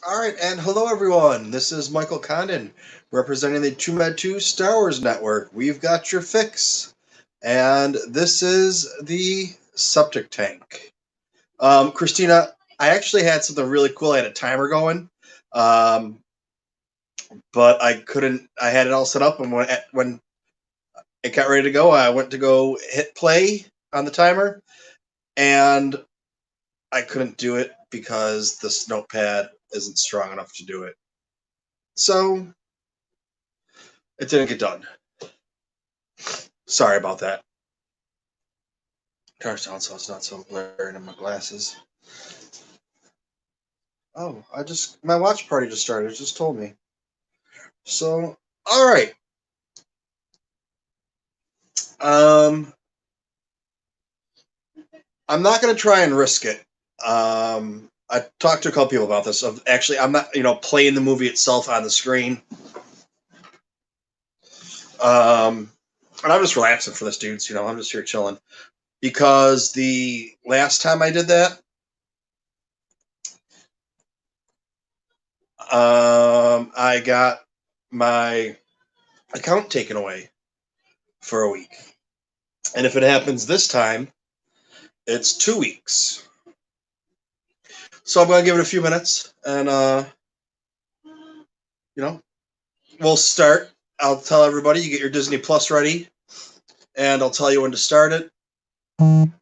All right, and hello everyone. This is Michael Condon representing the TooMedToo Star Wars Network. We've got your fix, and this is the Septic tank. Christina, I actually had something really cool. I had a timer going, um, but I couldn't. I had it all set up, and when it got ready to go, I went to go hit play on the timer, and I couldn't do it because this notepad isn't strong enough to do it. So it didn't get done. Sorry about that. Turns down so it's not so glaring in my glasses. Oh, my watch party just started. It just told me. So, all right. Um, I'm not gonna try and risk it. I talked to a couple people about this. Of actually, I'm not, playing the movie itself on the screen. And I'm just relaxing for this, dudes. I'm just here chilling because the last time I did that, I got my account taken away for a week. And if it happens this time, it's 2 weeks. So I'm going to give it a few minutes and, we'll start. I'll tell everybody you get your Disney Plus ready and I'll tell you when to start it. And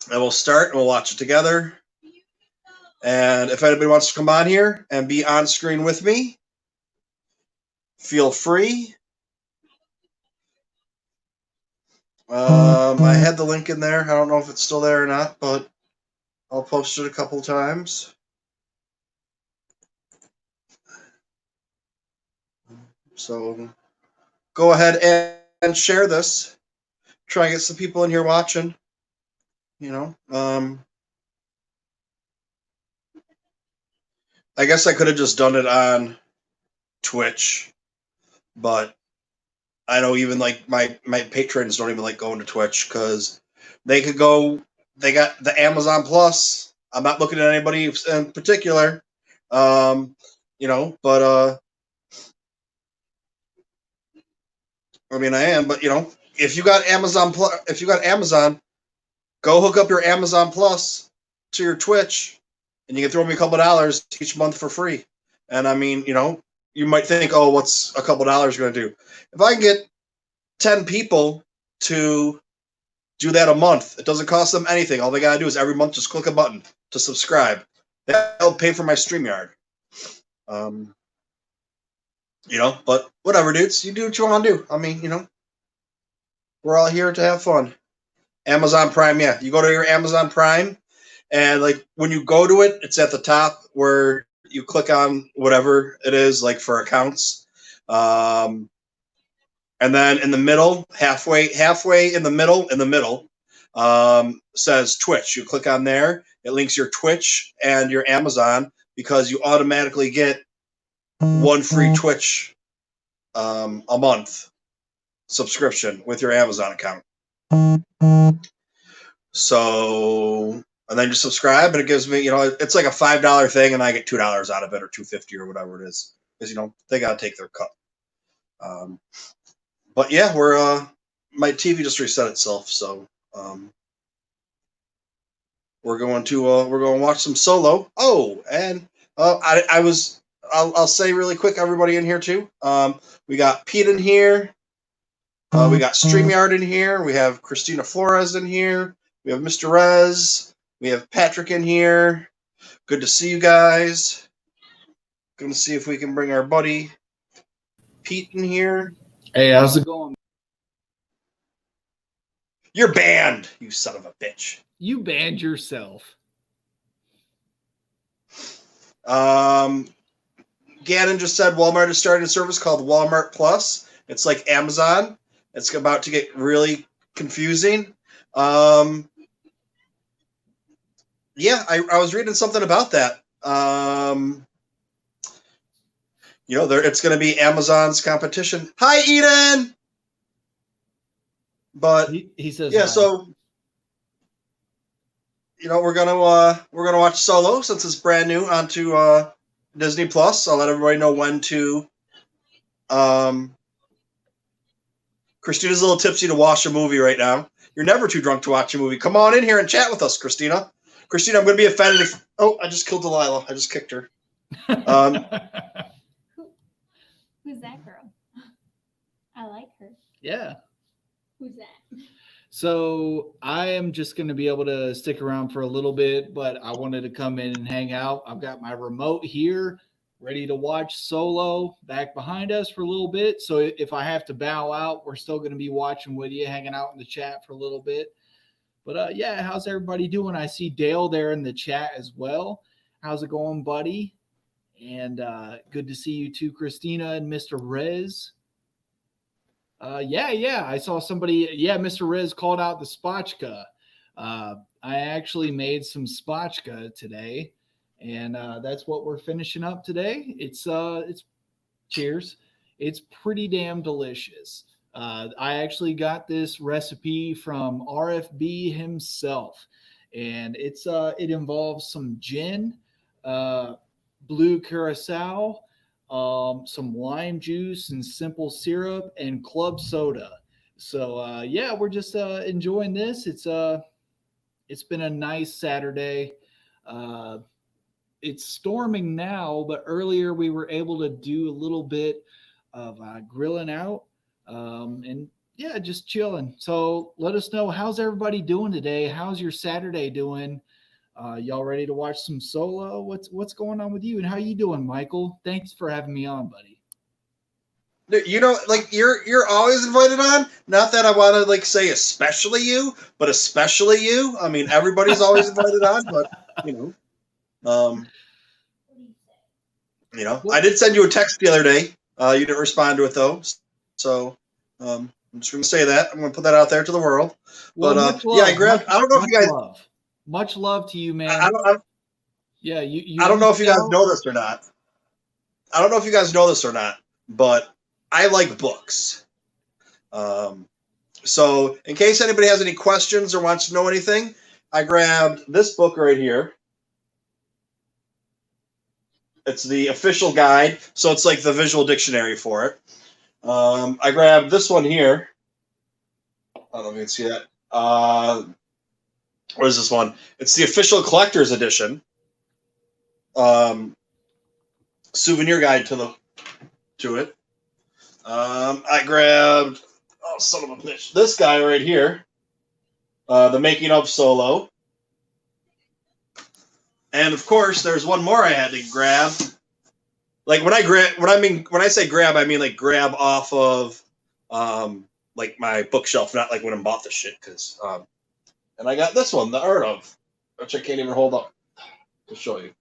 we'll start and we'll watch it together. And if anybody wants to come on here and be on screen with me, feel free. I had the link in there. I don't know if it's still there or not, but I'll post it a couple times. So go ahead and share this. Try and get some people in here watching. I guess I could have just done it on Twitch, but I know even like my patrons don't even like going to Twitch because they could go. They got the Amazon Plus. I'm not looking at anybody in particular, but I mean I am, but if you got Amazon Plus, if you got Amazon, go hook up your Amazon Plus to your Twitch, and you can throw me a couple dollars each month for free. And I mean, you might think, oh, what's a couple dollars going to do? If I can get 10 people to do that a month, it doesn't cost them anything. All they got to do is every month just click a button to subscribe. That'll pay for my StreamYard. But whatever, dudes. You do what you want to do. I mean, we're all here to have fun. Amazon Prime, yeah. You go to your Amazon Prime, and like when you go to it, it's at the top where you click on whatever it is, like for accounts. And then in the middle, halfway in the middle, says Twitch. You click on there. It links your Twitch and your Amazon because you automatically get one free Twitch a month subscription with your Amazon account. So, and then you subscribe, and it gives me, it's like a $5 thing, and I get $2 out of it, or $2.50 or whatever it is, because they gotta take their cut. But yeah, my TV just reset itself, so we're going to watch some Solo. Oh, and I'll say really quick, everybody in here too. We got Pete in here. We got StreamYard in here. We have Christina Flores in here. We have Mr. Rez. We have Patrick in here. Good to see you guys. Going to see if we can bring our buddy Pete in here. Hey, how's it going? You're banned, you son of a bitch. You banned yourself. Gannon just said Walmart is starting a service called Walmart Plus. It's like Amazon. It's about to get really confusing. Yeah, I was reading something about that. It's going to be Amazon's competition. Hi, Eden. But he says, yeah. Hi. So we're gonna watch Solo since it's brand new onto Disney Plus. I'll let everybody know when to. Christina's a little tipsy to watch a movie right now. You're never too drunk to watch a movie. Come on in here and chat with us, Christina. Christina, I'm going to be offended if. Oh, I just killed Delilah. I just kicked her. Who's that girl? I like her. Yeah. Who's that? So I am just going to be able to stick around for a little bit, but I wanted to come in and hang out. I've got my remote here, ready to watch Solo back behind us for a little bit. So if I have to bow out, we're still going to be watching with you, hanging out in the chat for a little bit. But yeah, how's everybody doing? I see Dale there in the chat as well. How's it going, buddy? And good to see you too, Christina and Mr. Rez. Yeah. I saw somebody. Yeah, Mr. Rez called out the spotchka. I actually made some spotchka today, and that's what we're finishing up today. It's cheers. It's pretty damn delicious. I actually got this recipe from RFB himself, and it involves some gin, blue curacao, some lime juice and simple syrup and club soda. So yeah, we're just enjoying this. It's been a nice Saturday. It's storming now, but earlier we were able to do a little bit of grilling out, and yeah, just chilling. So let us know, how's everybody doing today? How's your Saturday doing? Y'all ready to watch some Solo? What's going on with you, and how you doing, Michael? Thanks for having me on, buddy. You know, like you're always invited on. Not that I want to like say especially you, but especially you. I mean, everybody's always invited on, but you know, I did send you a text the other day. You didn't respond to it though, so I'm just going to say that. I'm going to put that out there to the world. Well, but yeah, I grabbed. I don't know if you guys. Much love to you, man. I don't yeah, I don't know if you guys know this or not. I don't know if you guys know this or not, but I like books. So in case anybody has any questions or wants to know anything, I grabbed this book right here. It's the official guide, so it's like the visual dictionary for it. I grabbed this one here. I don't know if you can see that. What is this one? It's the official collector's edition. Souvenir guide to it. I grabbed, oh son of a bitch, this guy right here. The Making of Solo. And of course, there's one more I had to grab. Like when I say grab, I mean like grab off of like my bookshelf, not like when I bought the shit. And I got this one, The Art of, which I can't even hold up to show you.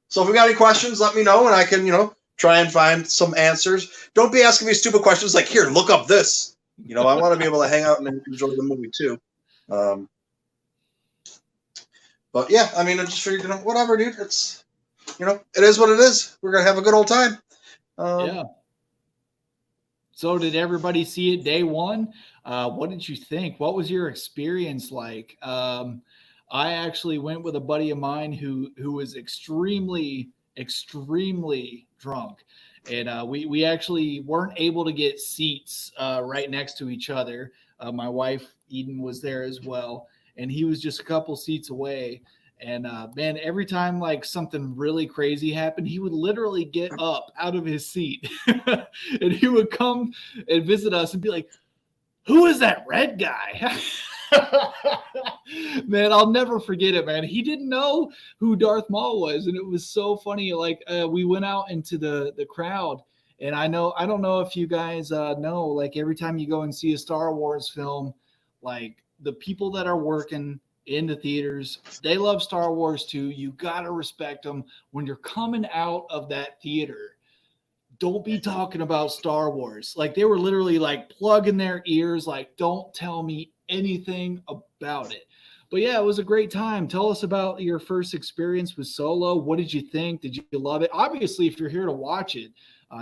So if you got any questions, let me know, and I can, try and find some answers. Don't be asking me stupid questions like, here, look up this. I want to be able to hang out and enjoy the movie too. But yeah, I mean, I just figured, whatever, dude. It's, it is what it is. We're gonna have a good old time. Yeah. So did everybody see it day one? What did you think? What was your experience like? I actually went with a buddy of mine who was extremely drunk, and we actually weren't able to get seats right next to each other. My wife Eden was there as well, and he was just a couple seats away. And man, every time like something really crazy happened, he would literally get up out of his seat and he would come and visit us and be like, "Who is that red guy?" Man, I'll never forget it, man. He didn't know who Darth Maul was, and it was so funny. Like we went out into the crowd, and I don't know if you guys know, like every time you go and see a Star Wars film, like the people that are working in the theaters, they love Star Wars too. You gotta respect them. When you're coming out of that theater, don't be talking about Star Wars. Like they were literally like plugging their ears, like, don't tell me anything about it. But yeah, it was a great time. Tell us about your first experience with Solo. What did you think? Did you love it? Obviously, if you're here to watch it,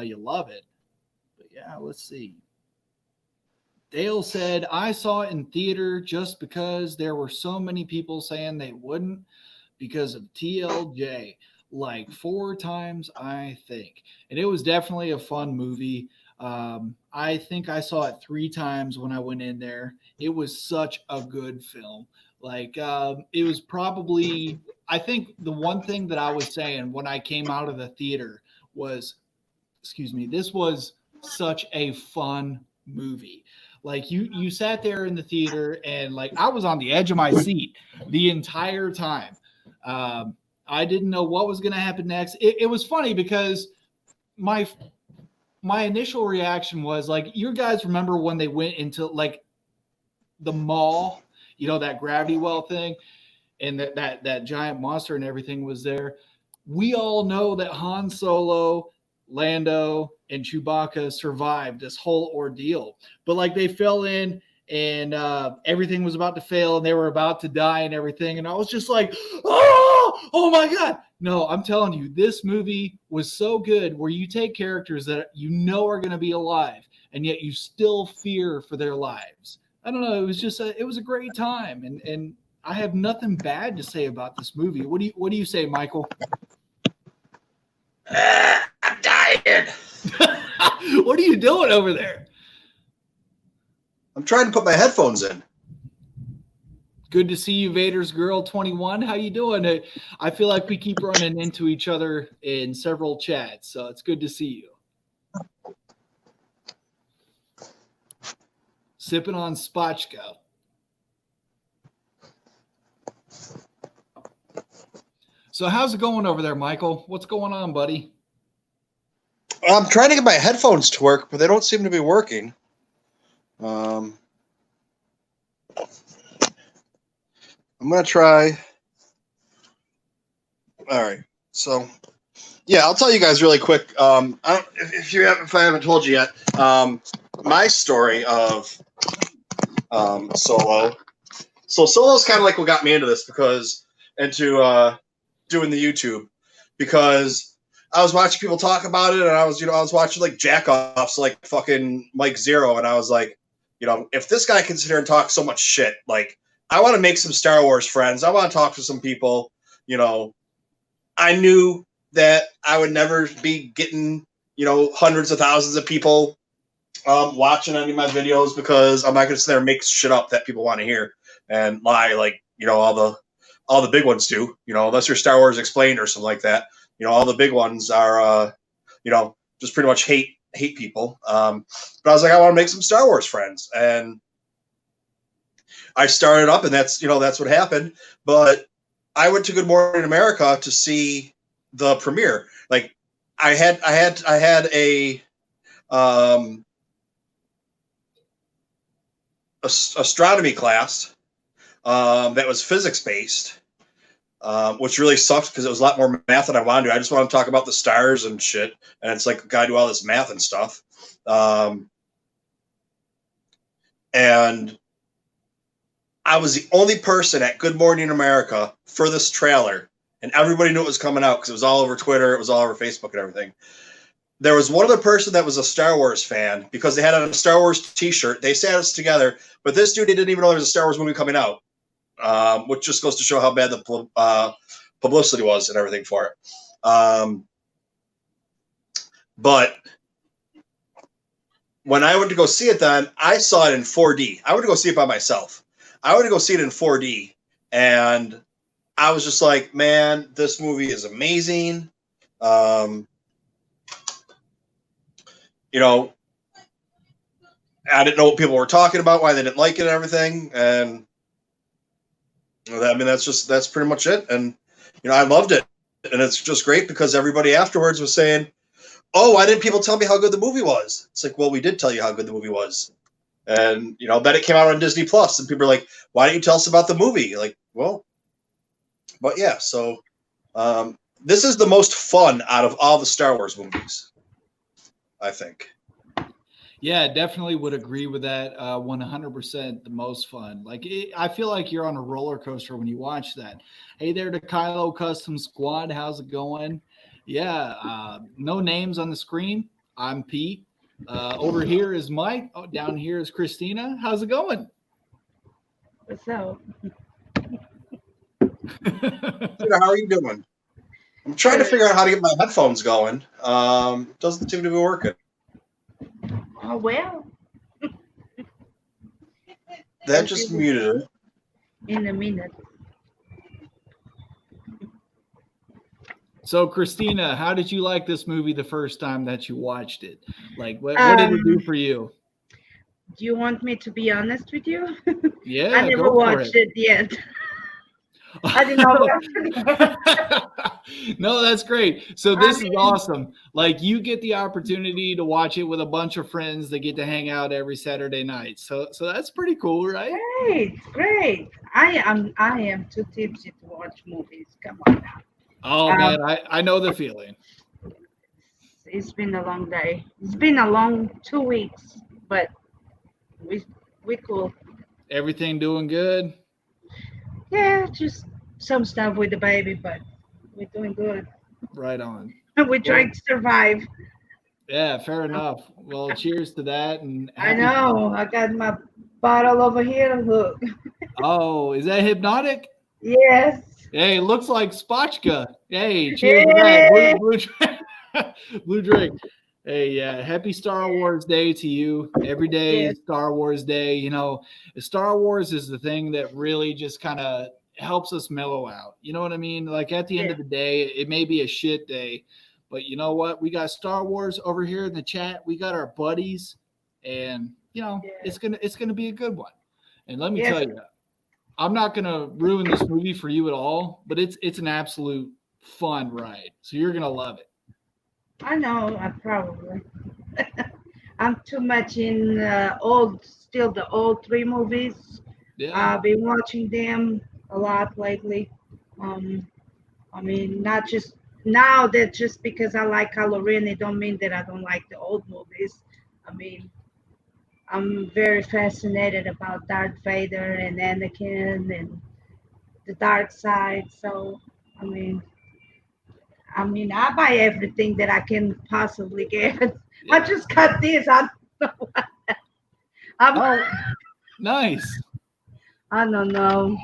you love it. But yeah, let's see. Dale said, I saw it in theater just because there were so many people saying they wouldn't because of TLJ. like 4 times, I think. And it was definitely a fun movie. I think I saw it 3 times when I went in there. It was such a good film. Like, it was probably, I think the one thing that I was saying when I came out of the theater was, excuse me, this was such a fun movie. Like you sat there in the theater and like I was on the edge of my seat the entire time. I didn't know what was going to happen next. It was funny because my my initial reaction was like, you guys remember when they went into like the mall, you know, that gravity well thing, and that giant monster and everything was there. We all know that Han Solo, Lando, and Chewbacca survived this whole ordeal, but like they fell in and everything was about to fail and they were about to die and everything. And I was just like, oh my God. No, I'm telling you, this movie was so good where you take characters that you know are going to be alive and yet you still fear for their lives. I don't know. It was just it was a great time. And I have nothing bad to say about this movie. What do you say, Michael? I'm dying. What are you doing over there? I'm trying to put my headphones in. Good to see you, Vader's Girl 21. How you doing? I feel like we keep running into each other in several chats, so it's good to see you. Sipping on Spotchko. So how's it going over there, Michael? What's going on, buddy? I'm trying to get my headphones to work, but they don't seem to be working. I'm going to try. All right. So, yeah, I'll tell you guys really quick. If I haven't told you yet, my story of Solo. So Solo's kind of like what got me into this into doing the YouTube, because I was watching people talk about it, and I was watching like jack-offs like fucking Mike Zero, and I was like, if this guy can sit here and talk so much shit, like, I want to make some Star Wars friends. I want to talk to some people. I knew that I would never be getting, hundreds of thousands of people watching any of my videos, because I'm not going to sit there and make shit up that people want to hear and lie like, all the big ones do, unless you're Star Wars Explained or something like that. All the big ones are, just pretty much hate people. But I was like, I want to make some Star Wars friends. And I started up, and that's what happened. But I went to Good Morning America to see the premiere. Like, I had a astronomy class that was physics based, which really sucked because it was a lot more math than I wanted to. I just wanted to talk about the stars and shit, and it's like, gotta do all this math and stuff. And I was the only person at Good Morning America for this trailer, and everybody knew it was coming out because it was all over Twitter, it was all over Facebook and everything. There was one other person that was a Star Wars fan because they had a Star Wars t-shirt. They sat us together, but this dude didn't even know there was a Star Wars movie coming out, which just goes to show how bad the publicity was and everything for it. But when I went to go see it then, I saw it in 4D. I went to go see it by myself. I went to go see it in 4D, and I was just like, man, this movie is amazing. I didn't know what people were talking about, why they didn't like it and everything. And that's pretty much it. And, I loved it. And it's just great because everybody afterwards was saying, oh, why didn't people tell me how good the movie was? It's like, well, we did tell you how good the movie was. And, then it came out on Disney Plus, and people are like, why didn't you tell us about the movie? Like, well, but yeah, so this is the most fun out of all the Star Wars movies, I think. Yeah, definitely would agree with that. 100% the most fun. Like, I feel like you're on a roller coaster when you watch that. Hey there to Kylo Custom Squad. How's it going? Yeah, no names on the screen. I'm Pete. Over here is Mike. Oh, down here is Christina. How's it going? What's up? How are you doing? I'm trying to figure out how to get my headphones going. Doesn't seem to be working. Oh well. That just muted it. In a minute. So, Christina, how did you like this movie the first time that you watched it? Like, what did it do for you? Do you want me to be honest with you? Yeah, I never watched it yet. I didn't know. No, that's great. So this is awesome. Like, you get the opportunity to watch it with a bunch of friends that get to hang out every Saturday night. So that's pretty cool, right? Great. I am too tipsy to watch movies. Come on now. Oh man, I know the feeling. It's been a long day. It's been a long 2 weeks, but we cool. Everything doing good? Yeah, just some stuff with the baby, but we're doing good. Right on. We're trying to survive. Yeah, fair enough. Well, cheers to that. And I know. I got my bottle over here. Look. Oh, is that Hypnotic? Yes. Hey, it looks like Spotchka. Hey, cheers to that. Blue drink. Blue drink. Hey, yeah, happy Star Wars Day to you. Every day is Star Wars Day. You know, Star Wars is the thing that really just kind of helps us mellow out. You know what I mean? Like, at the end of the day, it may be a shit day, but you know what? We got Star Wars over here in the chat. We got our buddies, and you know, it's gonna be a good one. And let me tell you, I'm not gonna ruin this movie for you at all, but it's an absolute fun ride. So you're gonna love it. I know, I probably. I'm too much in the old 3 movies. Yeah. I've been watching them a lot lately. I mean, not just now that just because I like Halloween, it don't mean that I don't like the old movies. I mean, I'm very fascinated about Darth Vader and Anakin and the dark side. So, I mean, I buy everything that I can possibly get. Yeah. I just got this. I don't know what. Nice. I don't know.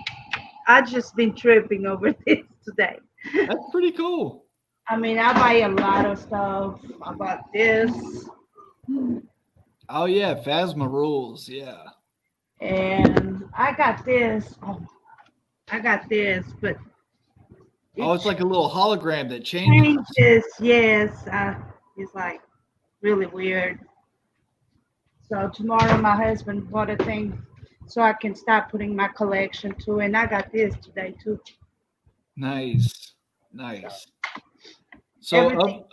I just been tripping over this today. That's pretty cool. I mean, I buy a lot of stuff about this. Oh yeah, Phasma rules. Yeah. And I got this. Oh, I got this, but it's like a little hologram that changes. Yes, it's like really weird. So tomorrow my husband bought a thing so I can start putting my collection too. And I got this today too. Nice. So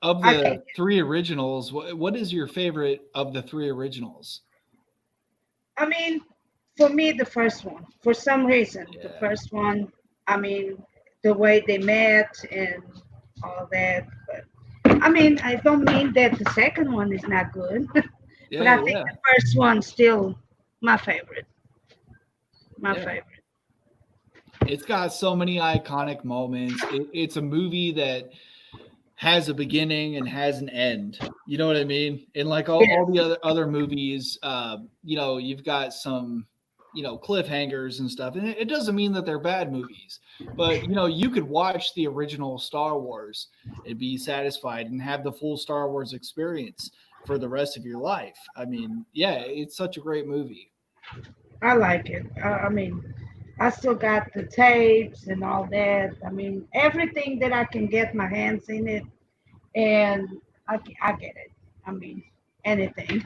of the 3 originals, what is your favorite of the 3 originals? I mean, for me, the first one. For some reason, the first one. I mean, the way they met and all that. But I mean, I don't mean that the second one is not good. But I think the first one's still my favorite. My favorite. It's got so many iconic moments. It's a movie that has a beginning and has an end. You know what I mean? And like all the other movies, you know, you've got some, you know, cliffhangers and stuff. And it doesn't mean that they're bad movies, but you know, you could watch the original Star Wars and be satisfied and have the full Star Wars experience for the rest of your life. I mean, it's such a great movie. I like it. I mean, I still got the tapes and all that. I mean, everything that I can get my hands in it, and I get it. I mean, anything,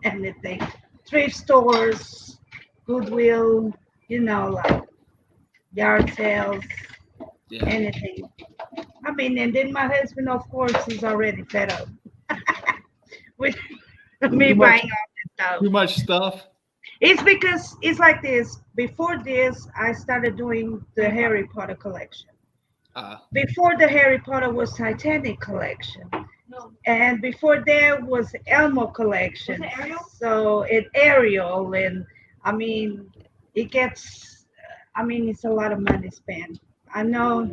anything. Thrift stores, Goodwill, you know, like yard sales, anything. I mean, and then my husband, of course, is already fed up with me buying all this stuff. Too much stuff. It's because it's like this. Before this, I started doing the Harry Potter collection. Before the Harry Potter was Titanic collection. No. And before there was Elmo collection. Was it Ariel? So it Ariel, and I mean, it gets. I mean, it's a lot of money spent. I know.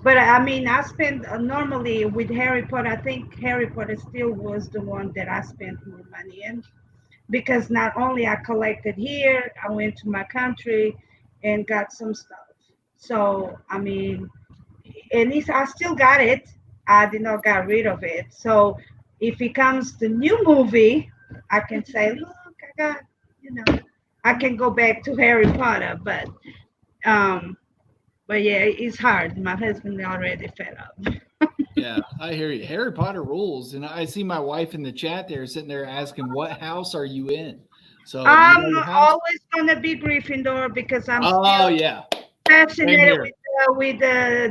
But I mean, I spend normally with Harry Potter. I think Harry Potter still was the one that I spent more money in, because not only I collected here, I went to my country and got some stuff. So I mean, I still got it. I did not get rid of it. So if it comes the new movie, I can say, look, I got, you know, I can go back to Harry Potter. Um, but yeah, it's hard. My husband already fed up. Yeah, I hear you. Harry Potter rules, and I see my wife in the chat there sitting there asking, "What house are you in?" So, do you I'm know your house? always gonna be Gryffindor because I'm Oh still yeah, same fascinated here. with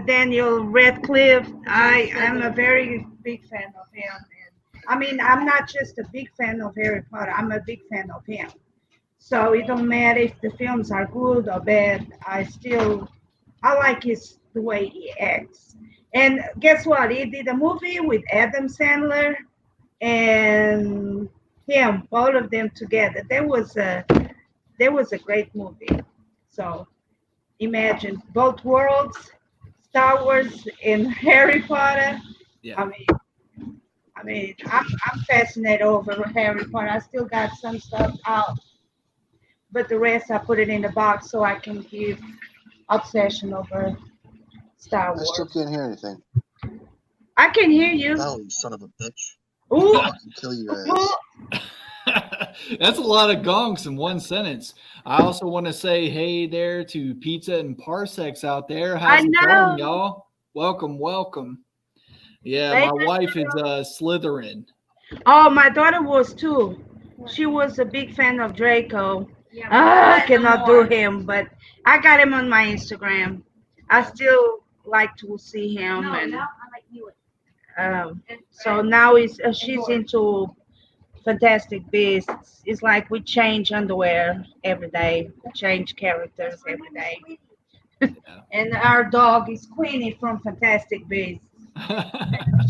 Daniel Radcliffe. I'm a very big fan of him. And I mean, I'm not just a big fan of Harry Potter. I'm a big fan of him. So it don't matter if the films are good or bad. I like his the way he acts. And guess what? He did a movie with Adam Sandler and him, both of them together. There was a great movie. So imagine both worlds, Star Wars and Harry Potter. Yeah. I mean, I'm fascinated over Harry Potter. I still got some stuff out, but the rest I put it in the box so I can give obsession over Star I still Wars. can't hear anything. I can hear you. Oh, you son of a bitch. Ooh, I'll fucking kill your ass. That's a lot of gonks in one sentence. I also want to say hey there to Pizza and Parsecs out there. I How's it know. going, y'all? Welcome, welcome. Yeah, They my wife is Slytherin. Oh, my daughter was too. She was a big fan of Draco. Yeah, I but cannot no do more. him, but I got him on my Instagram. I still like to see him, No, and now I like you. so now she's into Fantastic Beasts. It's like we change underwear every day, change characters every day, and our dog is Queenie from Fantastic Beasts.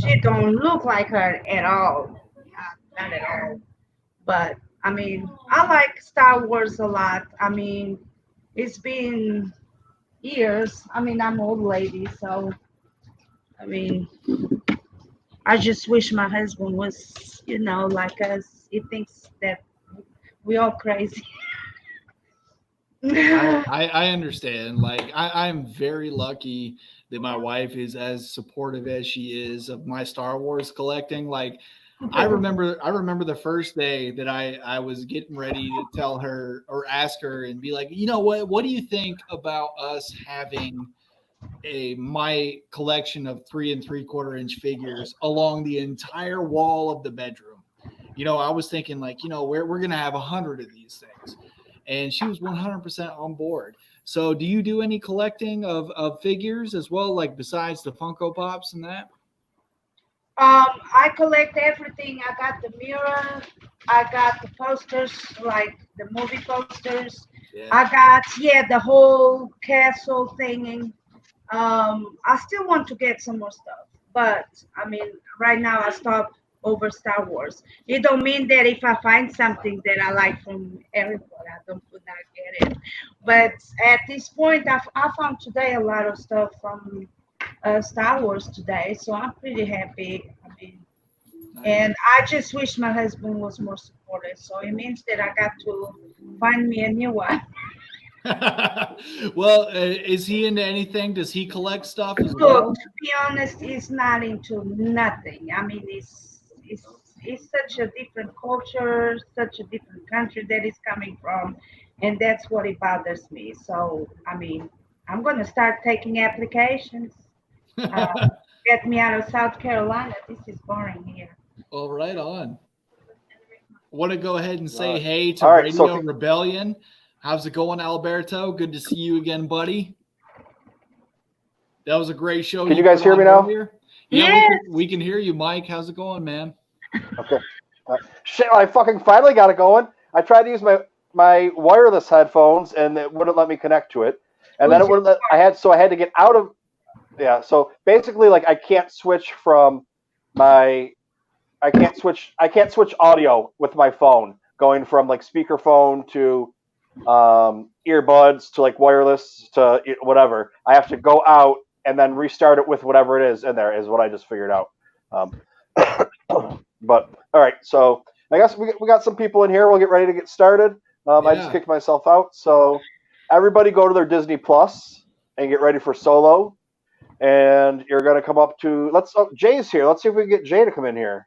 She don't look like her at all, not at all. But I mean, I like Star Wars a lot. I mean, it's been years. I mean, I'm an old lady, so I mean, I just wish my husband was, like us. He thinks that we all crazy. I understand. Like I'm very lucky that my wife is as supportive as she is of my Star Wars collecting. Like I remember the first day that I was getting ready to tell her or ask her and be like, you know what do you think about us having my collection of 3 3/4 inch figures along the entire wall of the bedroom? I was thinking like, we're gonna have 100 of these things, and she was 100% on board. So, do you do any collecting of figures as well, like besides the Funko Pops and that? I collect everything. I got the mirror. I got the posters, like the movie posters. Yeah. I got the whole castle thing. I still want to get some more stuff, but I mean, right now I stopped over Star Wars. It don't mean that if I find something that I like from Harry Potter, I don't would not get it. But at this point, I found today a lot of stuff from Star Wars today, so I'm pretty happy. I mean, and I just wish my husband was more supportive. So it means that I got to find me a new one. Well, is he into anything? Does he collect stuff as Look, well? to be honest, he's not into nothing. I mean, it's such a different culture, such a different country that he's coming from, and that's what it bothers me. So, I mean, I'm gonna start taking applications. Get me out of South Carolina. This is boring here. Well, right on. Want to go ahead and say Right. hey to All right, so Radio Rebellion. How's it going, Alberto? Good to see you again, buddy. That was a great show. Can you guys put hear on me now? earlier. Yeah, Yes. we can hear you, Mike. How's it going, man? Okay. Shit, I fucking finally got it going. I tried to use my wireless headphones and it wouldn't let me connect to it. And then it wouldn't let, I had to get out of, so basically like I can't switch audio with my phone, going from like speakerphone to earbuds to like wireless to whatever. I have to go out and then restart it with whatever it is in there, is what I just figured out. But all right, so I guess we got some people in here. We'll get ready to get started. I just Yeah. kicked myself out, so everybody go to their Disney Plus and get ready for Solo. And you're going to come up to Jay's here. Let's see if we can get Jay to come in here.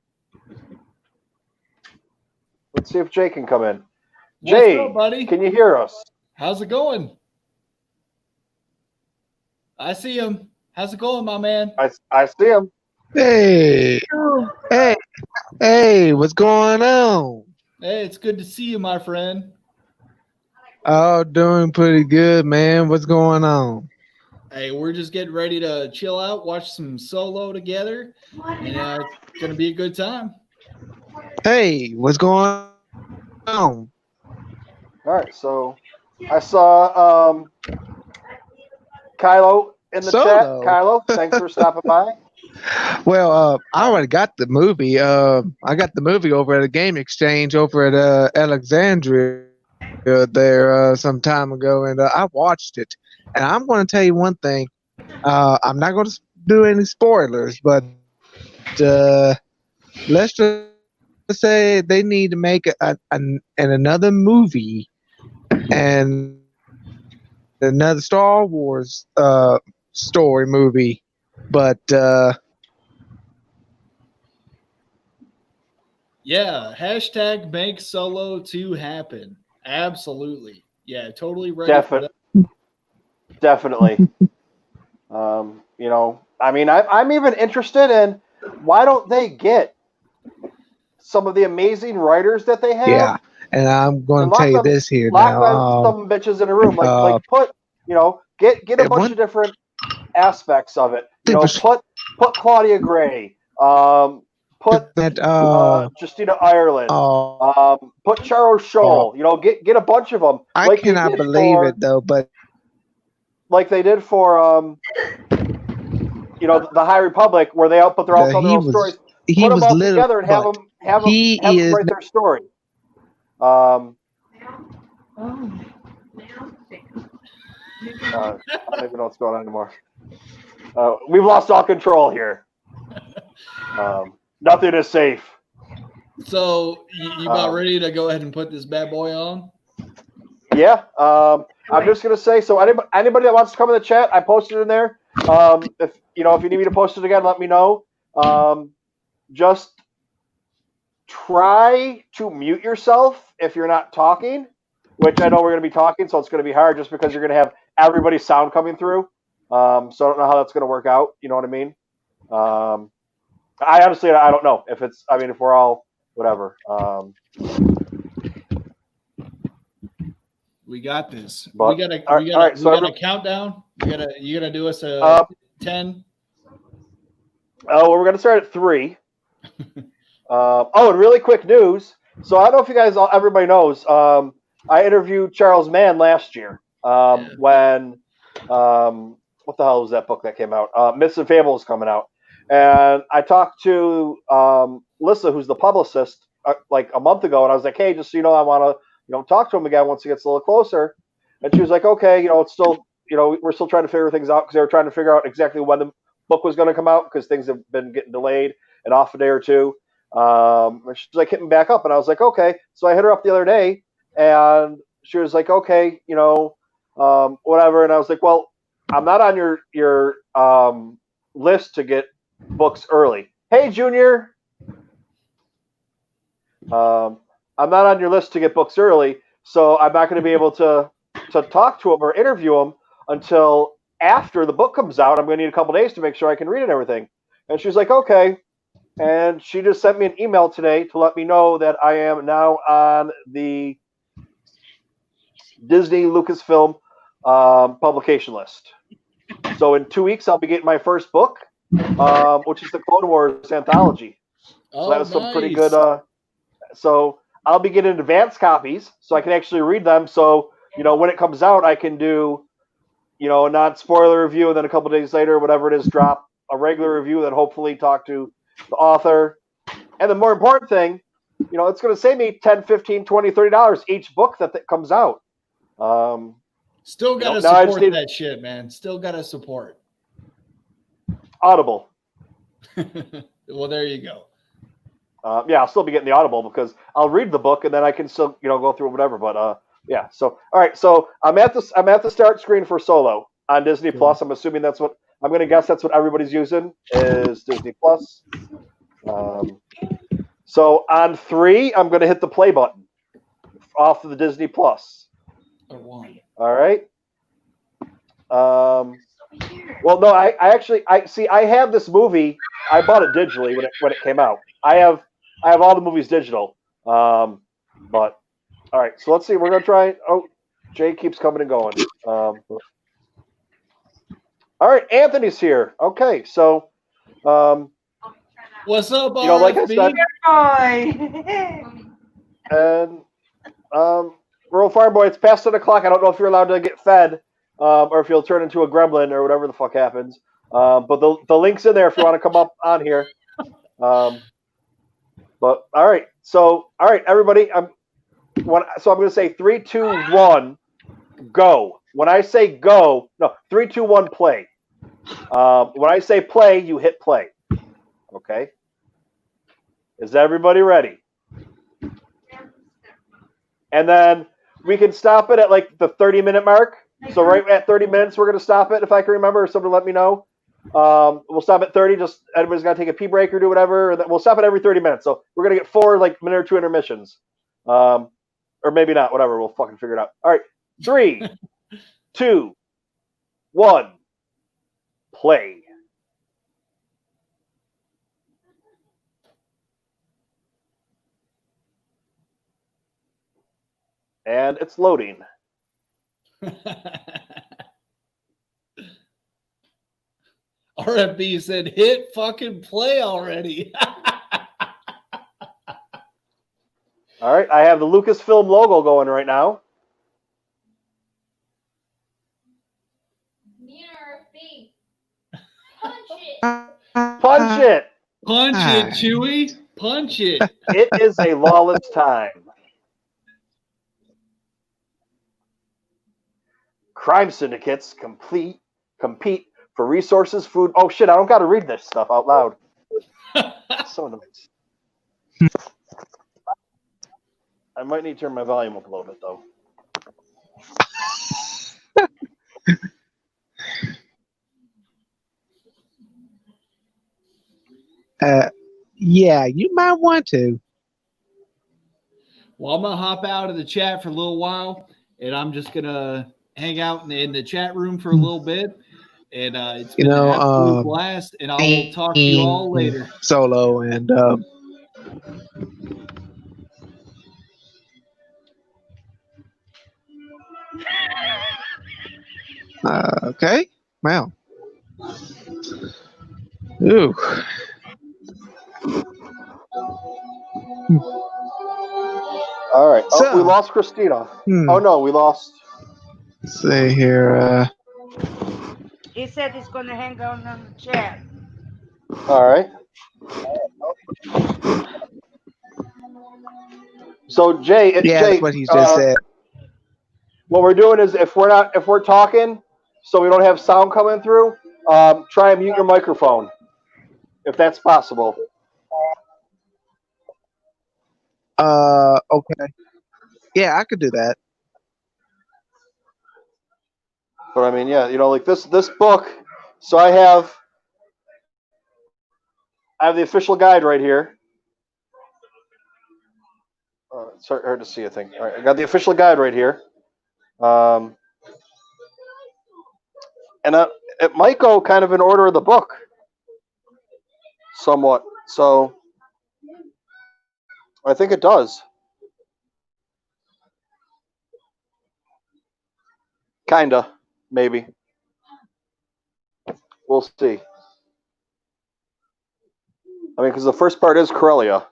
Let's see if Jay can come in. Jay, What's up, buddy? Can you hear us? How's it going? I see him. How's it going, my man? I see him. Hey, hey, what's going on? Hey, it's good to see you, my friend. Oh, doing pretty good, man. What's going on? Hey, we're just getting ready to chill out, watch some Solo together, and it's gonna be a good time. Hey, what's going on? All right, so I saw Kylo in the chat. Kylo, thanks for stopping by. Well, I already got the movie. I got the movie over at a game exchange over at Alexandria there some time ago, and I watched it. And I'm going to tell you one thing. I'm not going to do any spoilers, but let's just say they need to make another movie and another Star Wars story movie. But yeah, hashtag make Solo 2 happen. Absolutely. Yeah, totally ready for that. Definitely. You know, I mean, I'm even interested in why don't they get some of the amazing writers that they have? yeah, and I'm going to tell you this here now. Lock some bitches in a room, like put, you know, get a bunch of different aspects of it. You know, put Claudia Gray, put Justina Ireland, put Charo Scholl. You know, get a bunch of them. I cannot believe it though, but like they did for you know, the High Republic, where they're all telling their own stories. Put them all together and have them write their story. I don't even know what's going on anymore. We've lost all control here. Nothing is safe. So you about ready to go ahead and put this bad boy on? Yeah. I'm just gonna say, so anybody that wants to come in the chat, I posted it in there. If you need me to post it again, let me know. Just try to mute yourself if you're not talking, which I know we're gonna be talking, so it's gonna be hard just because you're gonna have everybody's sound coming through. So I don't know how that's gonna work out. You know what I mean? I honestly, I don't know if it's. I mean, if we're all whatever. We got this. But, we got a countdown. You gotta do us a 10. Oh, well, we're gonna start at 3. And really quick news. So I don't know if you guys, everybody knows. I interviewed Charles Mann last year. When what the hell was that book that came out? Myths and Fables coming out, and I talked to Lissa, who's the publicist, like a month ago, and I was like, hey, just so you know, I want to talk to him again once he gets a little closer. And she was like, okay, it's still, we're still trying to figure things out because they were trying to figure out exactly when the book was going to come out because things have been getting delayed and off a day or two. And she's like hitting back up, and I was like, okay. So I hit her up the other day, and she was like, okay, whatever. And I was like, well, I'm not on your list to get books early. Hey, Junior. I'm not on your list to get books early, so I'm not going to be able to talk to him or interview him until after the book comes out. I'm going to need a couple days to make sure I can read it and everything. And she's like, okay. And she just sent me an email today to let me know that I am now on the Disney Lucasfilm publication list. So in 2 weeks, I'll be getting my first book, which is the Clone Wars anthology. So that was some pretty good. So I'll be getting advanced copies so I can actually read them. So, when it comes out, I can do, a non-spoiler review, and then a couple days later, whatever it is, drop a regular review, then hopefully talk to the author. And the more important thing, it's going to save me $10, $15, $20, $30 each book that comes out. Still got to support that shit, man. Still got to support. Audible. Well, there you go. I'll still be getting the Audible because I'll read the book and then I can still, go through whatever. But Yeah. So all right. So I'm at the start screen for Solo on Disney Cool. Plus. I'm assuming that's what I'm going to guess. That's what everybody's using is Disney Plus. So on 3, I'm going to hit the play button off of the Disney Plus. Or 1. All right. Well, no, I actually I have this movie. I bought it digitally when it came out. I have all the movies digital. But all right, so let's see. We're gonna try. Oh, Jay keeps coming and going. All right, Anthony's here. Okay, so What's up, you know, like I RFB? said, Boy. and Rural Farm Boy, it's past 10 o'clock. I don't know if you're allowed to get fed, or if you'll turn into a gremlin or whatever the fuck happens. But the link's in there if you want to come up on here. But all right, so all right, everybody. So I'm going to say 3, 2, 1, go. When I say go, no, 3, 2, 1, play. When I say play, you hit play. Okay. Is everybody ready? And then we can stop it at like the 30-minute mark. So right at 30 minutes, we're going to stop it if I can remember. Or someone let me know. We'll stop at 30. Just everybody's got to take a pee break or do whatever. And we'll stop it every 30 minutes. So we're going to get 4 like minute or 2 intermissions. Or maybe not. Whatever. We'll fucking figure it out. All right. 3, 2, 1, play. And it's loading. RFB said, hit fucking play already. All right. I have the Lucasfilm logo going right now. RFB. Punch it. Punch it. Punch it, Chewie. Punch it. It is a lawless time. Crime syndicates compete for resources, food. Oh shit! I don't got to read this stuff out loud. So nice. I might need to turn my volume up a little bit though. Yeah, you might want to. Well, I'm going to hop out of the chat for a little while, and I'm just going to hang out in the chat room for a little bit. And it's been an absolute blast, and I will talk to you all later. Solo and okay. Wow. Ooh. All right. Oh, So, we lost Christina. Oh no, we lost. Let's see here. He said he's going to hang out on the chat. All right. So Jay, Yeah, Jay, that's what he just said. what we're doing is if we're talking, so we don't have sound coming through, try and mute your microphone, if that's possible. Okay. Yeah, I could do that. But I mean, yeah, you know, like this book. So I have the official guide right here. It's hard to see, I think. All right, I got the official guide right here. And it might go kind of in order of the book, somewhat. So I think it does. Kinda, maybe. We'll see. I mean, because the first part is Corellia.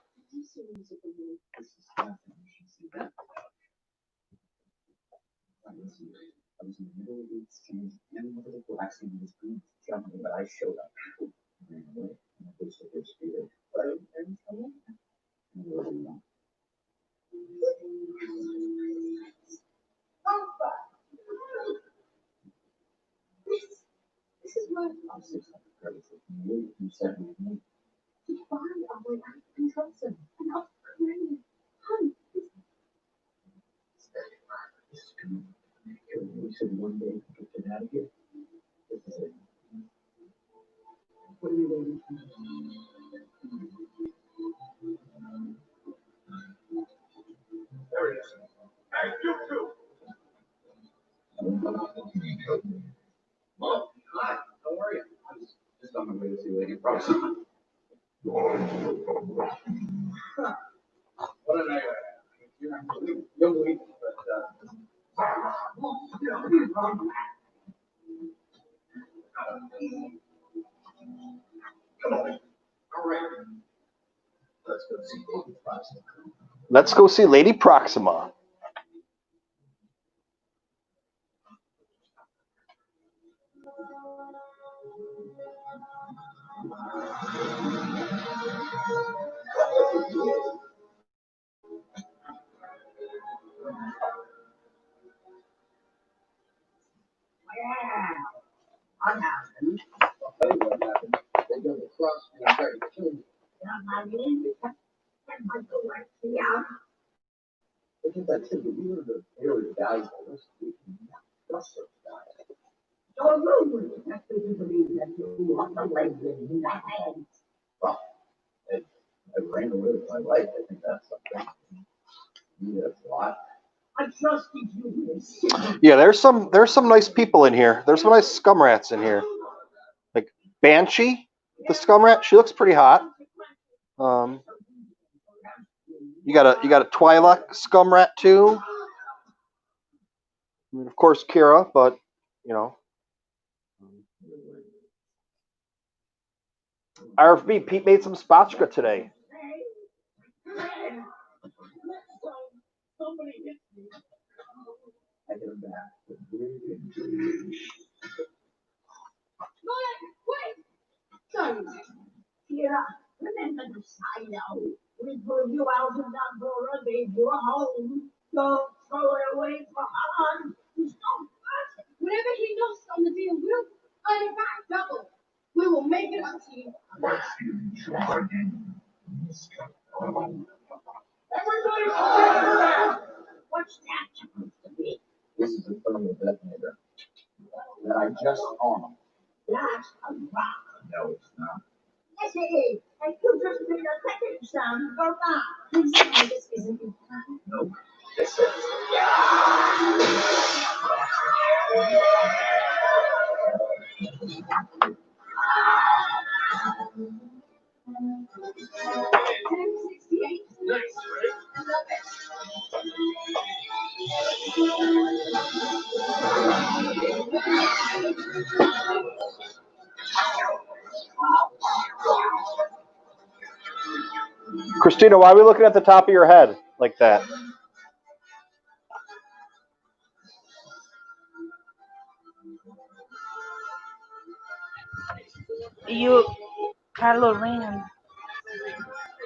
Let's go see Lady Proxima. Yeah, there's some nice people in here. There's some nice scum rats in here. Like Banshee, the scum rat. She looks pretty hot. You got a Twi'lek scum rat too. I mean, of course, Kira, but you know. RFB Pete made some spatchka today. Kira, remember the silo. We pulled you out of that door and made you a home. Don't throw it away for Han. He's not bad. Whatever he lost on the deal, we'll earn it back double. We will make it up to you. Everybody stand. What's that supposed to be? This is a thermal detonator that I just armed. That's a rock. No, it's not. Yes, it is. And you just made a clicking sound go back. Please tell me this isn't in time. No, this is. Christina, why are we looking at the top of your head like that? You, Kylo Ren.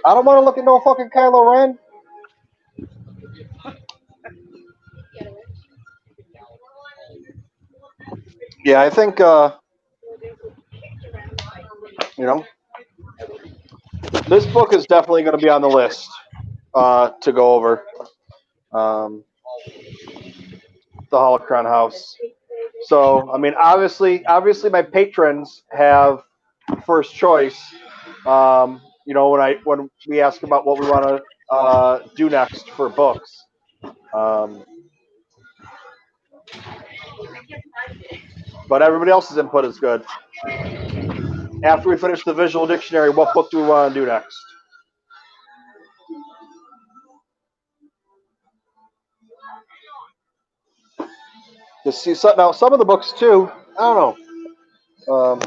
I don't want to look at no fucking Kylo Ren. Yeah, I think, you know, this book is definitely going to be on the list to go over. The Holocron House. So, I mean, obviously, my patrons have first choice. You know, when we ask about what we want to do next for books. But everybody else's input is good. After we finish the visual dictionary, what book do we want to do next? Just see now some of the books too. I don't know.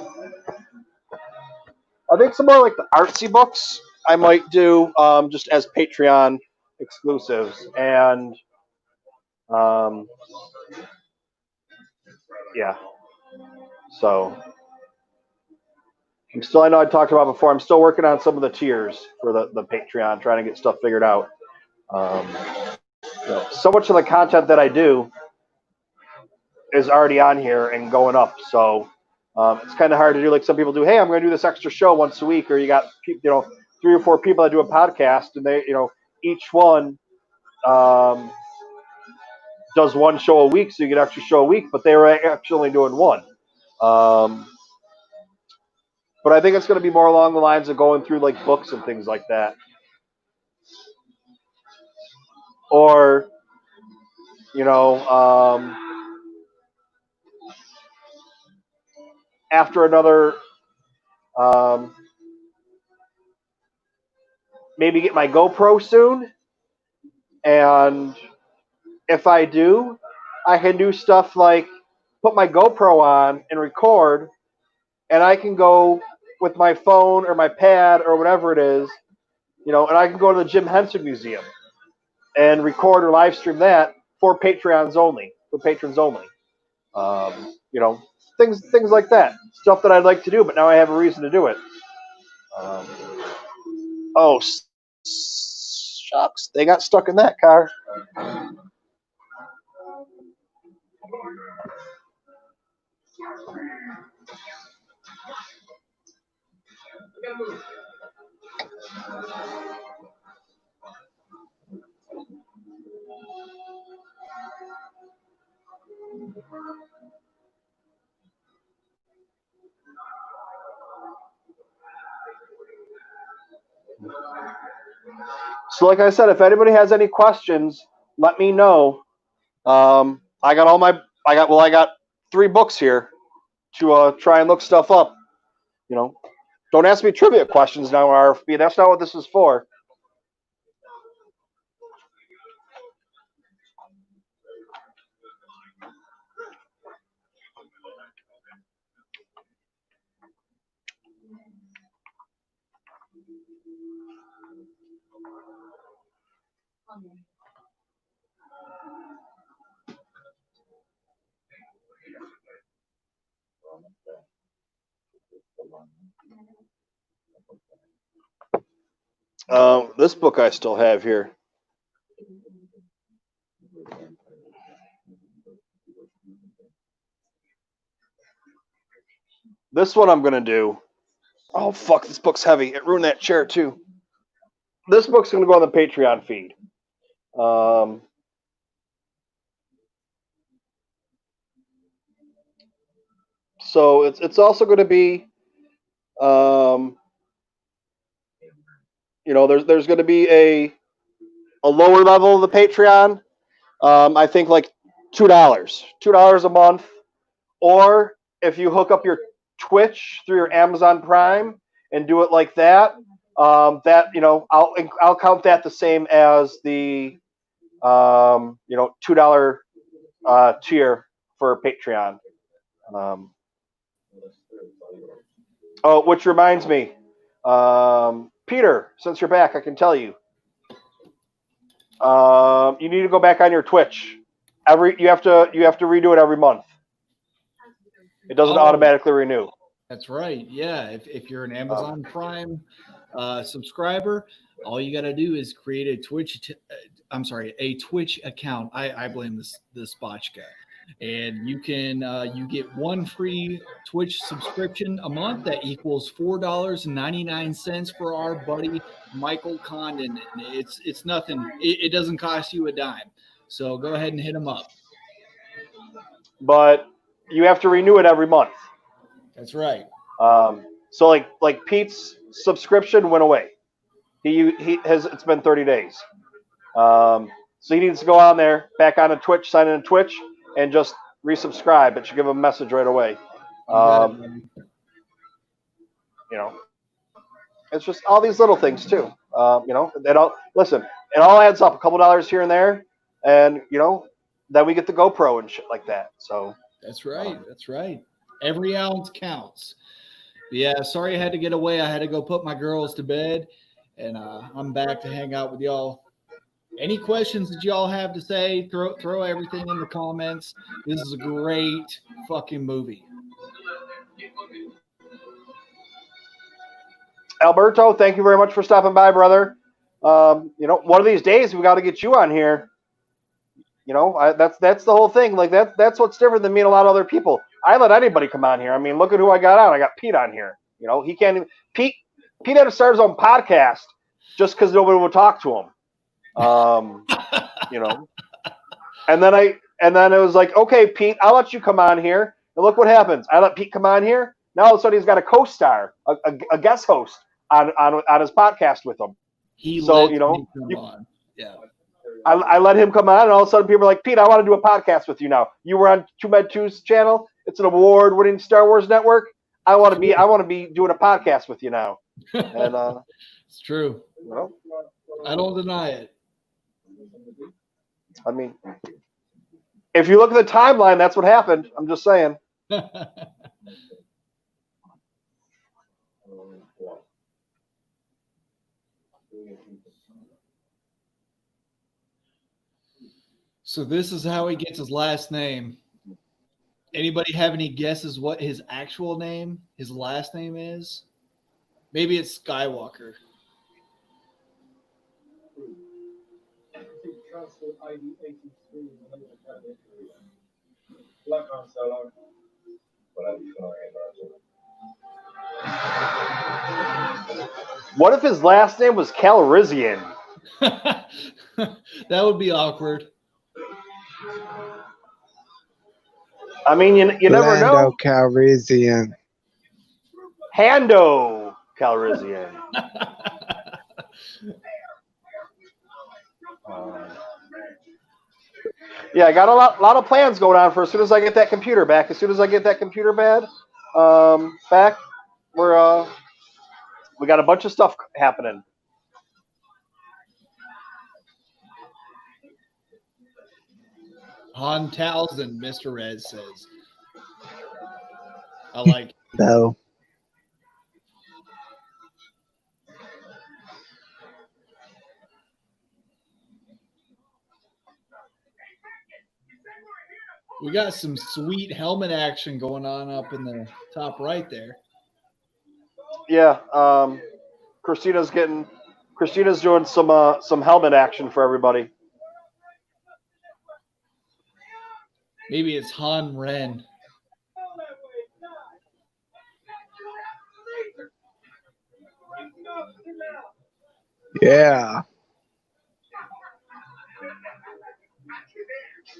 I think some more like the artsy books I might do just as Patreon exclusives, and yeah. So I know I talked about before. I'm still working on some of the tiers for the Patreon, trying to get stuff figured out. You know, so much of the content that I do is already on here and going up, so it's kind of hard to do like some people do. Hey, I'm going to do this extra show once a week, or you got 3 or 4 people that do a podcast, and they each one does one show a week, so you get an extra show a week, but they were actually only doing one. But I think it's going to be more along the lines of going through like books and things like that. Or, after another, maybe get my GoPro soon. And if I do, I can do stuff like put my GoPro on and record, and I can go with my phone or my pad or whatever it is, and I can go to the Jim Henson Museum and record or live stream that for patrons only. Things like that, stuff that I'd like to do, but now I have a reason to do it. Shucks, they got stuck in that car. So like I said, if anybody has any questions, let me know. I got 3 books here to try and look stuff up. Don't ask me trivia questions now, RFB. That's not what this is for. This book I still have here. This one I'm going to do. Oh, fuck, this book's heavy. It ruined that chair, too. This book's going to go on the Patreon feed. So it's also going to be, there's going to be a lower level of the Patreon. I think like $2 a month, or if you hook up your Twitch through your Amazon Prime and do it like that, I'll count that the same as the $2 tier for Patreon. Which reminds me, Peter, since you're back, I can tell you, you need to go back on your Twitch. You have to redo it every month. It doesn't automatically renew. That's right. Yeah. If you're an Amazon Prime subscriber, all you got to do is create a Twitch account. I blame this botch guy. And you can you get 1 free Twitch subscription a month that equals $4.99 for our buddy Michael Condon. It's nothing. It doesn't cost you a dime. So go ahead and hit him up. But you have to renew it every month. That's right. So like Pete's subscription went away. It's been 30 days. So he needs to go on there, back on a Twitch, sign in to Twitch, and just resubscribe. It should give him a message right away. It's just all these little things too. It all adds up. A couple dollars here and there, and then we get the GoPro and shit like that. So that's right. That's right. Every ounce counts. Yeah. Sorry I had to get away. I had to go put my girls to bed, and I'm back to hang out with y'all. Any questions that y'all have to say, throw everything in the comments. This is a great fucking movie. Alberto, thank you very much for stopping by, brother. One of these days we got to get you on here. That's the whole thing. Like that's what's different than me and a lot of other people. I let anybody come on here. I mean, look at who I got on. I got Pete on here. He can't even. Pete had to start his own podcast just because nobody would talk to him. And then it was like, okay, Pete, I'll let you come on here. And look what happens. I let Pete come on here. Now all of a sudden he's got a co-star, a guest host on his podcast with him. He So, let me come on. Yeah. I let him come on, and all of a sudden people are like, Pete, I want to do a podcast with you now. You were on TooMedToo's channel. It's an award-winning Star Wars network. I want to be doing a podcast with you now. And it's true. Well, I don't deny it. I mean, if you look at the timeline, that's what happened. I'm just saying. So this is how he gets his last name. Anybody have any guesses what his actual name, his last name is? Maybe it's Skywalker. What if his last name was Calrissian? That would be awkward. I mean, you never know. Lando Calrissian. Hando Calrissian. Yeah, I got a lot of plans going on for as soon as I get that computer back. As soon as I get that computer back, we got a bunch of stuff happening. Han Townsend, Mr. Red says. I like it. No. We got some sweet helmet action going on up in the top right there. Yeah, Christina's doing some helmet action for everybody. Maybe it's Han Ren. Yeah.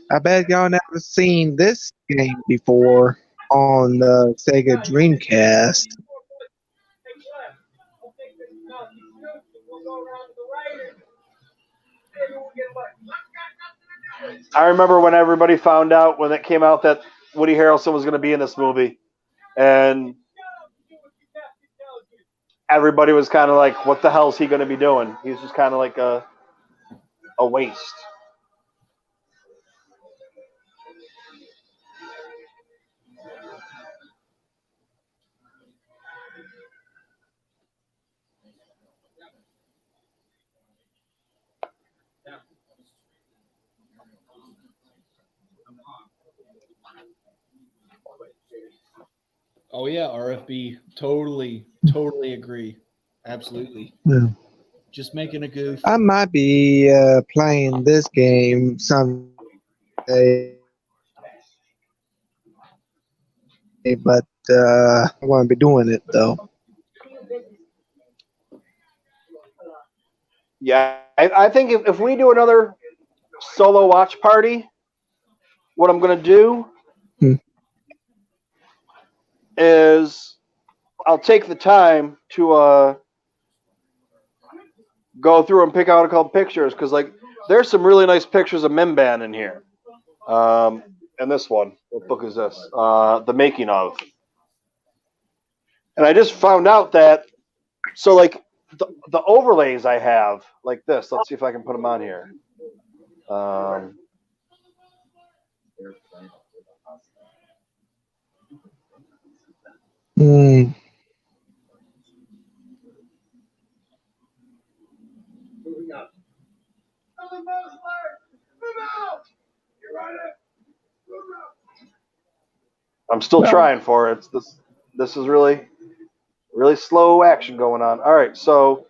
I bet y'all never seen this game before on the Sega Dreamcast. I remember when everybody found out when it came out that Woody Harrelson was going to be in this movie, and everybody was kind of like, "What the hell is he going to be doing?" He's just kind of like a waste. Oh yeah, RFB. Totally agree. Absolutely. Yeah. Just making a goof. I might be playing this game someday, but I won't be doing it though. Yeah, I think if we do another solo watch party, what I'm going to do is I'll take the time to go through and pick out a couple pictures, because like there's some really nice pictures of Mimban in here. And this one, what book is this? The Making of. And I just found out that, so like the overlays I have, like this, let's see if I can put them on here. I'm still trying for it. This is really slow action going on. All right, so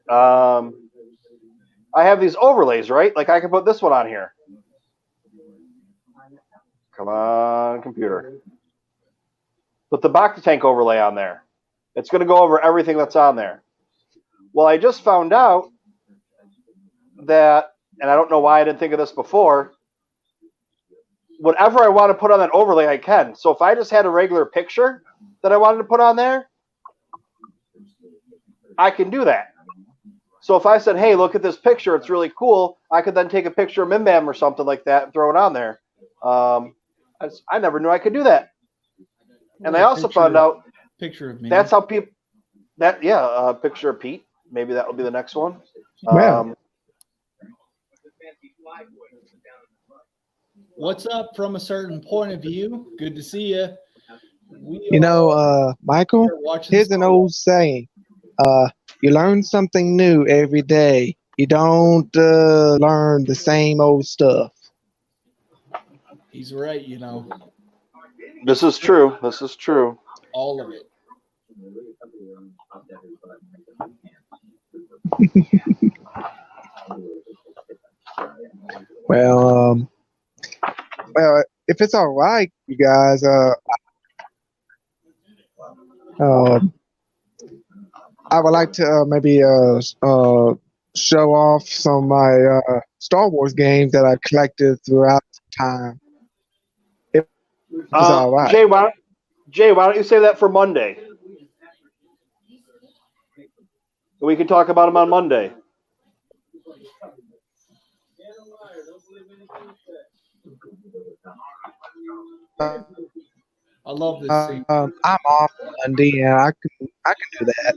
I have these overlays, right? Like I can put this one on here. Come on, computer. Put the Bacta tank overlay on there. It's going to go over everything that's on there. Well, I just found out that and I don't know why I didn't think of this before, whatever I want to put on that overlay, I can. So if I just had a regular picture that I wanted to put on there, I can do that. So if I said, hey, look at this picture, it's really cool, I could then take a picture of Mimbam or something like that and throw it on there. I never knew I could do that. And I also found out picture of me. That's how people, a picture of Pete. Maybe that will be the next one. Well. What's up from a certain point of view? Good to see you. Michael, here's an old saying. You learn something new every day. You don't learn the same old stuff. He's right, This is true. This is true. All of it. Well, if it's all right, you guys, I would like to maybe show off some of my Star Wars games that I collected throughout time. If it's all right. Jay, why don't you save that for Monday? We can talk about them on Monday. I love this scene. I'm off Monday, and I can do that.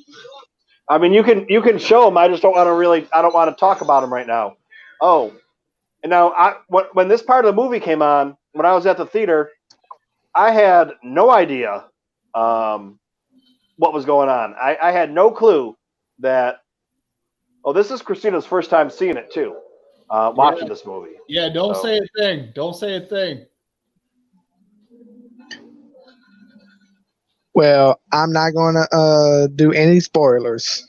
I mean, you can show them. I just don't want to I don't want to talk about them right now. Oh, and now when this part of the movie came on, when I was at the theater, I had no idea what was going on. I had no clue that. Oh, this is Christina's first time seeing it too, watching this movie. Yeah, don't say a thing. Don't say a thing. Well, I'm not going to do any spoilers.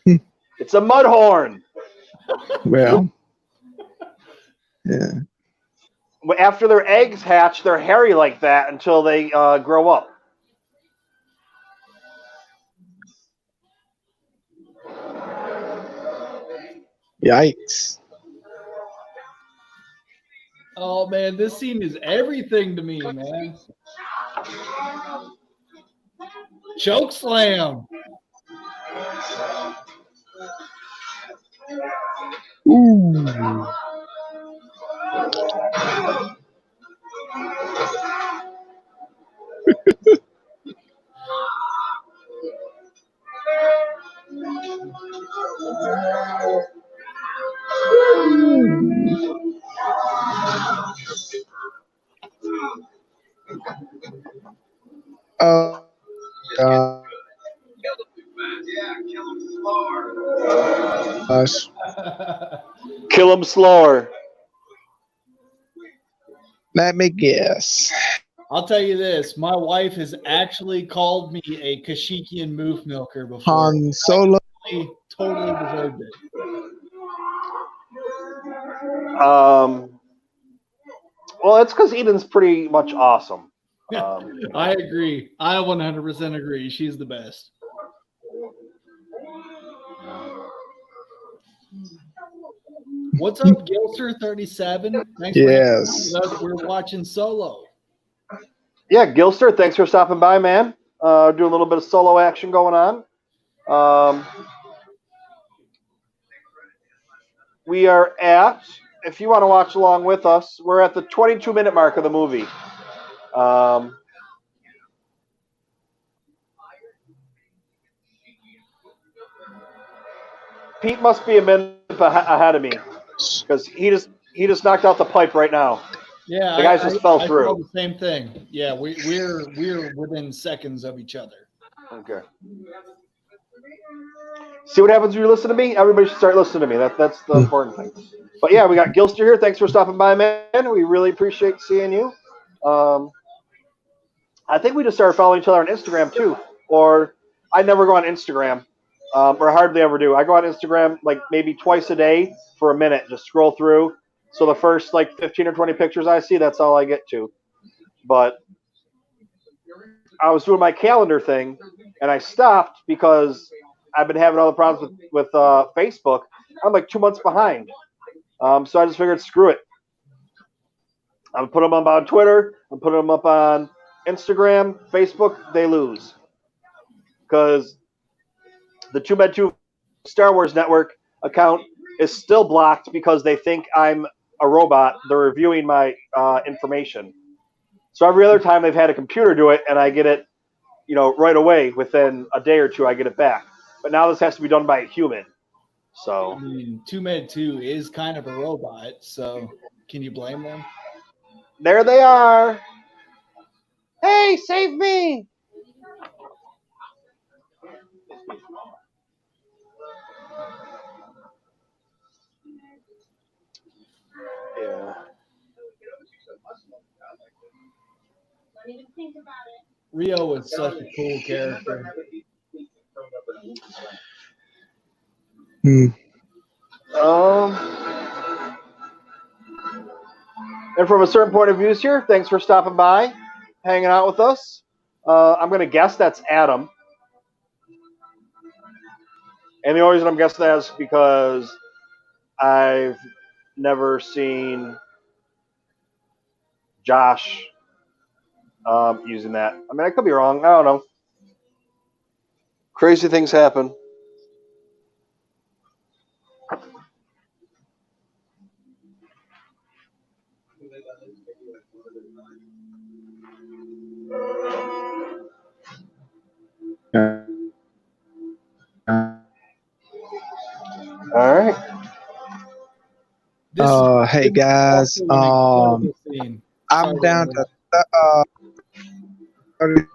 It's a mud horn. Well, yeah. After their eggs hatch, they're hairy like that until they grow up. Yikes. Oh, man, this scene is everything to me, man. Choke slam. Ooh. Gosh. Kill him slower. Let me guess. I'll tell you this. My wife has actually called me a Kashyyykian moof milker before. Han Solo. I totally deserved it. Well, it's because Eden's pretty much awesome. I agree. I 100% agree. She's the best. What's up, Gilster37? Thanks for we're watching Solo. Yeah, Gilster, thanks for stopping by, man. Doing a little bit of solo action going on. We are at, if you want to watch along with us, we're at the 22-minute mark of the movie. Pete must be a minute ahead of me because he just knocked out the pipe right now. Yeah, the guys just fell through. I the same thing. Yeah, we're within seconds of each other. Okay. See what happens when you listen to me? Everybody should start listening to me. That's the important thing. But yeah, we got Gilster here. Thanks for stopping by, man. We really appreciate seeing you. I think we just started following each other on Instagram too. Or I never go on Instagram. Or hardly ever do. I go on Instagram like maybe twice a day for a minute, just scroll through. So the first like 15 or 20 pictures I see, that's all I get to. but I was doing my calendar thing, and I stopped because I've been having all the problems with Facebook. I'm like 2 months behind. So I just figured, screw it. I'm putting them up on Twitter. I'm putting them up on Instagram, Facebook. They lose because the TooMedToo Star Wars Network account is still blocked because they think I'm a robot. They're reviewing my information. So every other time they've had a computer do it, and I get it, right away within a day or two, I get it back. But now this has to be done by a human. So I mean, TooMedToo is kind of a robot, so can you blame them? there they are. Hey, save me! Yeah. Rio was such a cool character. And from a certain point of view here, thanks for stopping by, hanging out with us. I'm going to guess that's Adam. And the only reason I'm guessing that is because I've never seen Josh using that. I mean, I could be wrong. I don't know. Crazy things happen. All right. Hey guys, also an incredible scene. I'm Sorry, down Aaron. to 30.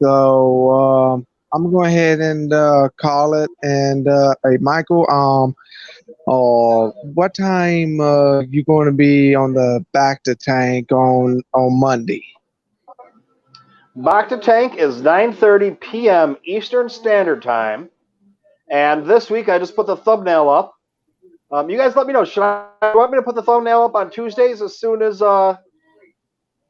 So I'm going ahead and call it. And hey, Michael, what time you going to be on the Bacta tank on Monday? Bacta Tank is 9:30 p.m. Eastern Standard Time. And this week I just put the thumbnail up. You guys let me know. Do you want me to put the thumbnail up on Tuesdays as soon as the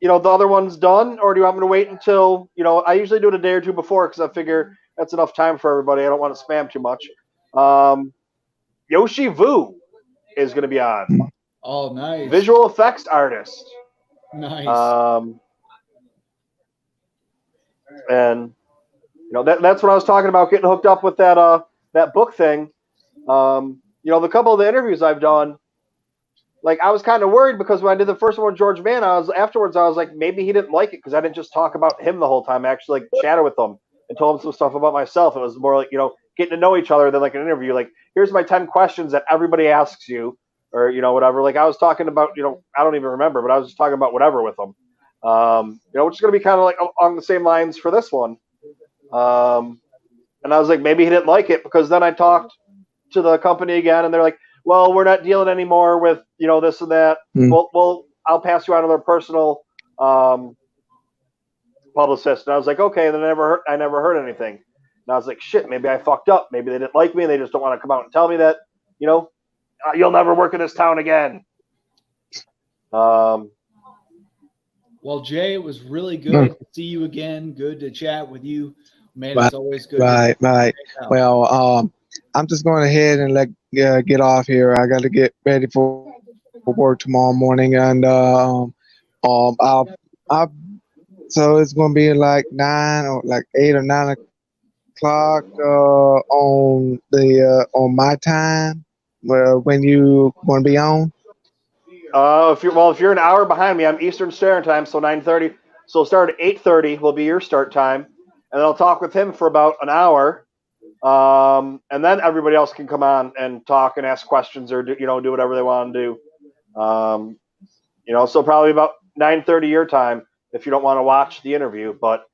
other one's done, or do you want me to wait until I usually do it a day or two before because I figure that's enough time for everybody. I don't want to spam too much. Yoshi Vu is going to be on. Oh, nice. Visual effects artist. Nice. And that's what I was talking about, getting hooked up with that book thing. The couple of the interviews I've done, like I was kind of worried because when I did the first one with George Mann, I was like, maybe he didn't like it because I didn't just talk about him the whole time. I actually chatted with him and told him some stuff about myself. It was more like getting to know each other than like an interview. Like, here's my 10 questions that everybody asks you, or whatever. Like I was talking about I don't even remember, but I was just talking about whatever with them. Which is going to be kind of like along the same lines for this one. And I was like, maybe he didn't like it because then I talked to the company again, and they're like, well, we're not dealing anymore with this and that. Well, I'll pass you on to their personal publicist. And I was like, okay. And then I never heard anything. And I was like, shit, maybe I fucked up. Maybe they didn't like me, and they just don't want to come out and tell me that you'll never work in this town again. Well, Jay, it was really good to see you again. Good to chat with you, man. It's always good. Right. Well, I'm just going ahead and get off here. I got to get ready for work tomorrow morning, and so it's going to be like 9 or like 8 or 9 o'clock on my time. When you going to be on? If you're an hour behind me, I'm Eastern Standard Time, so 9:30. So start at 8:30 will be your start time, and then I'll talk with him for about an hour, and then everybody else can come on and talk and ask questions or do whatever they want to do. So probably about 9:30 your time if you don't want to watch the interview. But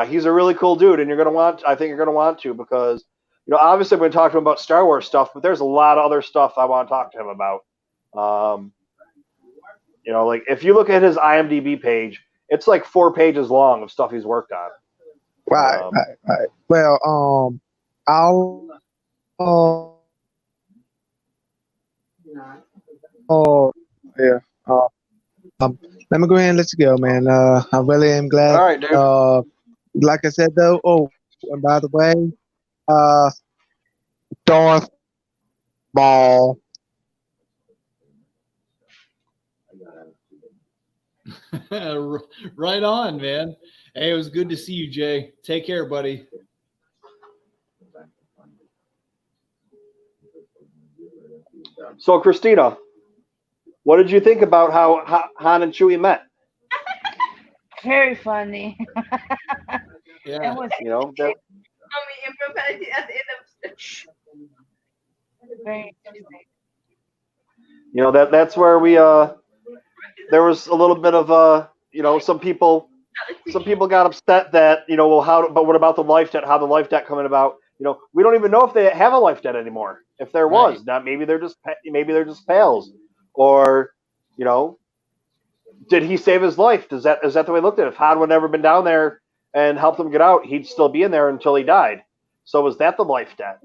he's a really cool dude, and I think you're gonna want to because obviously I'm going to talk to him about Star Wars stuff, but there's a lot of other stuff I want to talk to him about. Like if you look at his IMDb page, it's like 4 pages long of stuff he's worked on. Right. Well, I'll Oh, yeah. Um, Let me go ahead and let you go, man. I really am All glad. right, dude. Like I said though. Oh, and by the way, uh, Darth Ball. Right on, man. Hey, it was good to see you, Jay. Take care, buddy. So, Christina, what did you think about how Han and Chewie met? Very funny. Yeah. That was You know, that, very interesting. you know that's where we there was a little bit of you know, some people got upset that, you know, well, but what about the life debt? How the life debt coming about? You know, we don't even know if they have a life debt anymore. If there was, Right. not maybe they're just pals, or, you know, did he save his life? Is that the way he looked at it? If Han would never been down there and helped him get out, he'd still be in there until he died. So is that the life debt?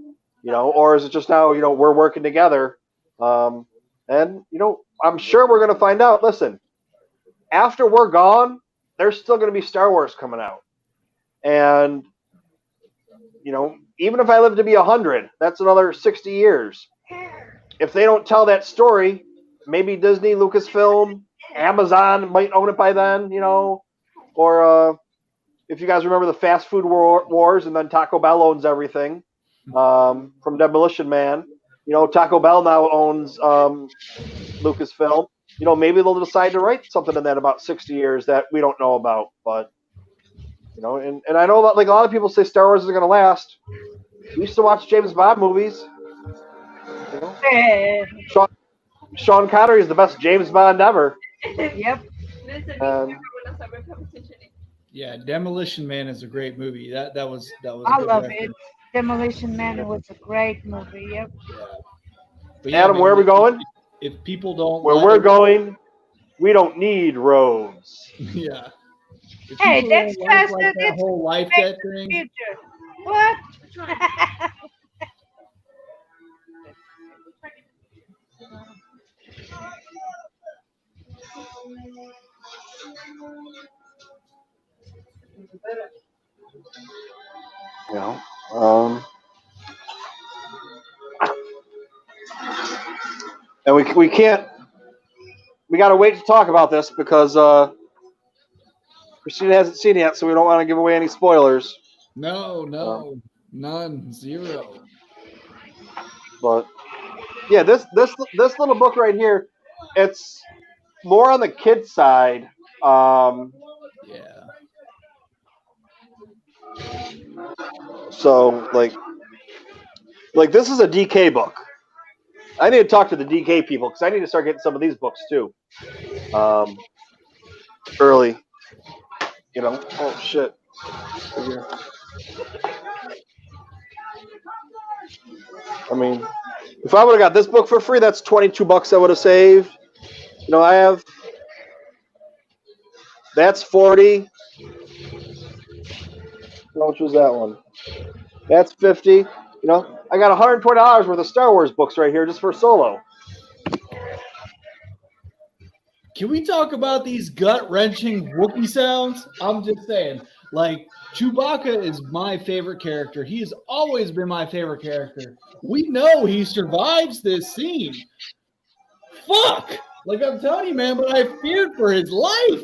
You know, or is it just now, you know, we're working together? And, you know, I'm sure we're going to find out. Listen, after we're gone, there's still going to be Star Wars coming out. And, you know, even if I live to be 100, that's another 60 years. If they don't tell that story, maybe Disney, Lucasfilm, Amazon might own it by then, you know. Or if you guys remember the fast food wars, and then Taco Bell owns everything from Demolition Man. You know, Taco Bell now owns Lucasfilm. You know, maybe they'll decide to write something in that about 60 years that we don't know about. But, you know, and I know that, like, a lot of people say Star Wars is going to last. We used to watch James Bond movies. You know? Sean Connery is the best James Bond ever. Yep. Yeah, Demolition Man is a great movie. That was a I good love reference. it. Demolition Man was a great movie. Yep. Yeah. But yeah, Adam, where are man, we going? if people don't Where like we're going, we don't need roads. yeah. If Hey, people that's don't like faster. that It's whole life Back debt to the thing, Future. What? You know, um, and we can't. We got to wait to talk about this because Christina hasn't seen it yet, so we don't want to give away any spoilers. no, none, zero. But yeah, this little book right here, it's more on the kid side. Yeah. So like this is a DK book. I need to talk to the DK people because I need to start getting some of these books too. Early, you know. Oh shit. I mean, if I would have got this book for free, that's $22 I would have saved. You know, I have. That's 40. How much was that one? That's 50. You know, I got $120 worth of Star Wars books right here just for Solo. Can we talk about these gut wrenching Wookiee sounds? I'm just saying, like, Chewbacca is my favorite character. He has always been my favorite character. We know he survives this scene. Fuck! Like, I'm telling you, man, but I feared for his life.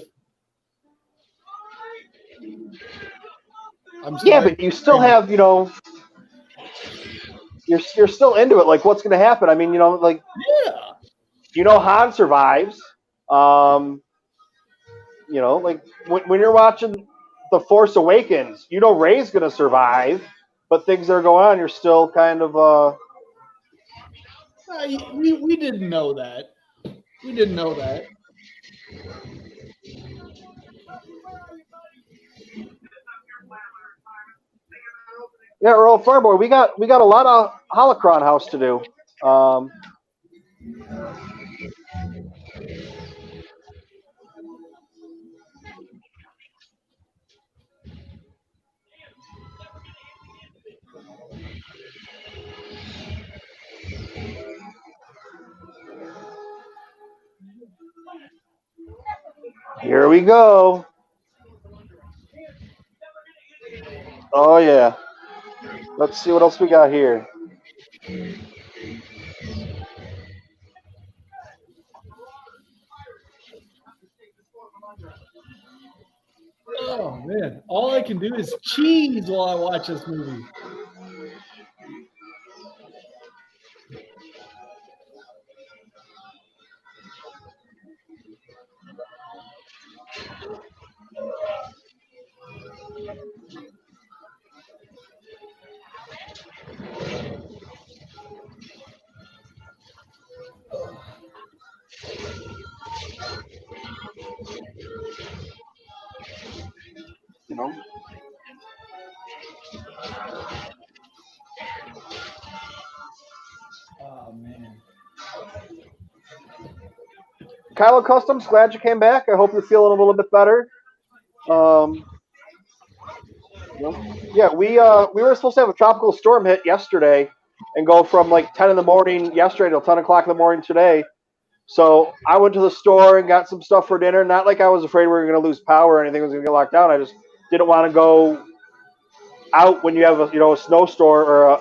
I'm sorry. Yeah, but you still have, you know, you're still into it. Like, what's going to happen? I mean, you know, like, Yeah. you know, Han survives. You know, like when you're watching The Force Awakens, you know Rey's going to survive, but things that are going on, you're still kind of We didn't know that. We didn't know that. yeah, Earl Farboy. We got a lot of Holocron House to do. Here we go. Oh, yeah. Let's see what else we got here. Oh man, all I can do is cheese while I watch this movie. You know, Oh man. Kylo Customs, glad you came back. I hope you're feeling a little bit better. Yeah, we were supposed to have a tropical storm hit yesterday and go from like 10 in the morning yesterday till 10 o'clock in the morning today. So I went to the store and got some stuff for dinner. Not like I was afraid we were going to lose power or anything was going to get locked down. I just didn't want to go out when you have a snowstorm or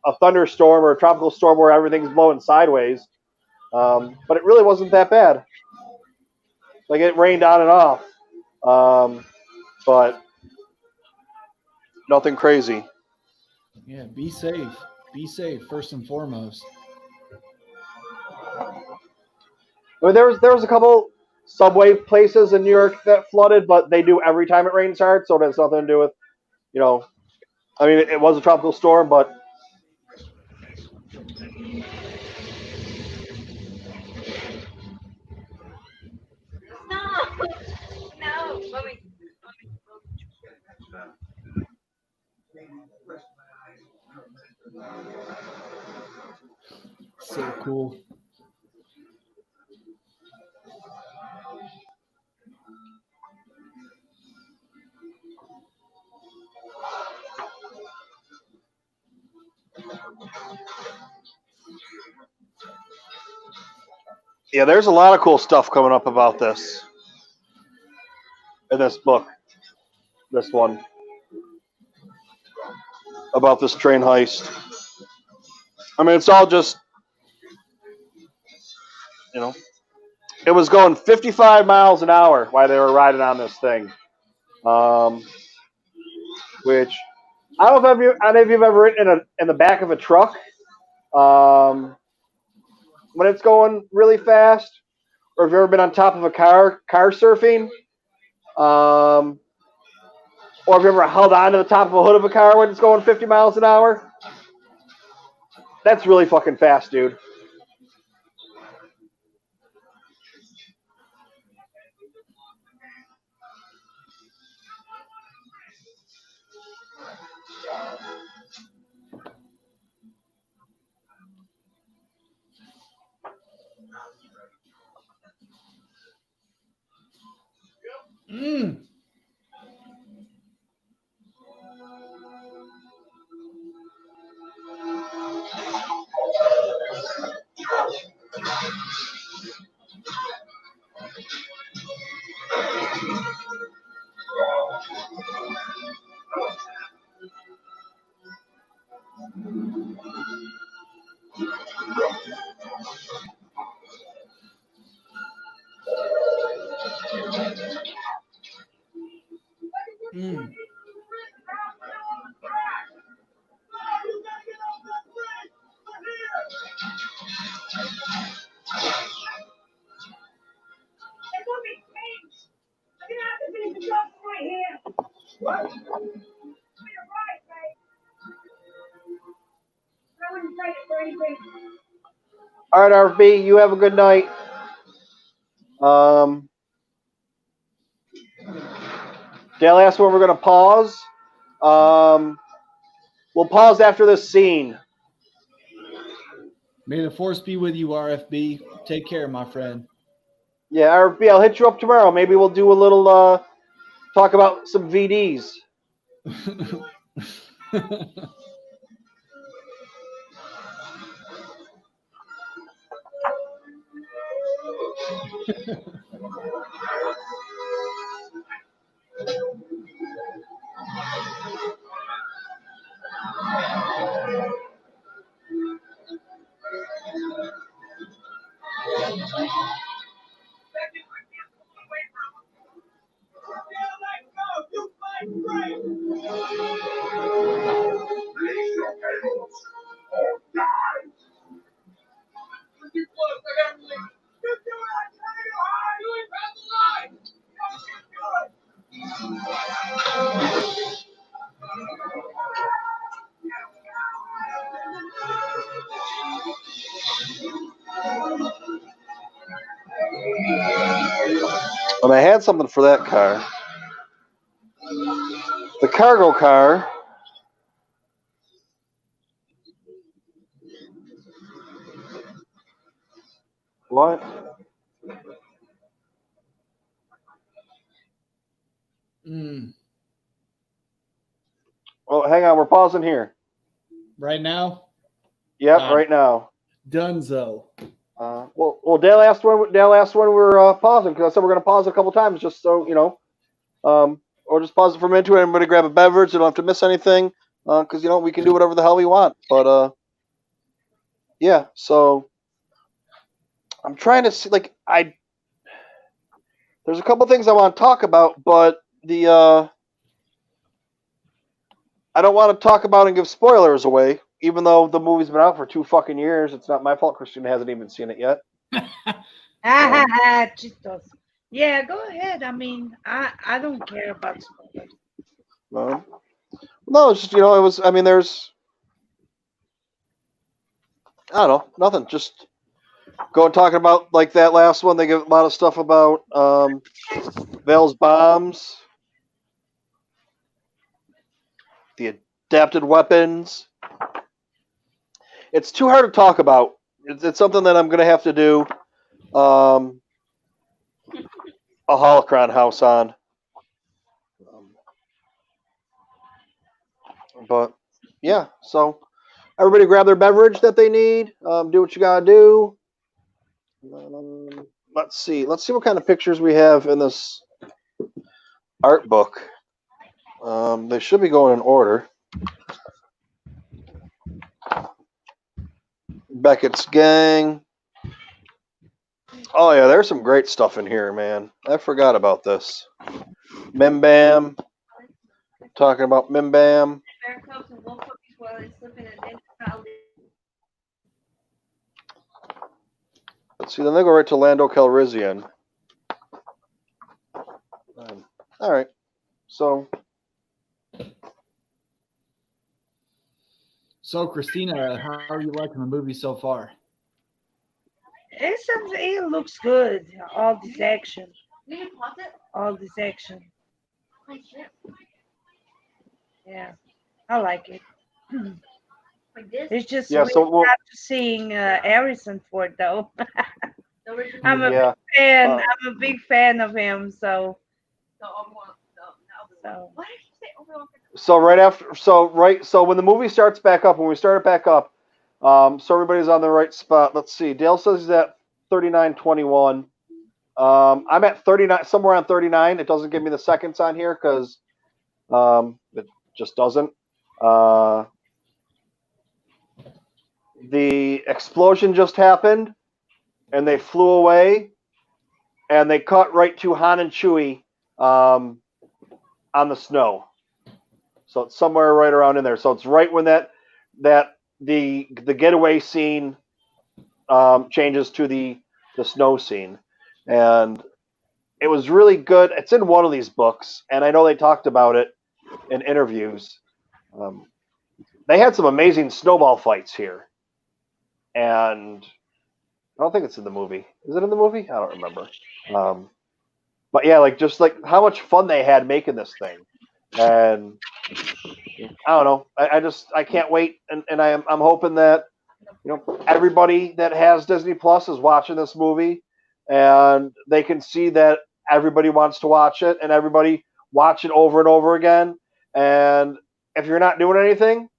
a thunderstorm or a tropical storm where everything's blowing sideways. But it really wasn't that bad. Like it rained on and off, but nothing crazy. Yeah, be safe. Be safe first and foremost. I mean, there was a couple subway places in New York that flooded, but they do every time it rains hard, so it has nothing to do with, you know. I mean, it was a tropical storm, but No, no, mommy. So cool. yeah, there's a lot of cool stuff coming up about this in this book. This one about this train heist. I mean, it's all just, you know, it was going 55 miles an hour while they were riding on this thing. Which I don't know if any of you have ever ridden in the back of a truck when it's going really fast, or if you've ever been on top of a car surfing, or if you've ever held on to the top of a hood of a car when it's going 50 miles an hour. That's really fucking fast, dude. Mm. Mm. All right, RB, you have a good night. Dale asked when we're going to pause. We'll pause after this scene. May the force be with you, RFB. Take care, my friend. Yeah, RB, I'll hit you up tomorrow. Maybe we'll do a little talk about some VDs. And I had something for that car. The cargo car. What? Oh, hang on. We're pausing here. Right now? Yep, right now. Dunzo. Well, Dale asked when we're pausing, because I said we're going to pause a couple times, just so you know. Or just pause it for a minute, and I'm going to grab a beverage. You don't have to miss anything, because we can do whatever the hell we want. But yeah. So I'm trying to see, there's a couple things I want to talk about, but I don't want to talk about and give spoilers away, even though the movie's been out for 2 fucking years. It's not my fault Christina hasn't even seen it yet. Chistos. Yeah, go ahead. I mean, I don't care about spoilers. No, it's just, it was, I mean, there's, I don't know, nothing. Just going talking about, like, that last one. They give a lot of stuff about Vale's bombs, the adapted weapons. It's too hard to talk about. It's something that I'm going to have to do a holocron house on. But yeah, so everybody grab their beverage that they need. Do what you gotta do. Let's see what kind of pictures we have in this art book. They should be going in order. Beckett's gang. Oh yeah, there's some great stuff in here, man. I forgot about this. Mim Bam. Talking about Mim Bam. Let's see, then they go right to Lando Calrissian. All right. So, Christina, how are you liking the movie so far? It looks good. All this action. All this action. Yeah, I like it. It's just yeah, so we'll, after seeing Harrison Ford, though. I'm a yeah. big fan. I'm a big fan of him. So. So right after, so when the movie starts back up, when we start it back up, so everybody's on the right spot. Let's see. Dale says he's at 39:21. I'm at 39, somewhere on 39. It doesn't give me the seconds on here because it just doesn't. The explosion just happened, and they flew away, and they cut right to Han and Chewie on the snow. So it's somewhere right around in there. So it's right when the getaway scene changes to the snow scene, and it was really good. It's in one of these books, and I know they talked about it in interviews. They had some amazing snowball fights here, and I don't think it's in the movie. Is it in the movie? I don't remember. But yeah, just how much fun they had making this thing, and I don't know. I can't wait, and I'm hoping that everybody that has Disney Plus is watching this movie, and they can see that everybody wants to watch it, and everybody watch it over and over again. And if you're not doing anything,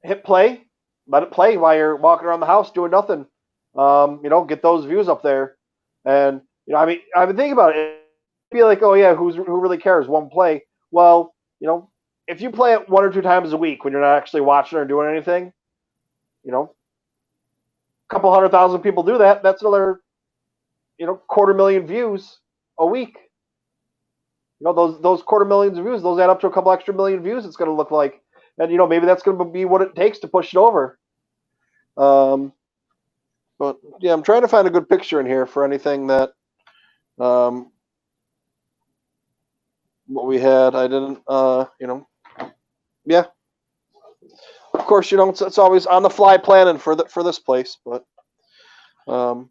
hit play, let it play while you're walking around the house doing nothing. Get those views up there, and I mean, I've been thinking about it. Be like, oh yeah, who really cares? One play. Well, if you play it 1 or 2 times a week when you're not actually watching or doing anything, a couple 100,000 people do that. That's another, 250,000 views a week. Those 250,000 views, those add up to a couple extra million views. It's going to look like, and maybe that's going to be what it takes to push it over. But yeah, I'm trying to find a good picture in here for anything that What we had, I didn't, yeah. Of course, it's always on the fly planning for this place, but I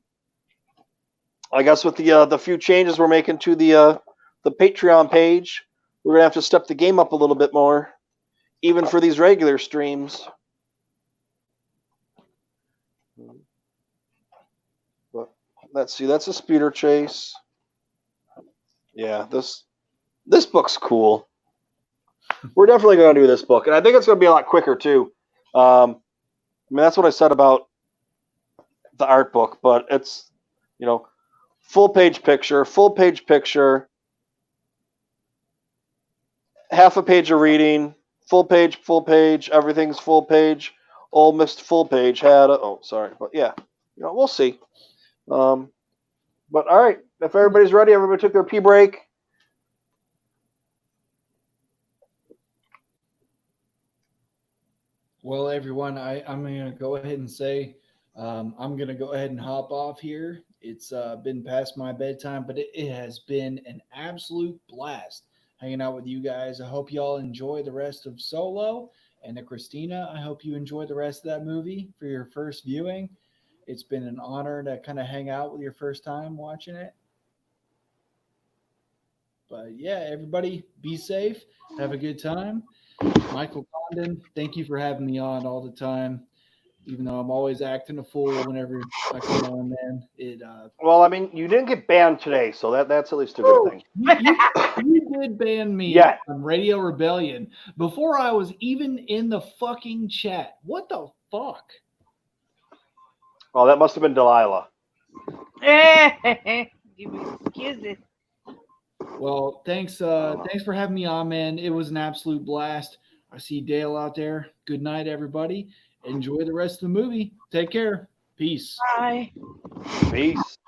guess with the few changes we're making to the Patreon page, we're gonna have to step the game up a little bit more, even for these regular streams. But let's see, that's a speeder chase. Yeah, this book's cool. We're definitely going to do this book, and I think it's going to be a lot quicker too. I mean, that's what I said about the art book, but it's full page picture, half a page of reading, full page, everything's full page. Ole Miss full page had but yeah, we'll see. But all right, if everybody's ready, everybody took their pee break. Well, everyone, I'm going to go ahead and say I'm going to go ahead and hop off here. It's been past my bedtime, but it has been an absolute blast hanging out with you guys. I hope you all enjoy the rest of Solo. And to Christina, I hope you enjoy the rest of that movie for your first viewing. It's been an honor to kind of hang out with your first time watching it. But yeah, everybody be safe. Have a good time. Michael Condon, thank you for having me on all the time. Even though I'm always acting a fool whenever I come on, man. Well, I mean, you didn't get banned today, so that's at least a good thing. You did ban me on Radio Rebellion before I was even in the fucking chat. What the fuck? Oh, that must have been Delilah. Give me excuses. Well, thanks for having me on, man. It was an absolute blast. I see Dale out there. Good night, everybody. Enjoy the rest of the movie. Take care. Peace. Bye. Peace.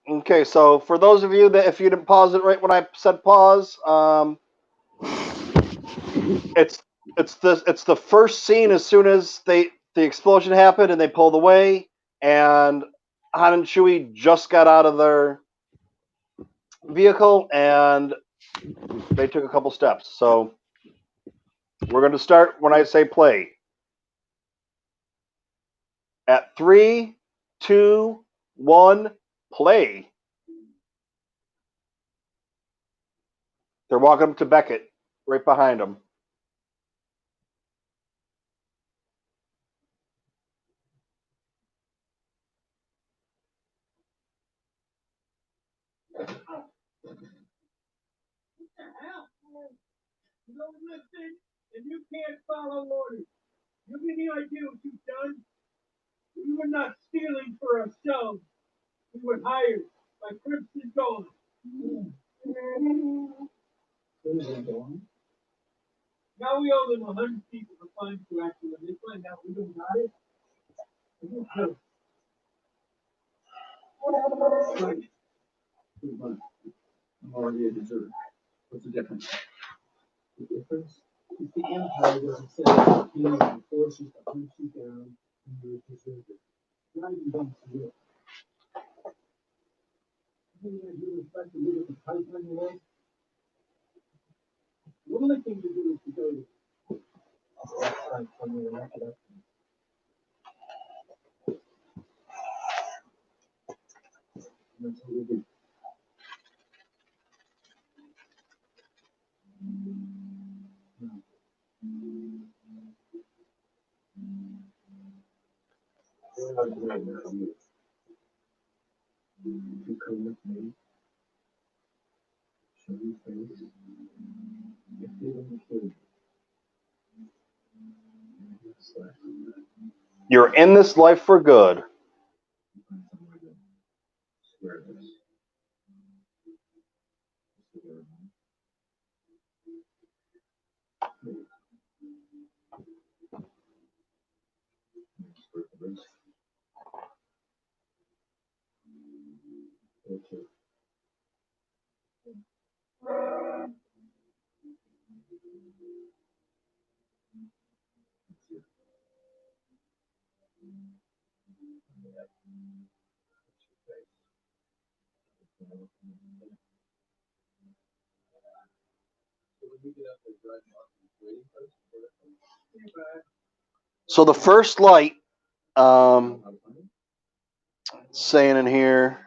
Okay, so for those of you that if you didn't pause it right when I said pause, it's the first scene as soon as the explosion happened and they pulled away, and Han and Chewie just got out of their vehicle and they took a couple steps. So we're going to start when I say play. At 3, 2, 1, play. They're walking up to Beckett, right behind them. You don't listen, and you can't follow orders. You have any idea what you've done? We were not stealing for ourselves. We were hired. My Crips is gone. Now we owe them 100 people to find you actually. When they find out we don't got it, we'll kill them. I'm already a deserter. What's the difference? The difference is the Empire doesn't send out the forces to hunt you down and you're a deserter. Not even going to do it. You think you respect to look at the pipe on your leg? The only thing to do is to go to outside somewhere and wrap it up. And that's what we do. You come with me. Show your face. If they don't kill you. You're in this life for good. Swear this. Okay. So the first light, saying in here,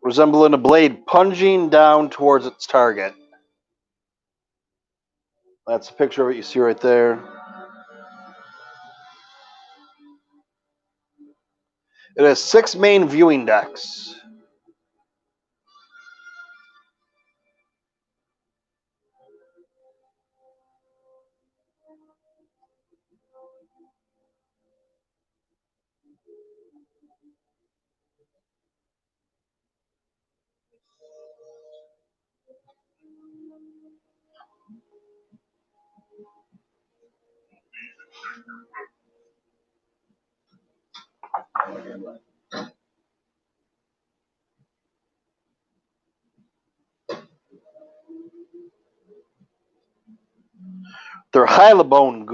resembling a blade plunging down towards its target. That's a picture of what you see right there. It has 6 main viewing decks. They're Hylabone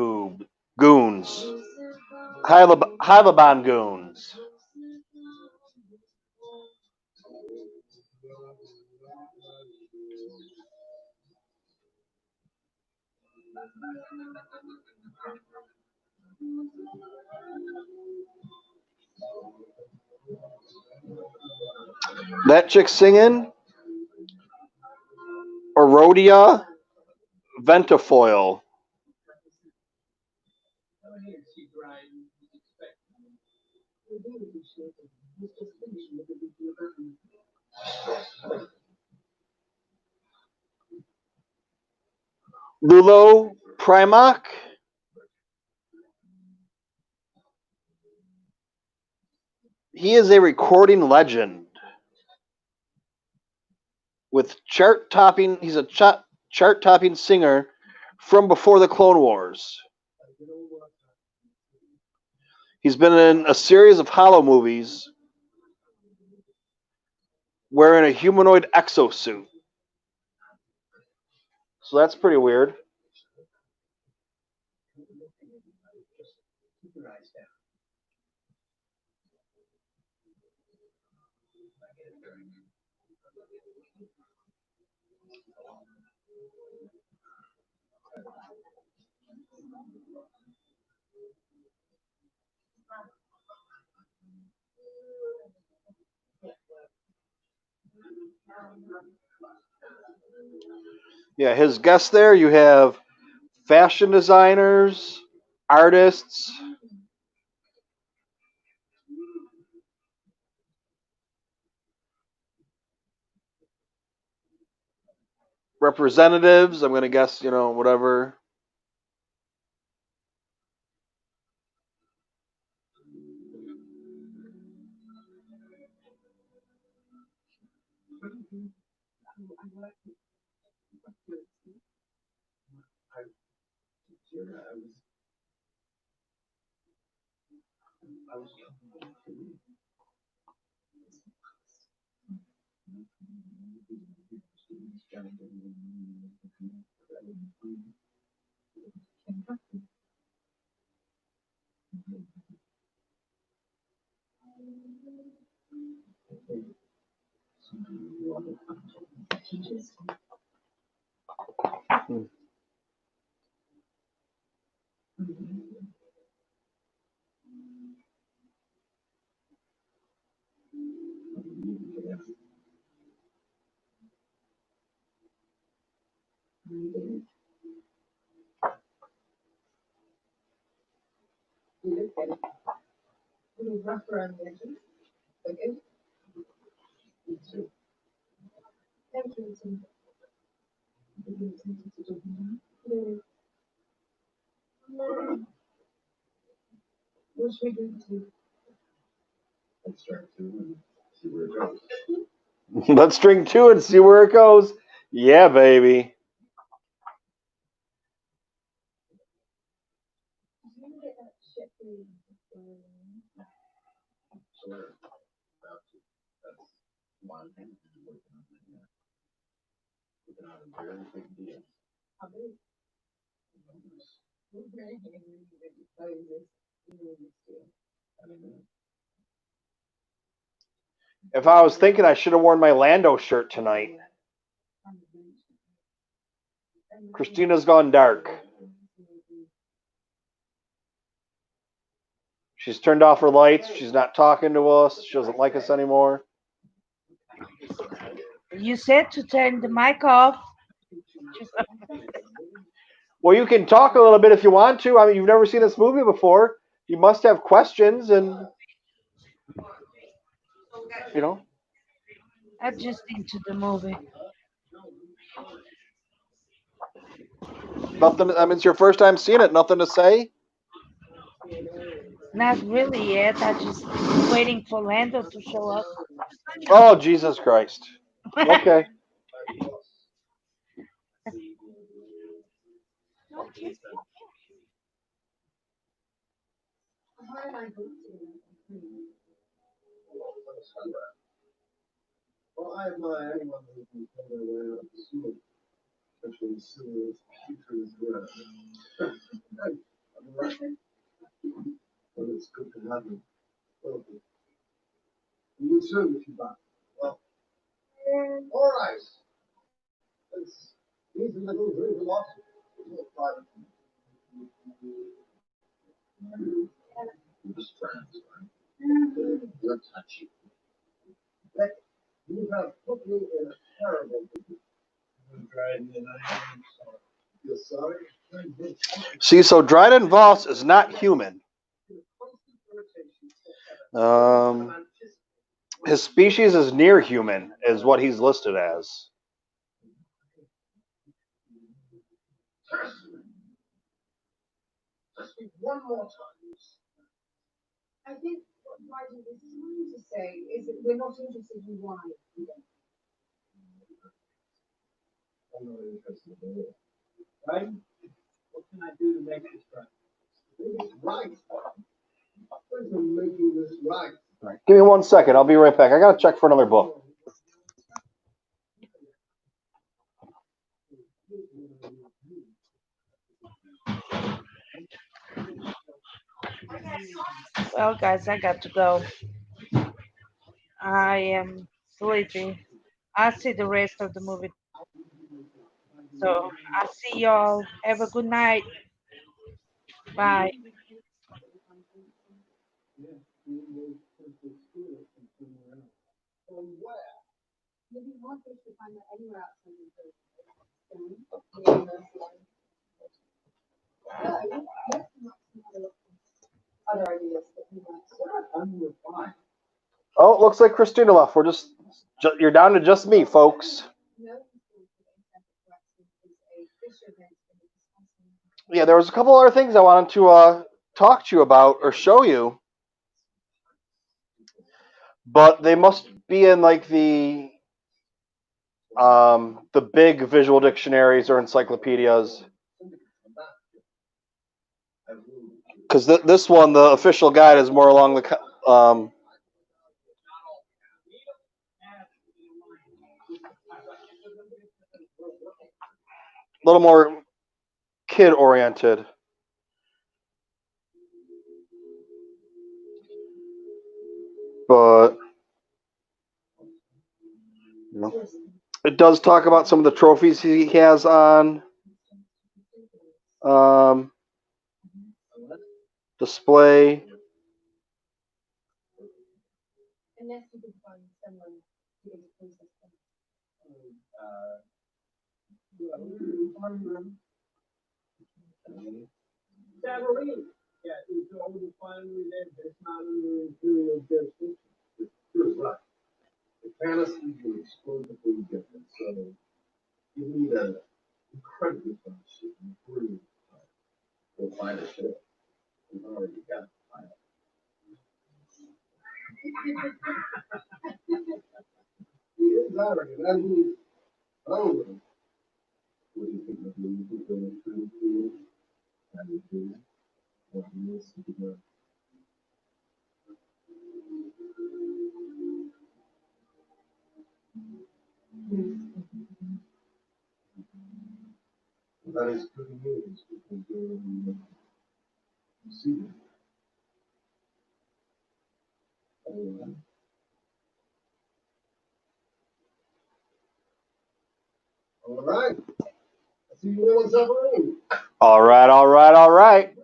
goons. Hylabon goons. That chick singing, Orodia ventifoil. Lulo Primac. He is a recording legend with chart-topping. He's a chart-topping singer from before the Clone Wars. He's been in a series of Hollow movies wearing a humanoid exosuit. So that's pretty weird. Yeah, his guests there, you have fashion designers, artists, representatives. I'm going to guess, whatever. Let's drink 2 and see where it goes. Yeah, baby. If I was thinking, I should have worn my Lando shirt tonight. Christina's gone dark. She's turned off her lights. She's not talking to us. She doesn't like us anymore. You said to turn the mic off. Well, you can talk a little bit if you want to. I mean, you've never seen this movie before. You must have questions, and you know. I'm just into the movie. Nothing. I mean, it's your first time seeing it. Nothing to say. Not really yet. I just waiting for Lando to show up. Oh, Jesus Christ. Okay. Well, I admire anyone who can pull their way out of the sewer, especially sewers, putrid grass. I'm right. Well, it's good to have you. Well, you too, if you back. Well, all right. Let's easy little drink a lot. It's not private. You're just friends, right? You're touchy. But you have put me in a terrible position. You're sorry? See, so Dryden Voss is not human. His species is near human, is what he's listed as. Just one more time. I think what Biden is trying to say is that we're not interested in why. I'm not interested in it. Right? What can I do to make this right? Make it right. Where's the making this right? Right. Give me 1 second. I'll be right back. I got to check for another book. Well, guys, I got to go. I am sleepy. I'll see the rest of the movie. So I'll see y'all. Have a good night. Bye. Maybe more fish to find that anywhere outside of the other ideas that we might. Oh, it looks like Christina left. You're down to just me, folks. Yeah, there was a couple other things I wanted to talk to you about or show you, but they must be in like the big visual dictionaries or encyclopedias. Because this one, the official guide, is more along the little more kid oriented. But you know, it does talk about some of the trophies he has on display. Unless you could find someone who is process them. Savarine. Yeah, it's all the finally that that's not under imperial jurisdiction. You're right. The fantasy is exclusively different, so you need an incredibly fun ship and brilliant to find a ship. We've already got the pilot. He is arrogant, and he's over. What do you think of him? You think they're true to and you do what he is to do? That is good news because you see it. All right, all right, all right.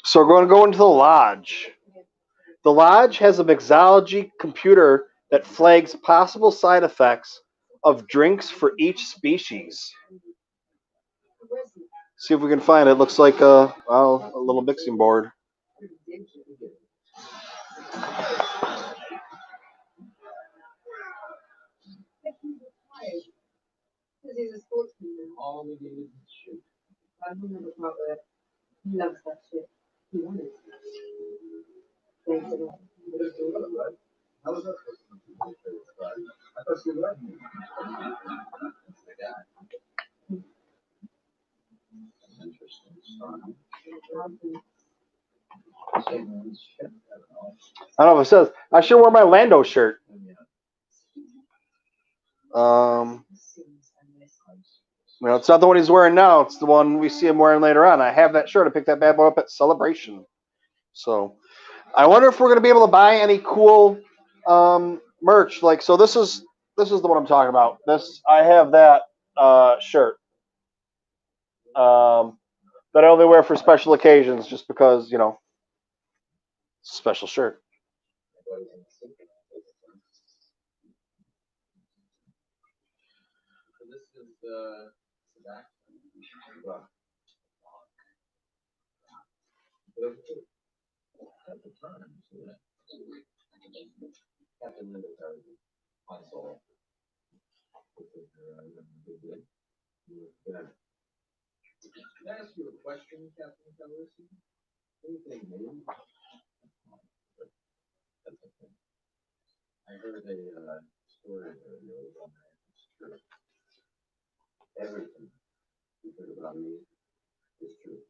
So we're going to go into the lodge. The lodge has a mixology computer that flags possible side effects of drinks for each species. See if we can find it. Looks like a little mixing board. Because he's a sportsman now. I remember the part where he loves that shit. He wanted it. Thanks a lot. I don't know if it says. I should wear my Lando shirt. It's not the one he's wearing now. It's the one we see him wearing later on. I have that shirt. I picked that bad boy up at Celebration. So, I wonder if we're going to be able to buy any cool merch. Like, so this is the one I'm talking about. I have that shirt that I only wear for special occasions, just because it's a special shirt.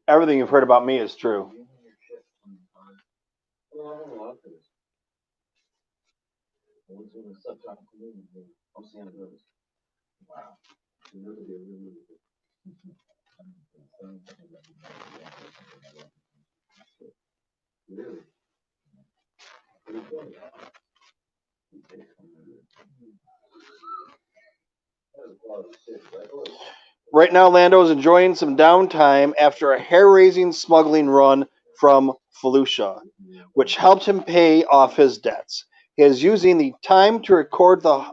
Everything you've heard about me is true. Right now, Lando is enjoying some downtime after a hair-raising smuggling run from Felucia, which helped him pay off his debts. He is using the time to record the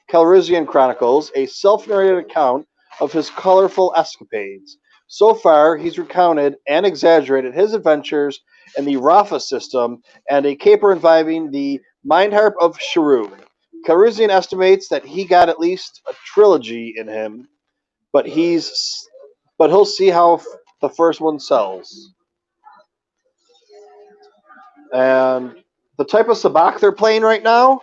Calrissian Chronicles, a self-narrated account of his colorful escapades. So far, he's recounted and exaggerated his adventures in the Rafa system and a caper involving the Mind Harp of Sharu. Calrissian estimates that he got at least a trilogy in him, but he'll see how the first one sells. And the type of sabacc they're playing right now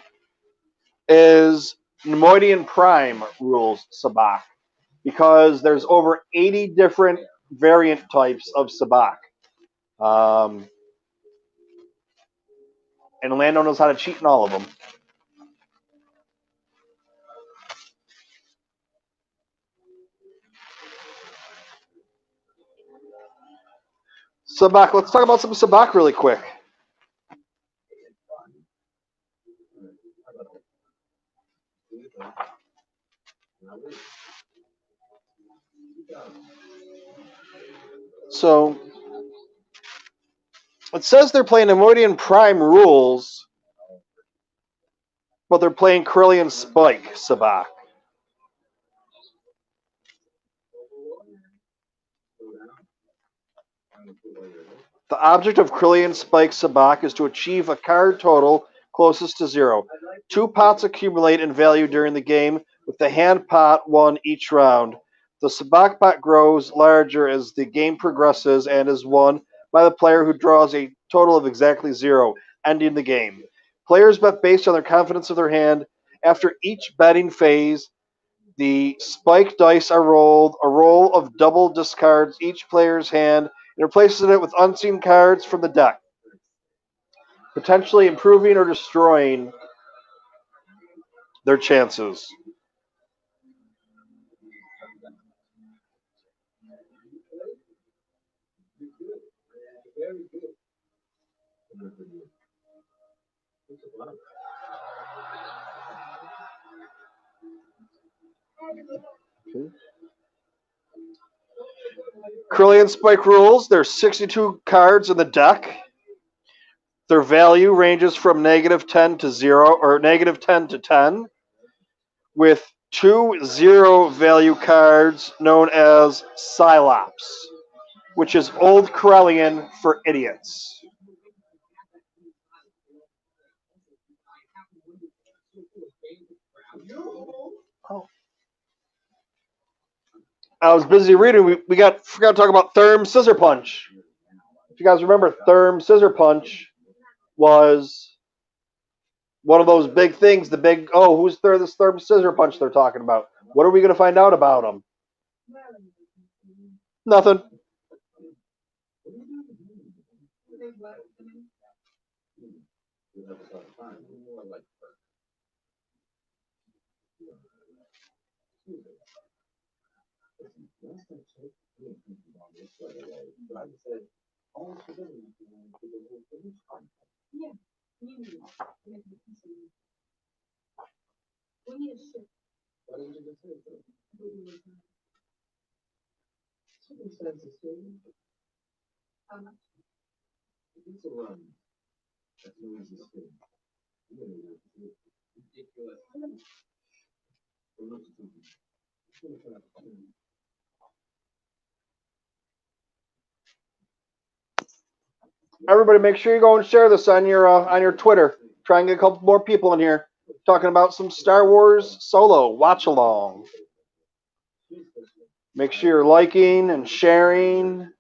is Nemoidian Prime rules sabacc, because there's over 80 different variant types of sabacc. And Lando knows how to cheat in all of them. Sabacc, let's talk about some sabacc really quick. So, it says they're playing Nemoidian Prime rules, but they're playing Corellian Spike sabacc. The object of Corellian Spike sabacc is to achieve a card total closest to 0. 2 pots accumulate in value during the game, with the hand pot won each round. The sabacc pot grows larger as the game progresses and is won by the player who draws a total of exactly 0, ending the game. Players bet based on their confidence of their hand After each betting phase, the spike dice are rolled. A roll of double discards each player's hand and replaces it with unseen cards from the deck, potentially improving or destroying their chances. Curly and Spike rules. There's 62 cards in the deck. Their value ranges from -10 to 0 or -10 to 10, with 2 0 value cards known as Cylops, which is Old Corellian for idiots. Oh. I was busy reading. We forgot to talk about Therm Scissor Punch. If you guys remember, Therm Scissor Punch was one of those big things. The big, oh, who's this Therm Scissor Punch they're talking about? What are we going to find out about him? Nothing. Everybody, make sure you go and share this on your Twitter. Try and get a couple more people in here talking about some Star Wars Solo watch along. Make sure you're liking and sharing.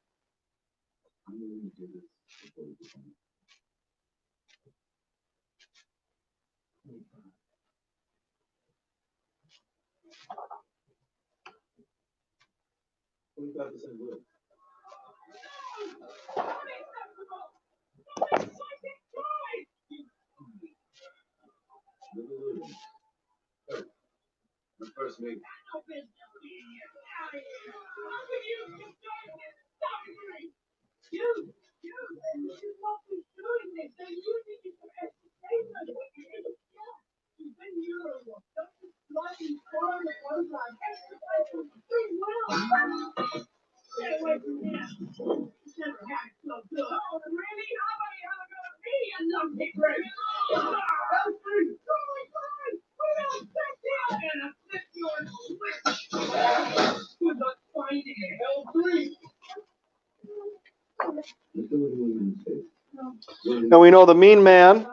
Now we know the Mean Man.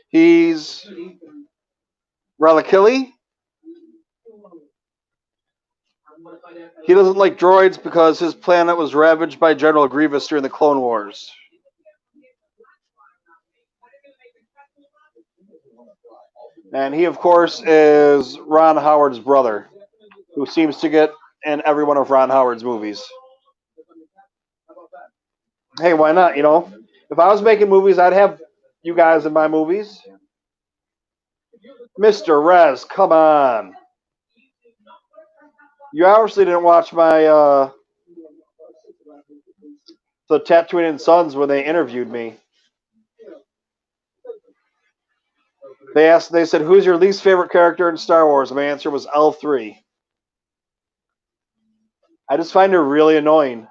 He's Relikili. He doesn't like droids because his planet was ravaged by General Grievous during the Clone Wars. And he, of course, is Ron Howard's brother, who seems to get in every one of Ron Howard's movies. Hey, why not? You know, if I was making movies, I'd have you guys in my movies. Mr. Rez, come on. You obviously didn't watch my the Tatooine and Sons when they interviewed me. They said, who's your least favorite character in Star Wars? And my answer was L3. I just find her really annoying.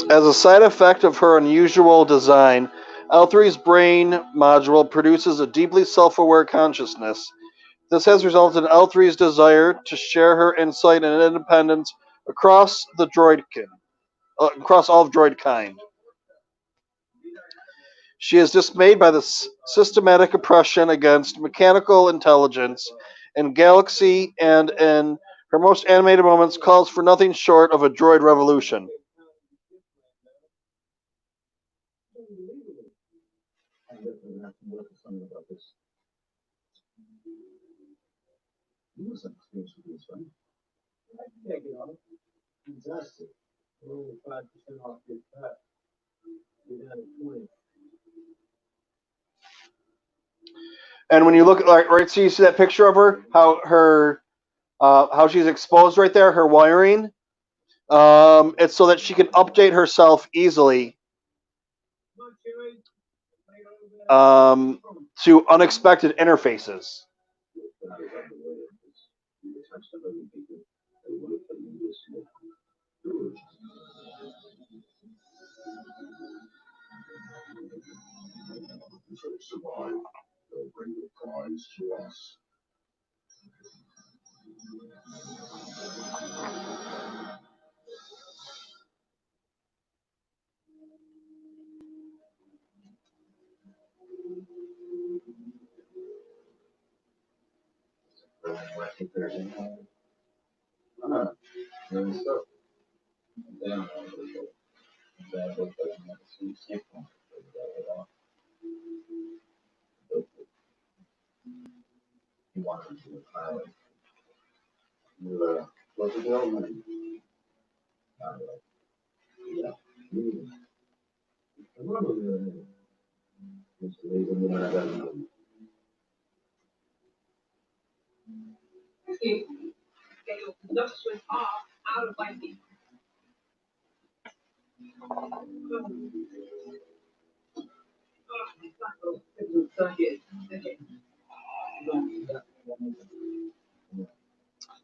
As a side effect of her unusual design, L3's brain module produces a deeply self-aware consciousness. This has resulted in L3's desire to share her insight and independence across across all of droid kind. She is dismayed by the systematic oppression against mechanical intelligence in Galaxy, and in her most animated moments calls for nothing short of a droid revolution. And when you look at right, so you see that picture of her, how she's exposed right there, her wiring. It's so that she can update herself easily to unexpected interfaces.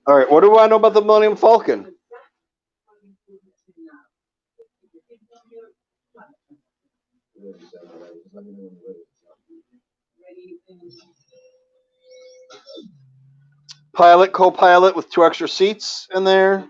All right, what do I know about the Millennium Falcon? Pilot, co-pilot with 2 extra seats in there.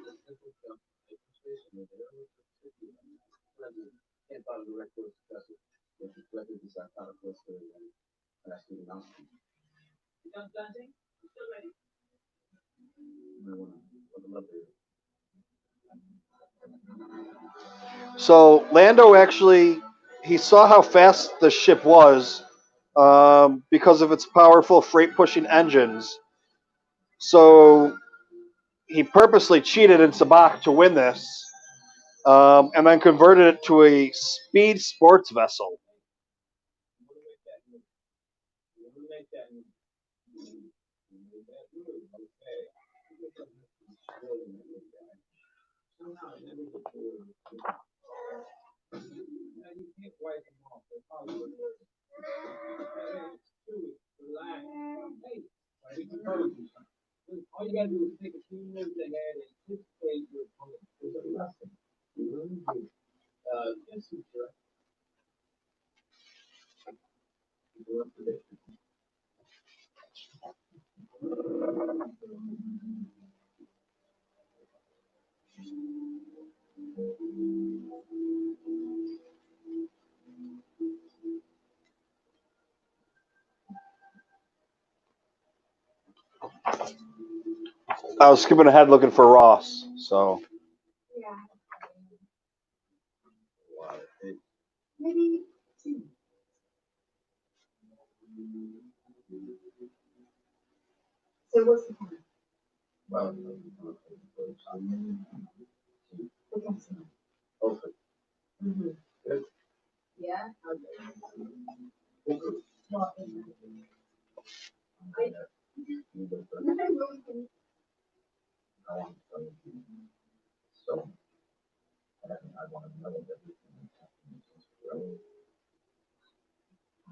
So Lando actually, he saw how fast the ship was because of its powerful freight-pushing engines. So he purposely cheated in Sabak to win this, and then converted it to a speed sports vessel. I was skipping ahead looking for Ross, so. Yeah. Maybe 2. So what's the plan? Mm-hmm. Yeah. Well, nothing really.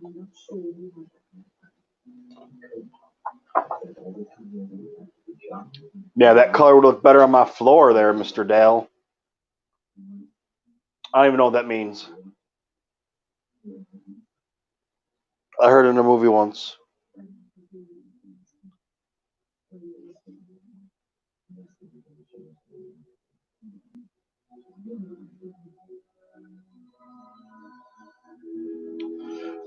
I'm not sure you want Yeah, that color would look better on my floor there, Mr. Dale. I don't even know what that means. I heard it in a movie once.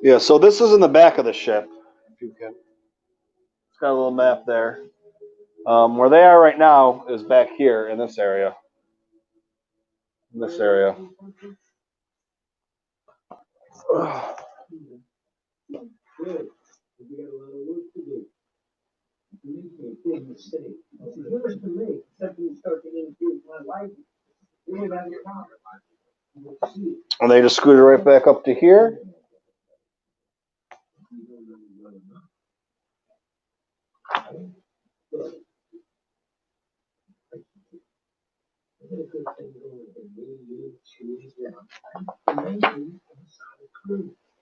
Yeah, so this is in the back of the ship. If you can. It's got a little map there. Where they are right now is back here in this area. In this area. And they just scooted right back up to here.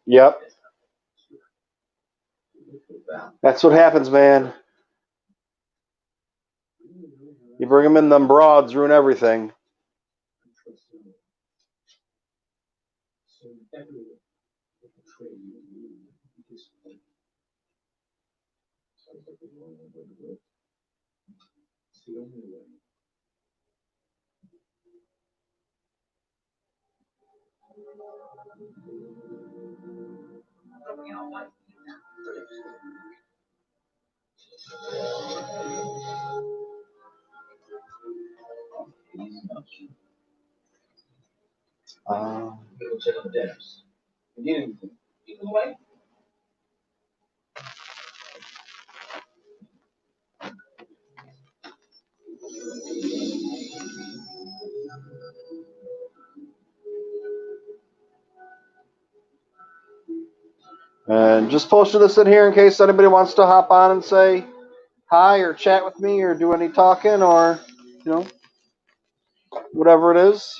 Yep. That's what happens, man. You bring them in, them broads ruin everything. And just posted this in here in case anybody wants to hop on and say hi or chat with me or do any talking or, you know, whatever it is.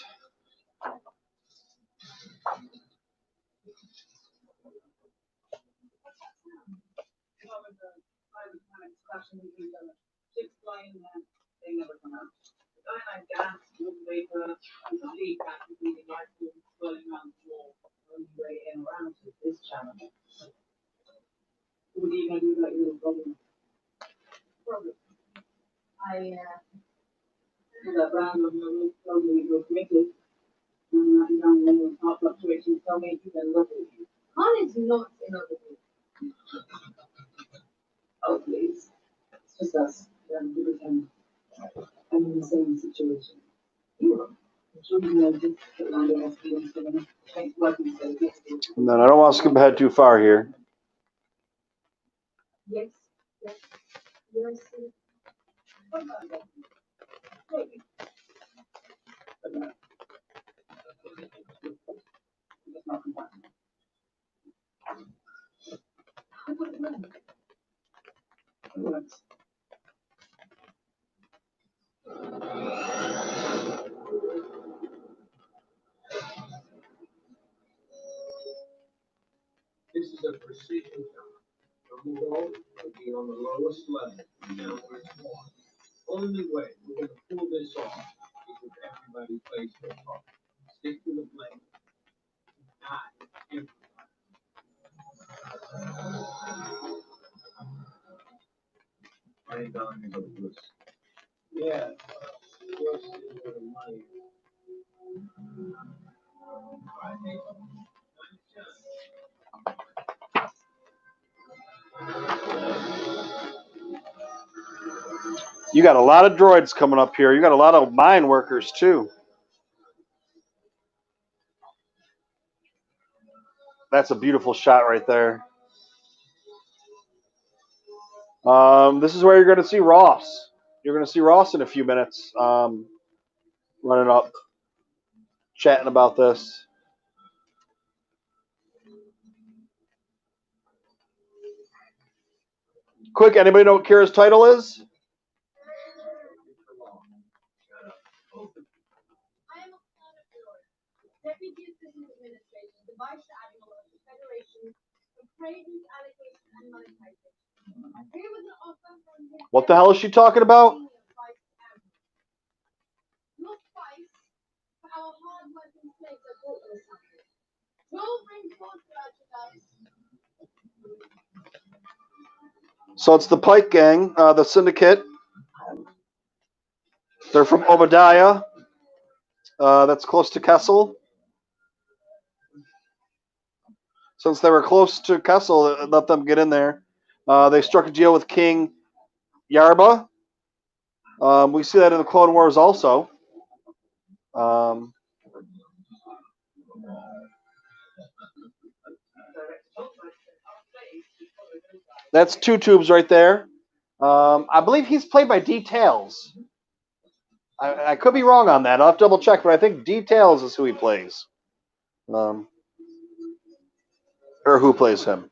And then I don't want to skip ahead too far here. This is a precision job. The wall will be on the lowest level, down where it's warm. Only way we're going to pull this off is if everybody plays their part. Stick to the plan. Not improvise. Right down into the woods. Yeah. You got a lot of droids coming up here. You got a lot of mine workers too. That's a beautiful shot right there. This is where you're going to see Ross. You're going to see Ross in a few minutes running up, chatting about this. Quick, anybody know what Kira's title is? Deputy Assistant Administrator, the Vice Admiral of the Federation of Trade, Allocation and Monetization. Here was an offer from his What the hell is she talking about? Your spice for our hard-working slaves of So it's the Pike Gang, the Syndicate. They're from Obadiah. That's close to Kessel. Since they were close to Kessel, it let them get in there. They struck a deal with King Yarba. We see that in the Clone Wars also. That's Two Tubes right there. I believe he's played by Details. I could be wrong on that. I'll have to double check, but I think Details is who he plays. Or who plays him.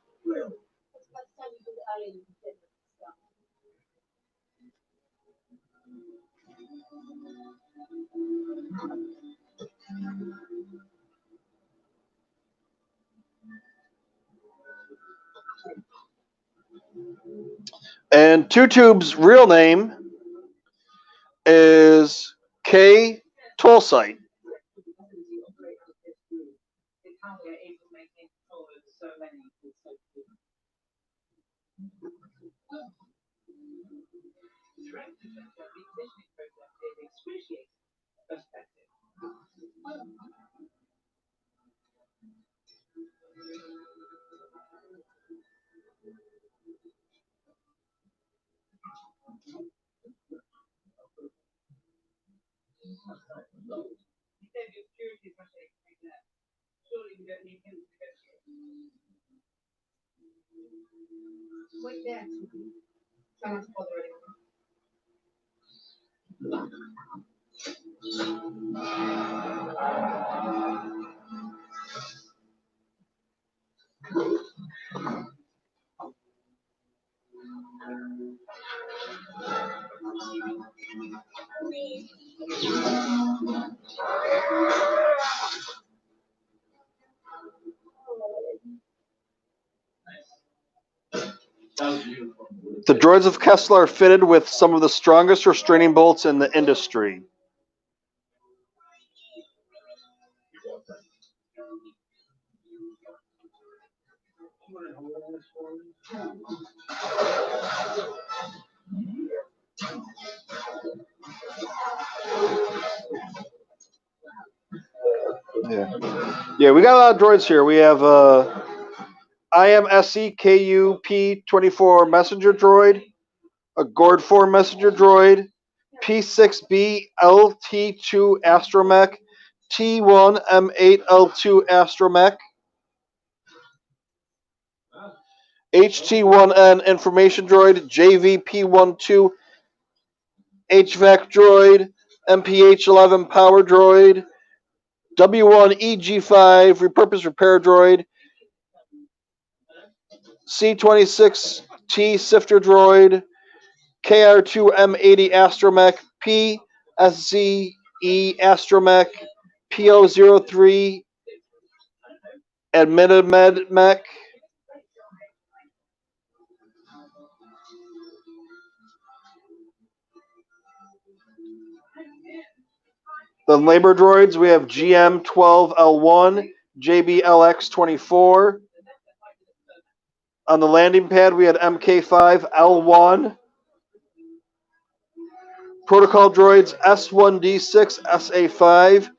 And Two Tube's real name is Kay Tolsite. The droids of Kessler are fitted with some of the strongest restraining bolts in the industry. Yeah, we got a lot of droids here. We have IMSEKUP-24 messenger droid, a Gord 4 messenger droid, P6B LT2 astromech, T1 M8 L2 astromech, HT1N information droid, JVP12 HVAC droid, MPH11 power droid, W1EG5 repurposed repair droid, C26T sifter droid, KR2M80 astromech, PSZE astromech, PO03 admitted med mech, the labor droids, we have GM12L1, JBLX24. On the landing pad, we had MK5L1. Protocol droids S1D6, SA5,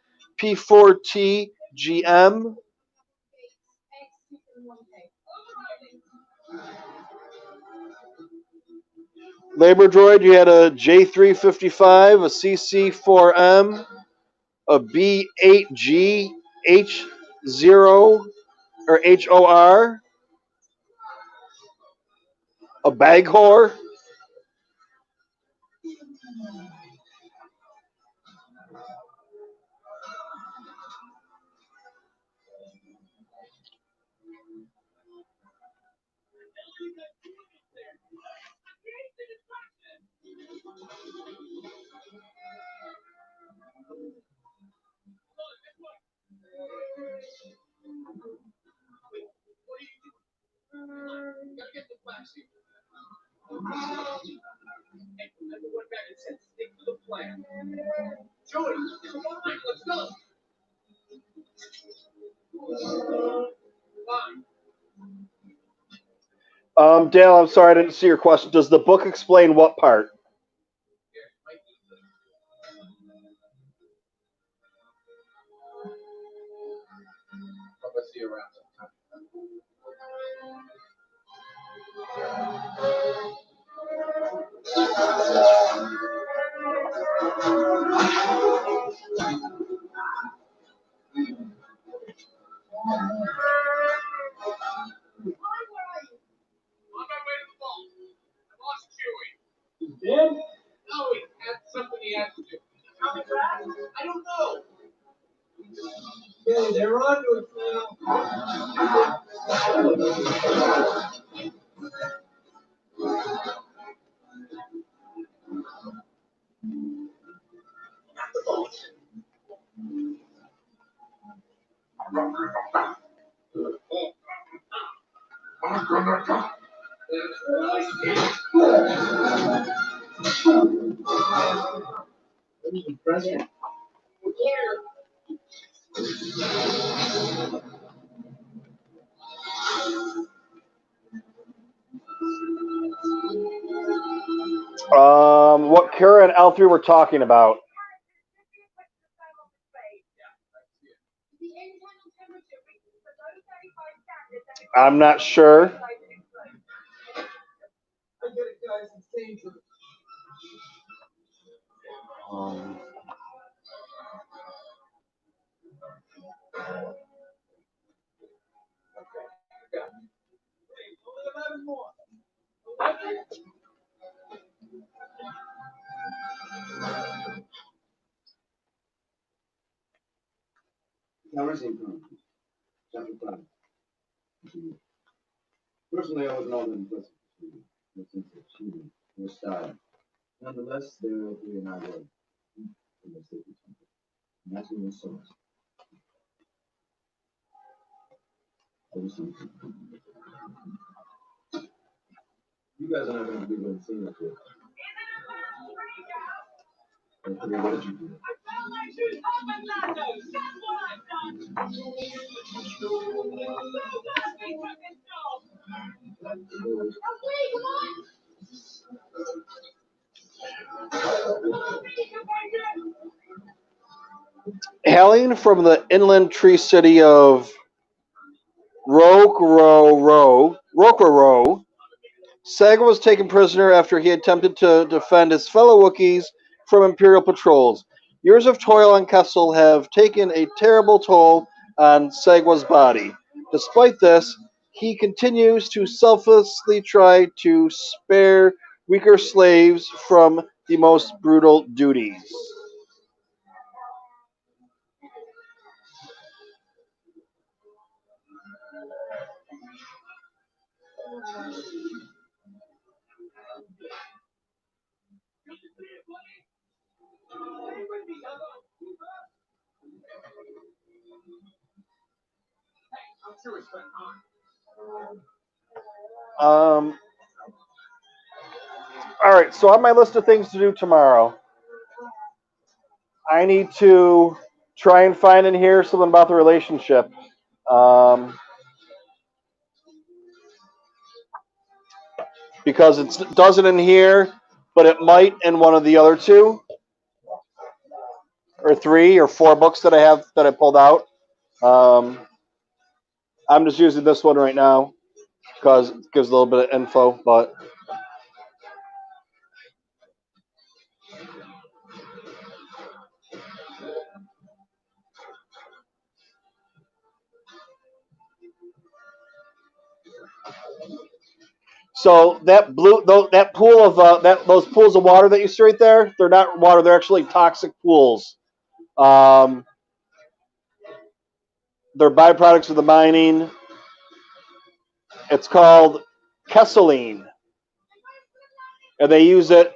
P4T, GM. Labor droid, you had a J355, a CC4M, a B8G, H0 or HOR, a bag whore. Dale, I'm sorry I didn't see your question. Does the book explain what part? What Kara and L3 were talking about. I'm not sure. Personally, I would know them their style. Nonetheless, they will be an idol in the city. And that's when we saw it. You guys are not going to be able to see it. What did you do? Hailing from the inland tree city of Rokurou, Saga was taken prisoner after he attempted to defend his fellow Wookiees from Imperial patrols. Years of toil on Kessel have taken a terrible toll on Sagwa's body. Despite this, he continues to selflessly try to spare weaker slaves from the most brutal duties. All right, so on my list of things to do tomorrow, I need to try and find in here something about the relationship. Because it doesn't in here, but it might in one of the other two, or 3 or 4 books that I have that I pulled out. I'm just using this one right now because it gives a little bit of info, but. So that that pool of those pools of water that you see right there, they're not water; they're actually toxic pools. They're byproducts of the mining. It's called Kesseline, and they use it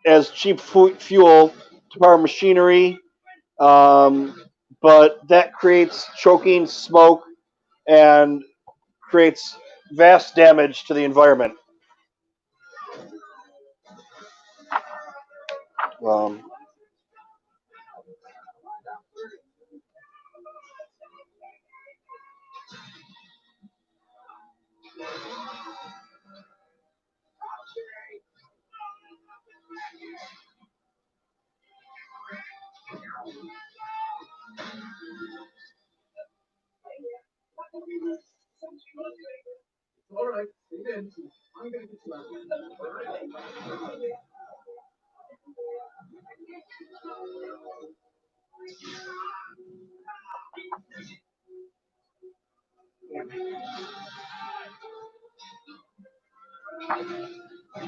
as cheap fuel to power machinery. But that creates choking, smoke, and creates vast damage to the environment.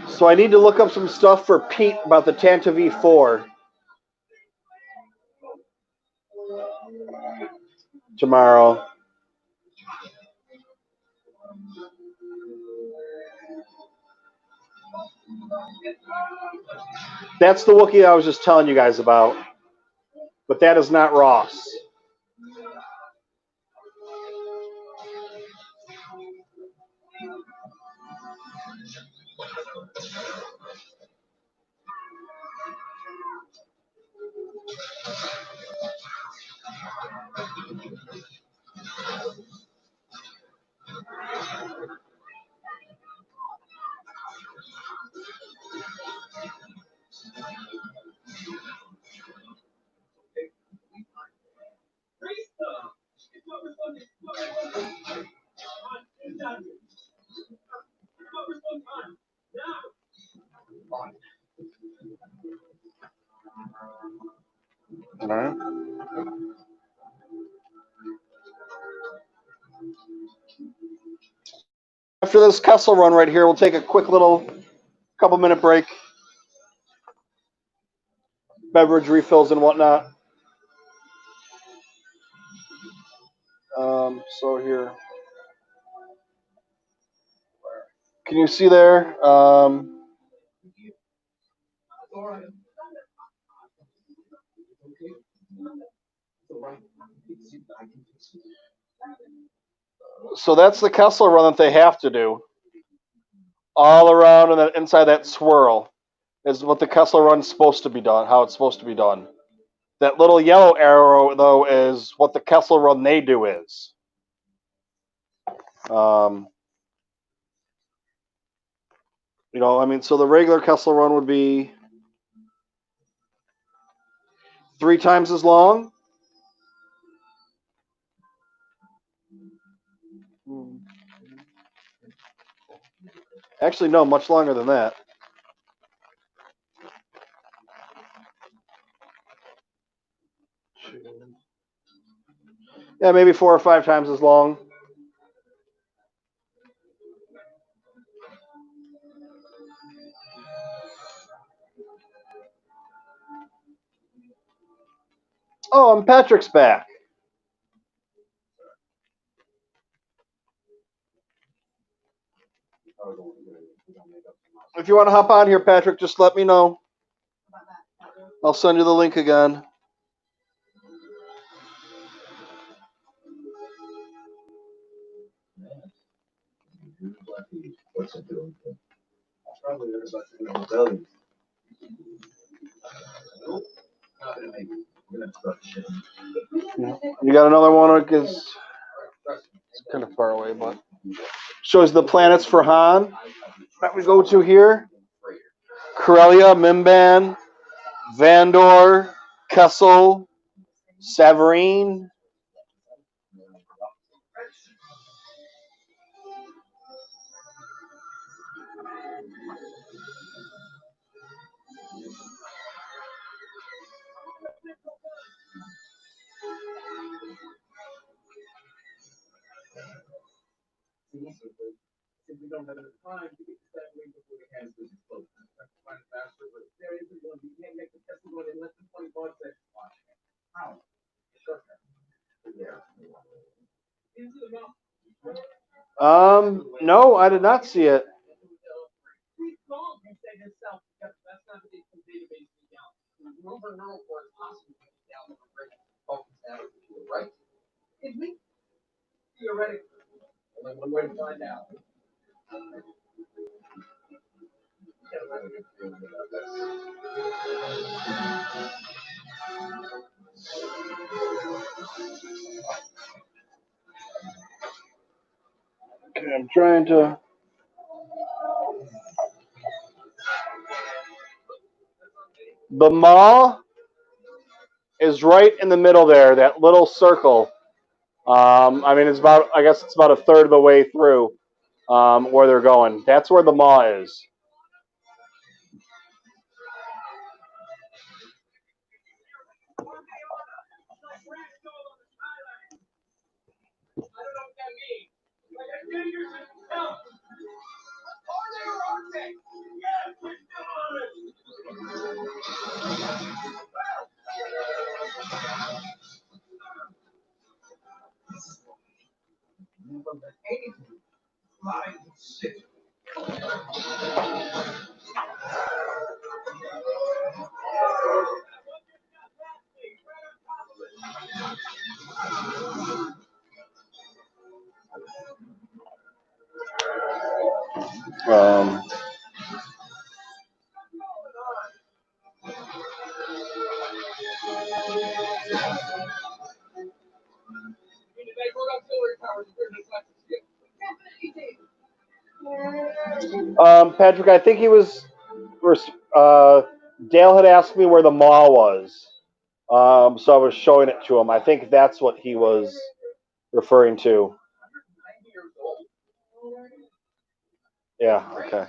So I need to look up some stuff for Pete about the Tanta V4 tomorrow. That's the Wookiee I was just telling you guys about. But that is not Ross. All right. After this Kessel run right here, we'll take a quick little couple-minute break. Beverage refills and whatnot. So here. Can you see there? So that's the Kessel run that they have to do. All around and then inside that swirl is what the Kessel run's supposed to be done, how it's supposed to be done. That little yellow arrow, though, is what the Kessel run they do is. You know, I mean, so the regular Kessel run would be 3 times as long. Actually, no, much longer than that. Yeah, maybe 4 or 5 times as long. Oh, and Patrick's back. If you want to hop on here, Patrick, just let me know. I'll send you the link again. You got another one? Because it's kind of far away, but shows the planets for Han that we go to here. Corellia, Mimban, Vandor, Kessel, Savarine. No, I did not see it. I'm trying to. The mall is right in the middle there, that little circle. I mean, it's about, I guess it's about a third of the way through where they're going. That's where the mall is. Um, Patrick, I think he was. Dale had asked me where the mall was, so I was showing it to him. I think that's what he was referring to. Yeah. Okay.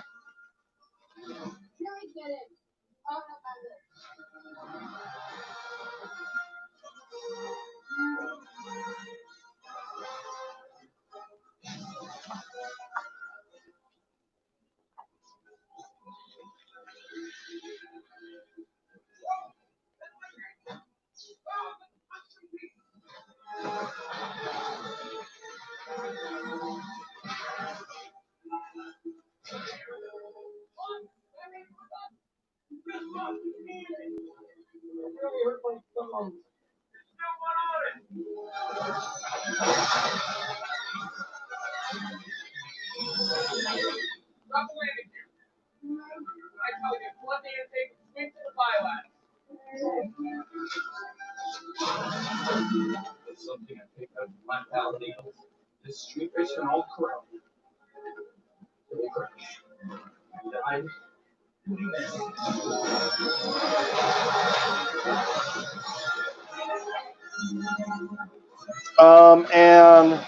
And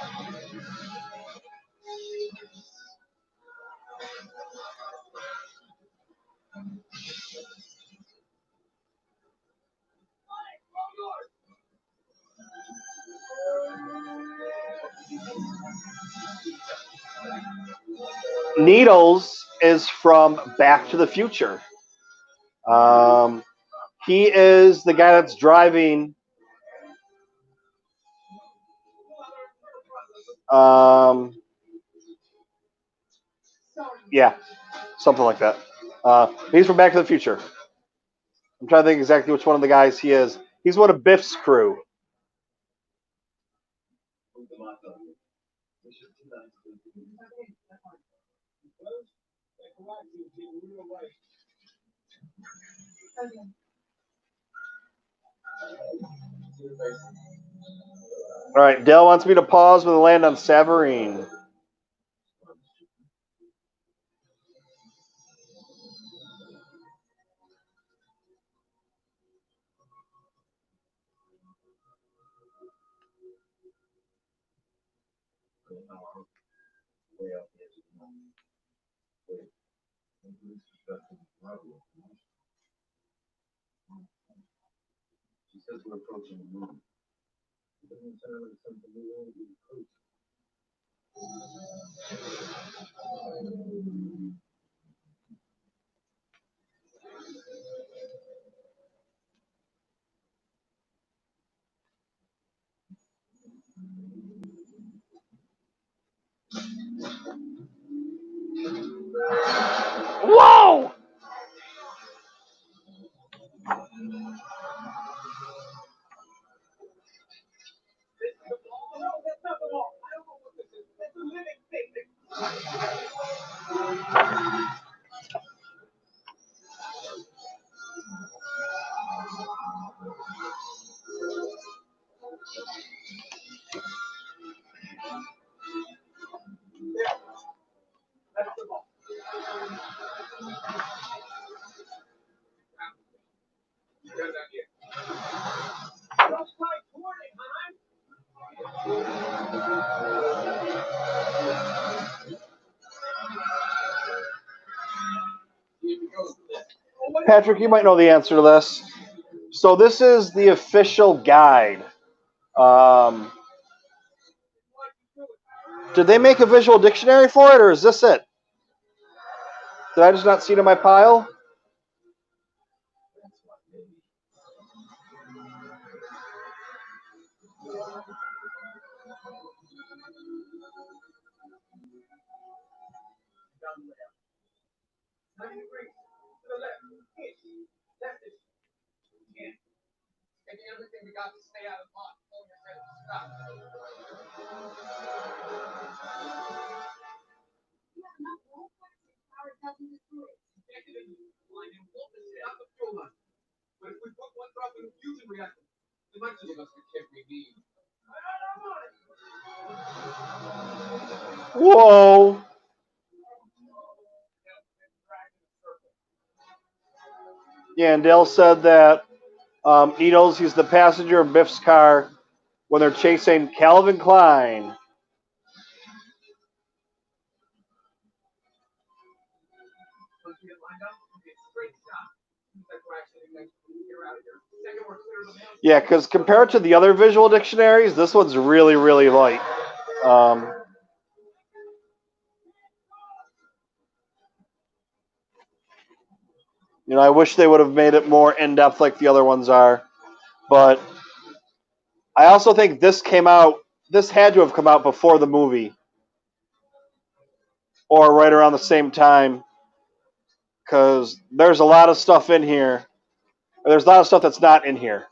Needles is from Back to the Future. He is the guy that's driving. Yeah, something like that. He's from Back to the Future. I'm trying to think exactly which one of the guys he is. He's one of Biff's crew. All right, Dell wants me to pause when they land on Savarine. Whoa! Patrick, you might know the answer to this. So this is the official guide. Did they make a visual dictionary for it, or is this it? Did I just not see it in my pile? Whoa. Yeah, and Dale said that he knows he's the passenger of Biff's car when they're chasing Calvin Klein. Yeah, because compared to the other visual dictionaries, this one's really, really light. I wish they would have made it more in-depth like the other ones are. But I also think this had to have come out before the movie. Or right around the same time. Because there's a lot of stuff in here. There's a lot of stuff that's not in here.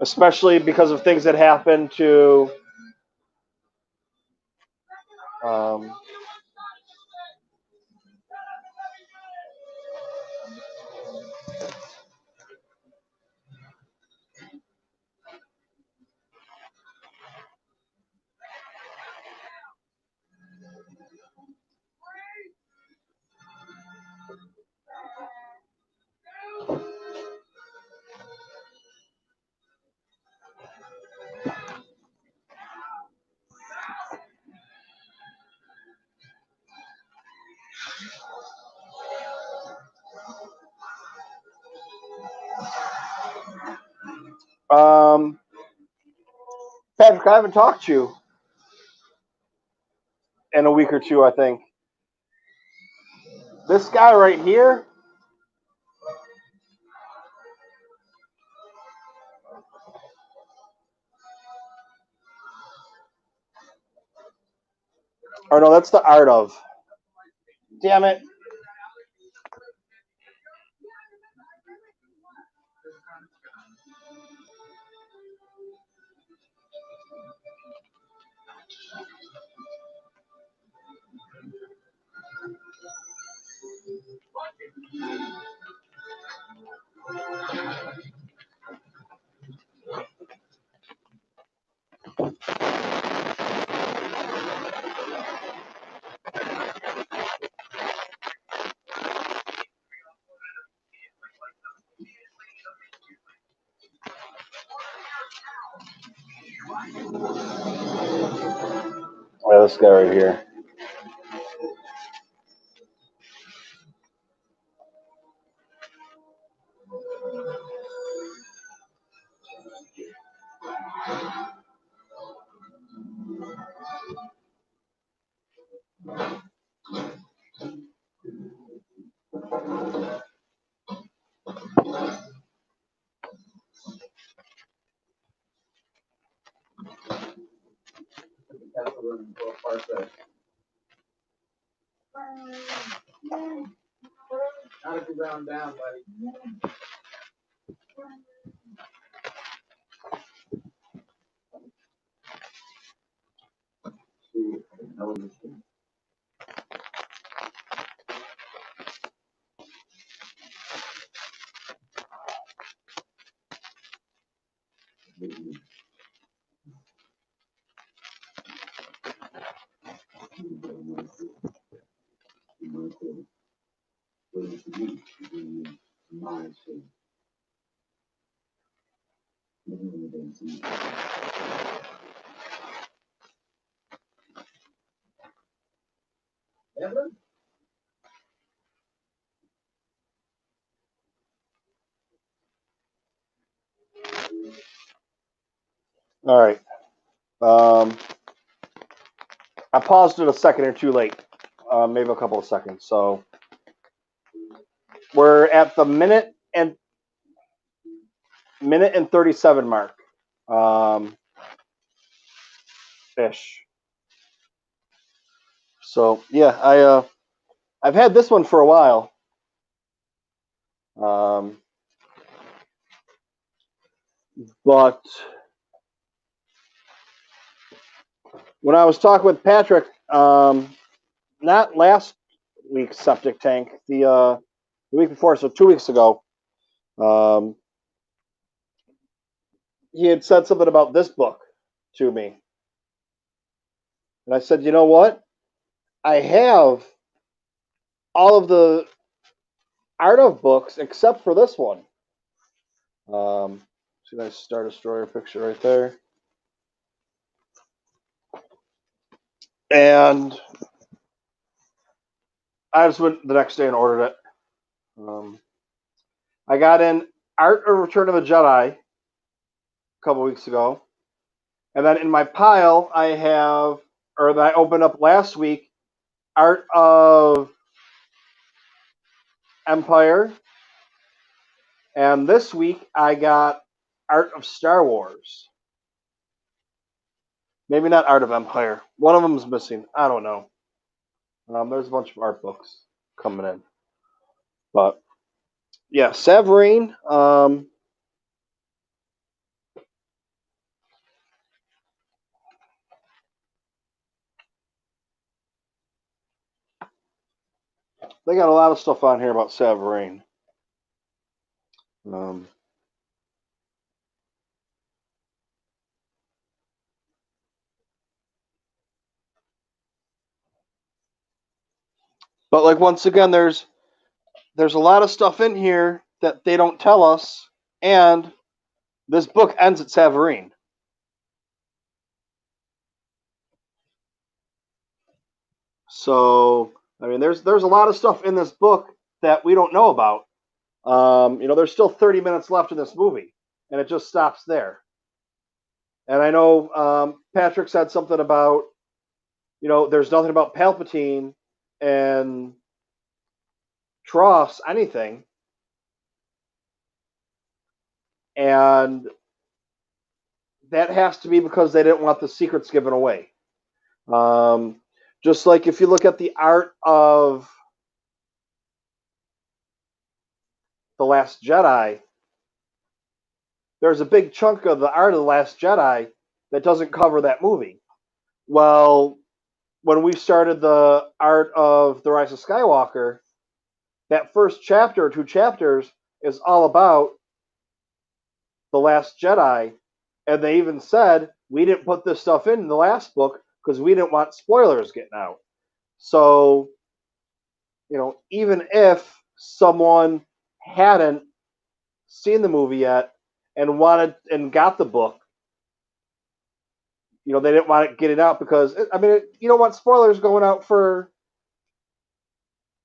Especially because of things that happen to Patrick, I haven't talked to you in a week or two, I think. This guy right here, or no, that's the art of. Damn it. Yeah, this guy right here. Not if you round down, buddy. Evelyn? All right. I paused it a second or two late, maybe a couple of seconds. So we're at the minute and 37 mark, ish. So yeah, I've had this one for a while. But when I was talking with Patrick, not last week's septic tank, the week before, so 2 weeks ago, he had said something about this book to me. And I said, you know what? I have all of the art of books except for this one. See, nice Star Destroyer picture right there. And I just went the next day and ordered it. I got in Art of Return of the Jedi a couple weeks ago. And then in my pile, I have, or that I opened up last week, Art of Empire. And this week, I got Art of Star Wars. Maybe not Art of Empire. One of them is missing. I don't know. There's a bunch of art books coming in. But, yeah, Severine. They got a lot of stuff on here about Severine. But, like, once again, there's a lot of stuff in here that they don't tell us, and this book ends at Severine. So, I mean, there's a lot of stuff in this book that we don't know about. There's still 30 minutes left in this movie, and it just stops there. And I know Patrick said something about, there's nothing about Palpatine and Tross, anything. And that has to be because they didn't want the secrets given away. Just like if you look at the art of The Last Jedi, there's a big chunk of the art of The Last Jedi that doesn't cover that movie. Well, when we started the art of The Rise of Skywalker, that first chapter or 2 chapters is all about The Last Jedi. And they even said, we didn't put this stuff in the last book because we didn't want spoilers getting out. So, even if someone hadn't seen the movie yet and wanted and got the book, they didn't want it getting out because, you don't want spoilers going out for,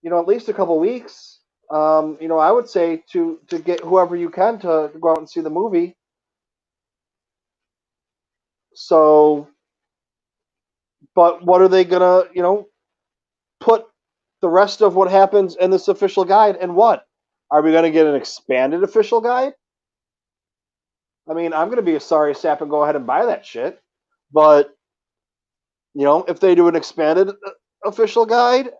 at least a couple weeks. I would say to get whoever you can to go out and see the movie. So, but what are they gonna, put the rest of what happens in this official guide and what? Are we gonna get an expanded official guide? I'm gonna be a sorry sap and go ahead and buy that shit. But, if they do an expanded official guide,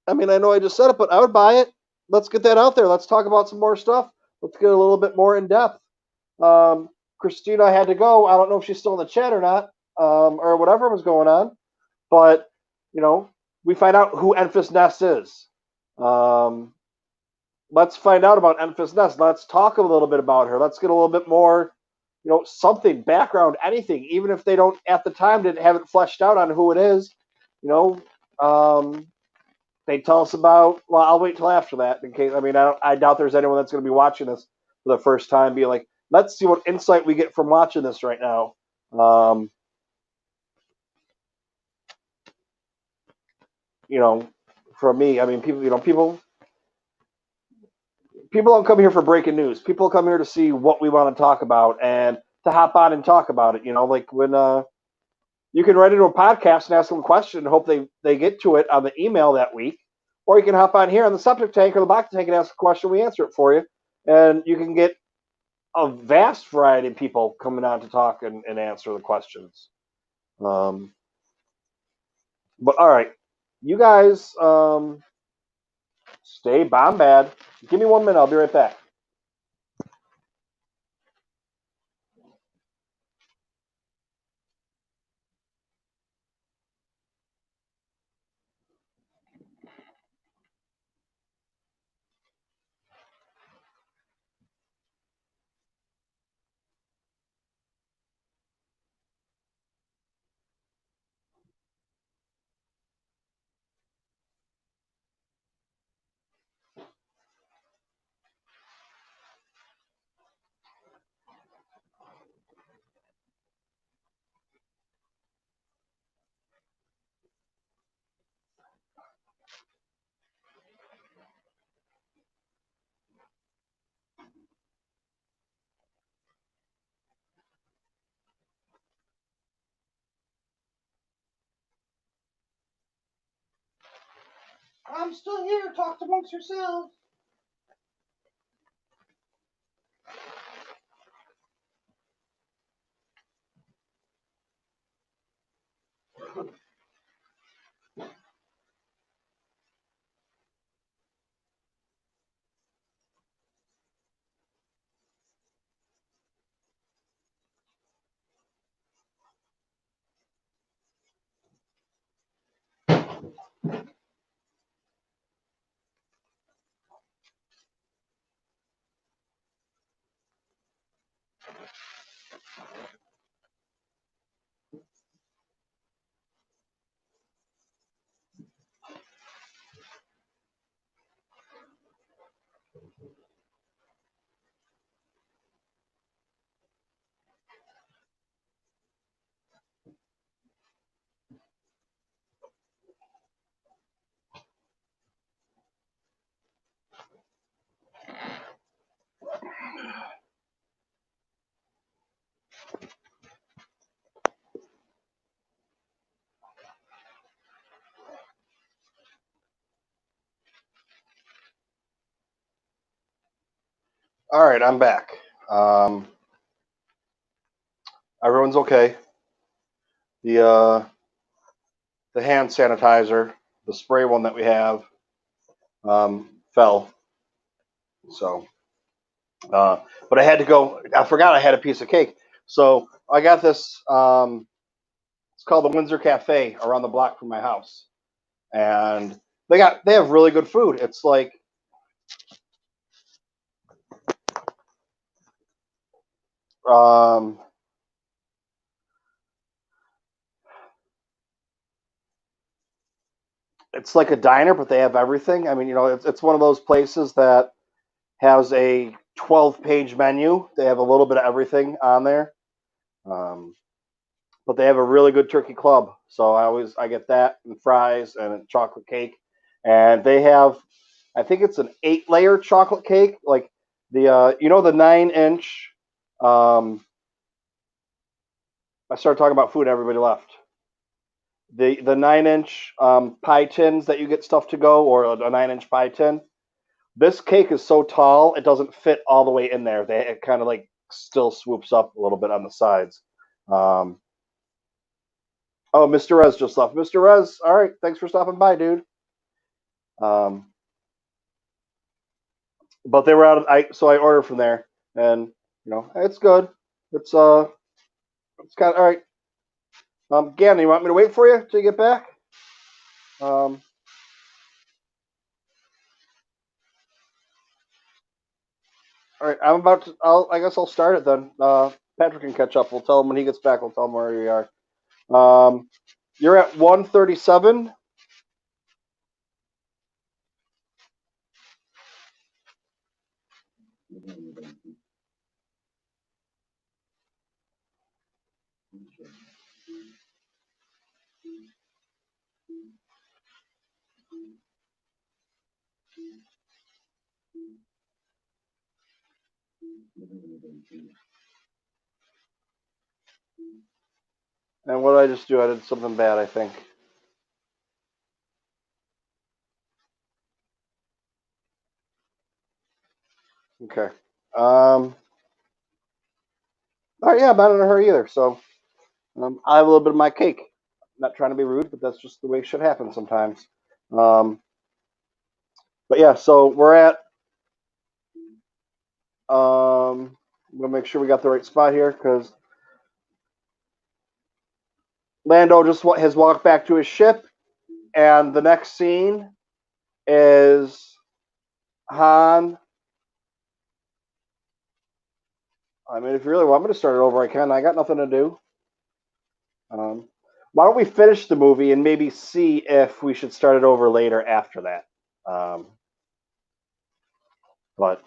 I know I just said it, but I would buy it. Let's get that out there. Let's talk about some more stuff. Let's get a little bit more in depth. Christina had to go. I don't know if she's still in the chat or not, or whatever was going on. But, we find out who Enfys Nest is. Let's find out about Enfys Nest. Let's talk a little bit about her. Let's get a little bit more, something, background, anything. Even if they don't, at the time, didn't have it fleshed out on who it is. They tell us about, well, I'll wait till after that in case, I doubt there's anyone that's going to be watching this for the first time, be like, let's see what insight we get from watching this right now. From me, people don't come here for breaking news. People come here to see what we want to talk about and to hop on and talk about it. You know, like when you can write into a podcast and ask them a question and hope they get to it on the email that week, or you can hop on here on the Septic Tank or the Bacta Tank and ask a question. We answer it for you, and you can get a vast variety of people coming on to talk and answer the questions. But all right, you guys stay bomb bad. Give me 1 minute. I'll be right back. I'm still here. Talk amongst yourselves. All right, I'm back. Everyone's okay. The hand sanitizer, the spray one that we have, fell. So, but I had to go. I forgot I had a piece of cake. So I got this. It's called the Windsor Cafe around the block from my house, and they have really good food. It's like um, it's like a diner, but they have everything. I mean, you know, it's one of those places that has a 12-page menu. They have a little bit of everything on there. But they have a really good turkey club. So I get that and fries and a chocolate cake. And they have, I think it's an 8-layer chocolate cake, like the the 9-inch. I started talking about food, and everybody left. The 9-inch pie tins that you get stuff to go, or a 9-inch pie tin. This cake is so tall it doesn't fit all the way in there. It kind of like still swoops up a little bit on the sides. Oh, Mr. Rez just left. Mr. Rez, all right, thanks for stopping by, dude. But they were out of so I ordered from there, and it's good. It's kind of all right. Gannon, you want me to wait for you till you get back? All right, I guess I'll start it then. Patrick can catch up. We'll tell him when he gets back. We'll tell him where we are. You're at 137. And what did I just do? I did something bad, I think. Okay. All right, yeah, I'm not in a hurry either. So I have a little bit of my cake. Not trying to be rude, but that's just the way shit happens sometimes. But yeah, so we're at. We'll make sure we got the right spot here because Lando just has walked back to his ship, and the next scene is Han. I mean, if you really want me to start it over, I can. I got nothing to do. Why don't we finish the movie and maybe see if we should start it over later after that? But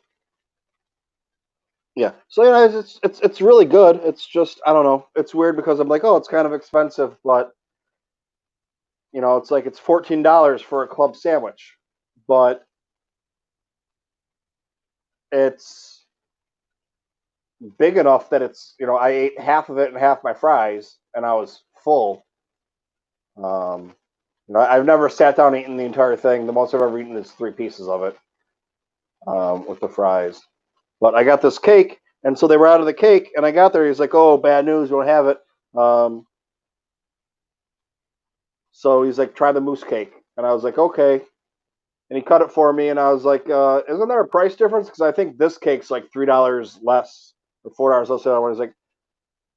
yeah, so it's really good. It's just I don't know. It's weird because I'm like, oh, it's kind of expensive, but it's like it's $14 for a club sandwich, but it's big enough that it's I ate half of it and half my fries, and I was full. I've never sat down and eaten the entire thing. The most I've ever eaten is 3 pieces of it with the fries. But I got this cake, and so they were out of the cake, and I got there. He's like, "Oh, bad news, we don't have it." So he's like, "Try the mousse cake," and I was like, "Okay." And he cut it for me, and I was like, "Isn't there a price difference? Because I think this cake's like $3 less or $4 less." And I was like,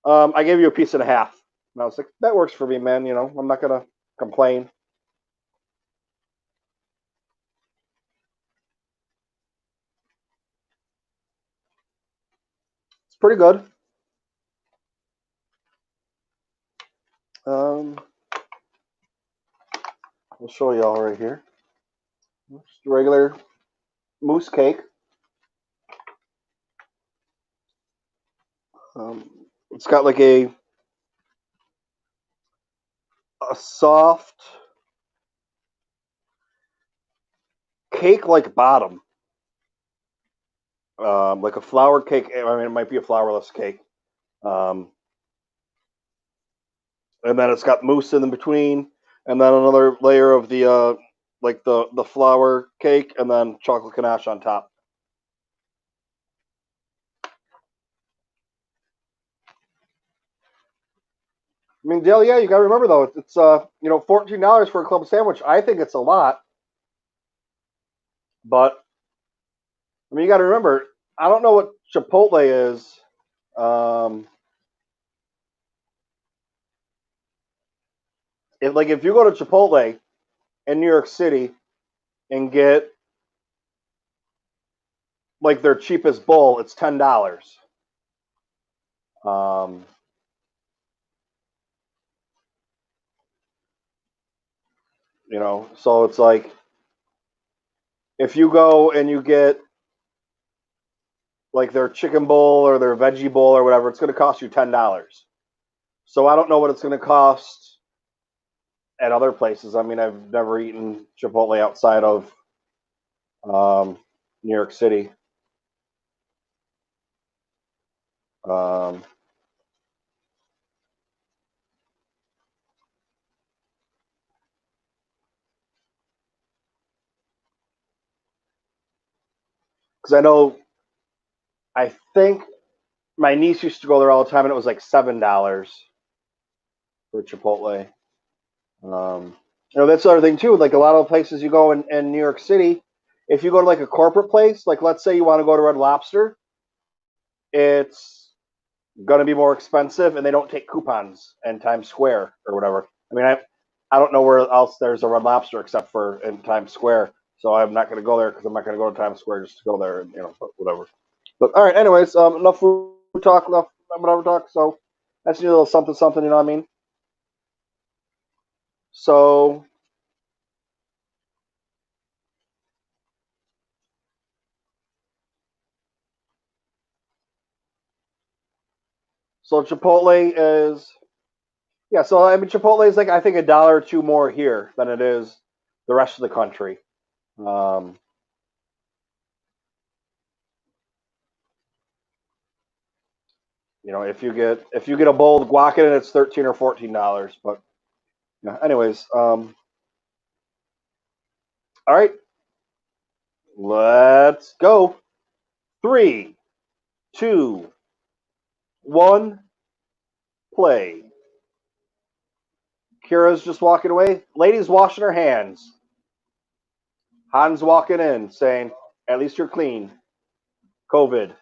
"I gave you a piece and a half," and I was like, "That works for me, man. I'm not gonna complain." It's pretty good. I'll show you all right here. Just a regular mousse cake. It's got like a soft cake-like bottom, like a flour cake. I mean, it might be a flourless cake, and then it's got mousse in between, and then another layer of the like the flour cake, and then chocolate ganache on top. I mean, Dale, yeah, you got to remember though, it's $14 for a club sandwich. I think it's a lot, but I mean, you got to remember, I don't know what Chipotle is. If you go to Chipotle in New York City and get like their cheapest bowl, it's $10. Um, so it's like if you go and you get like their chicken bowl or their veggie bowl or whatever, it's going to cost you $10. So I don't know what it's going to cost at other places. I mean, I've never eaten Chipotle outside of New York City. Because I think my niece used to go there all the time, and it was like $7 for Chipotle. That's the other thing too. Like a lot of places you go in New York City, if you go to like a corporate place, like let's say you want to go to Red Lobster, it's going to be more expensive, and they don't take coupons in Times Square or whatever. I mean, I don't know where else there's a Red Lobster except for in Times Square, so I'm not going to go there because I'm not going to go to Times Square just to go there, and whatever. But all right, anyways, enough food talk, enough whatever talk. So that's a little something, something. You know what I mean? So Chipotle is So I mean Chipotle is like I think $1 or $2 more here than it is the rest of the country. if you get a bowl of guac in it, it's $13 or $14. But yeah, anyways, all right, let's go. 3, 2, 1, play. Kira's just walking away. Lady's washing her hands. Han's walking in, saying, "At least you're clean." COVID.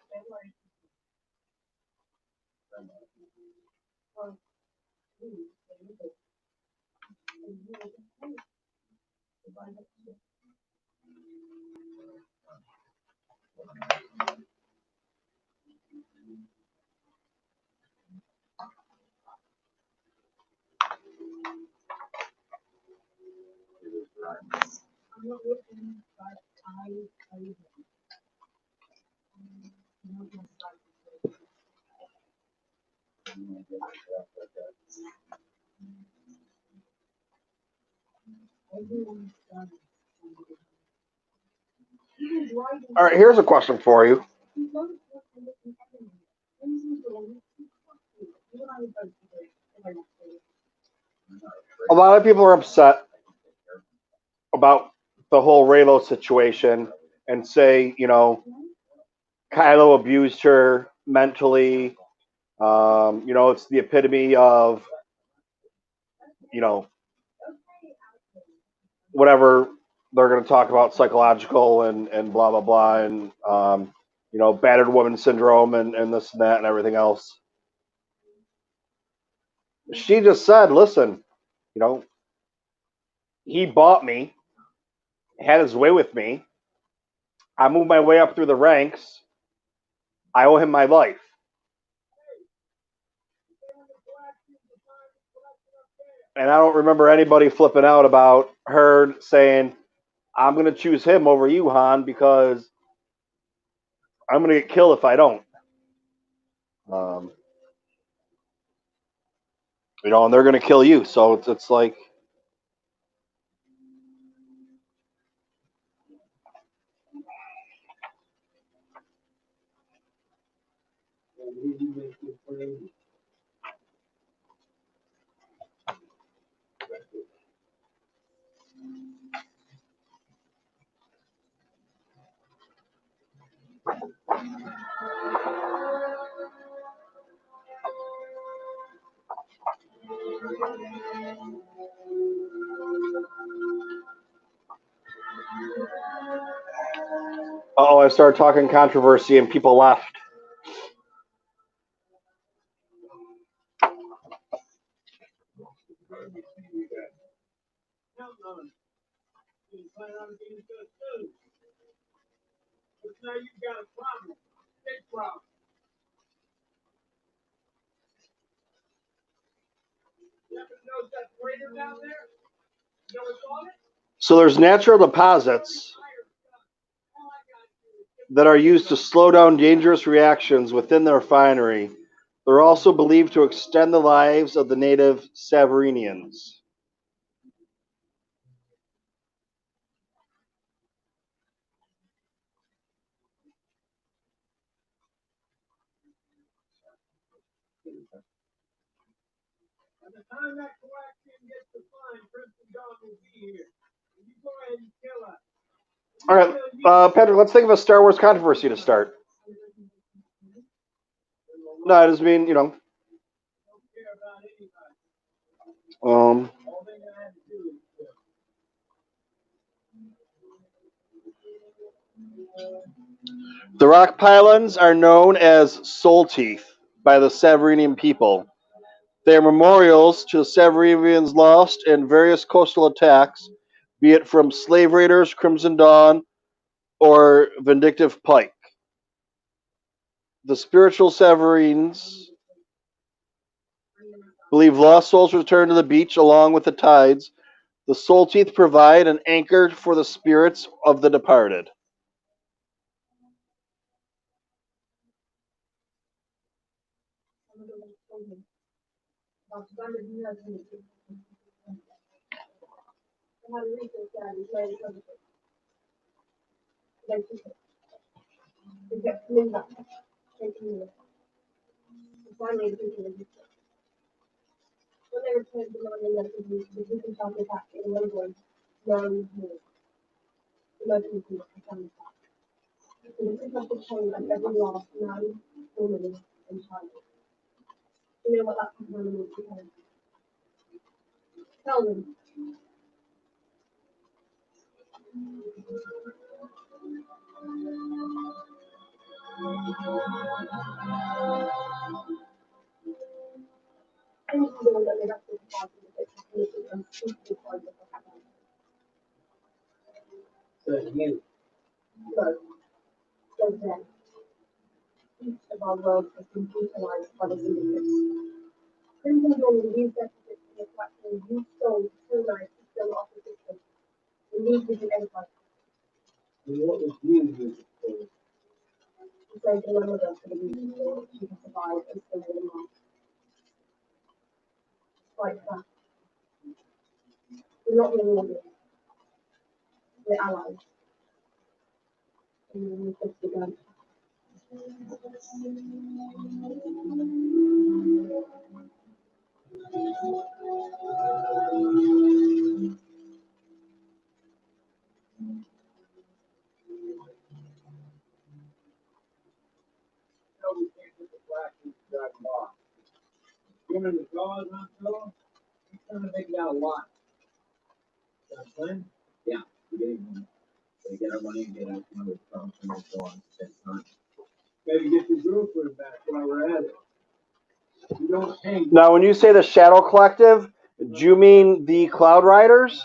All right, here's a question for you. A lot of people are upset about the whole Raylo situation and say, Kylo abused her mentally. It's the epitome of, whatever they're going to talk about, psychological and blah, blah, blah, and, battered woman syndrome and this and that and everything else. She just said, listen, he bought me, had his way with me. I moved my way up through the ranks. I owe him my life. And I don't remember anybody flipping out about her saying, I'm going to choose him over you, Han, because I'm going to get killed if I don't. And they're going to kill you. So it's like, I started talking controversy and people left. So there's natural deposits that are used to slow down dangerous reactions within the refinery. They're also believed to extend the lives of the native Savarinians. All right, Patrick, let's think of a Star Wars controversy to start. No, I just mean, the rock pylons are known as soul teeth by the Savarinian people. They are memorials to the Savarinians lost in various coastal attacks, be it from slave raiders, Crimson Dawn, or vindictive pike. The spiritual Savarines believe lost souls return to the beach along with the tides. The soul teeth provide an anchor for the spirits of the departed. finally the people in Houston. When they returned demanding that the Houston family back in London, none more. The most people were family back. So this is like the shame of every last man, woman, and child. You know what that people means to them? Tell them. And you know that they have to pass it, and speak to part of the family. Look, says them. Each of our worlds has been brutalized by the syndicates. Crimson Dawn used their position to attract you stole two nights to fill off the system. The league is an enterprise. To save the Ramadan for the week so she can survive and still live on. Despite that, we're not really enemies. We're allies. And we fix the gun. Now, when you say the Shadow Collective, do you mean the Cloud Riders?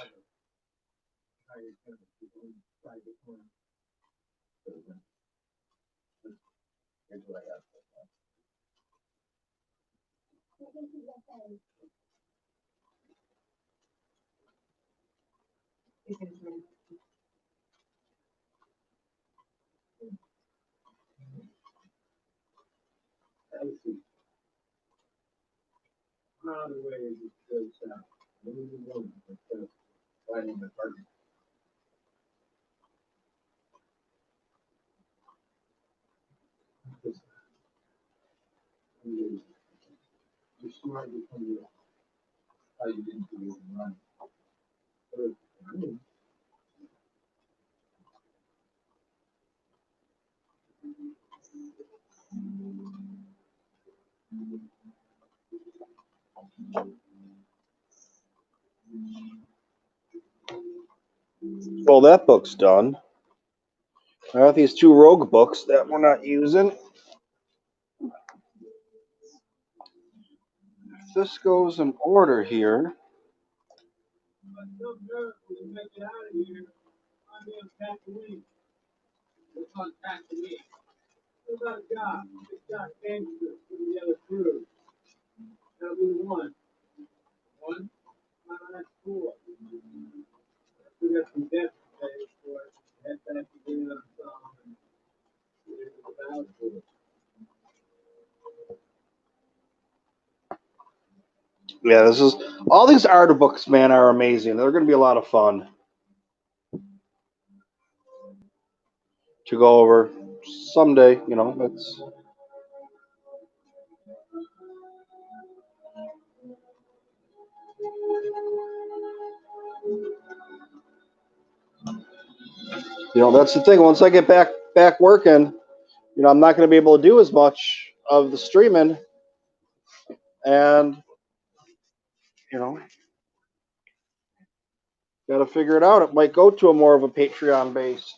Well, that book's done. I got these two rogue books that we're not using. If this goes in order here. Yeah, this is all these art books, man, are amazing. They're going to be a lot of fun to go over someday. You know, it's that's the thing. Once I get back working, I'm not going to be able to do as much of the streaming, and got to figure it out. It might go to a more of a Patreon based.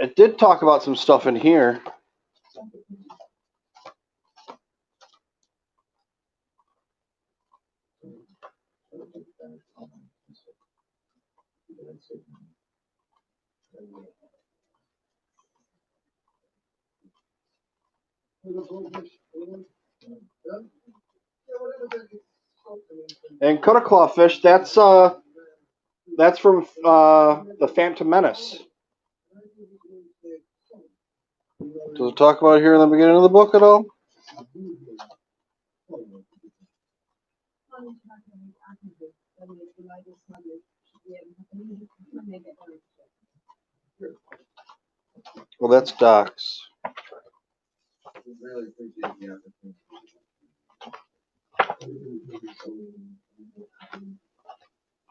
It did talk about some stuff in here. And Kota fish, that's from the Phantom Menace. Does it talk about it here in the beginning of the book at all? Well, that's Doc's.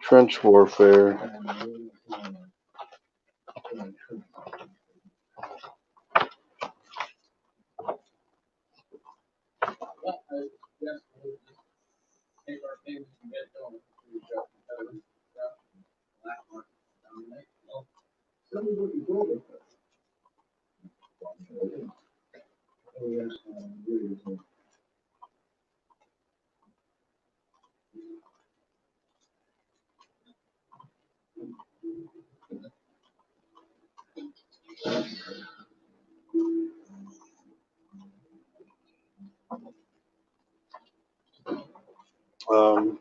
Trench warfare. Um,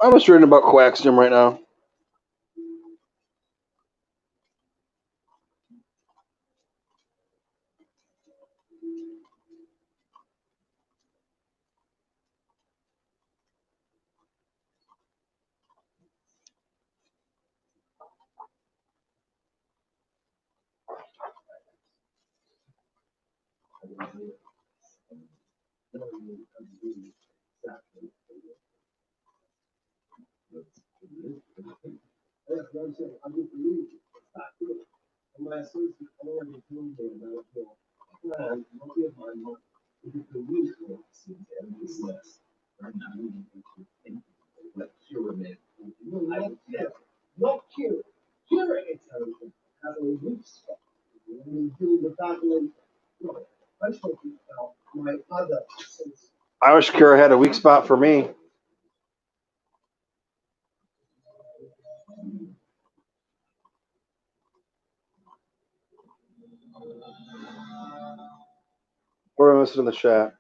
I'm just reading about Quacksim right now. Irish Cure had a weak spot for me. What am I missing in the chat?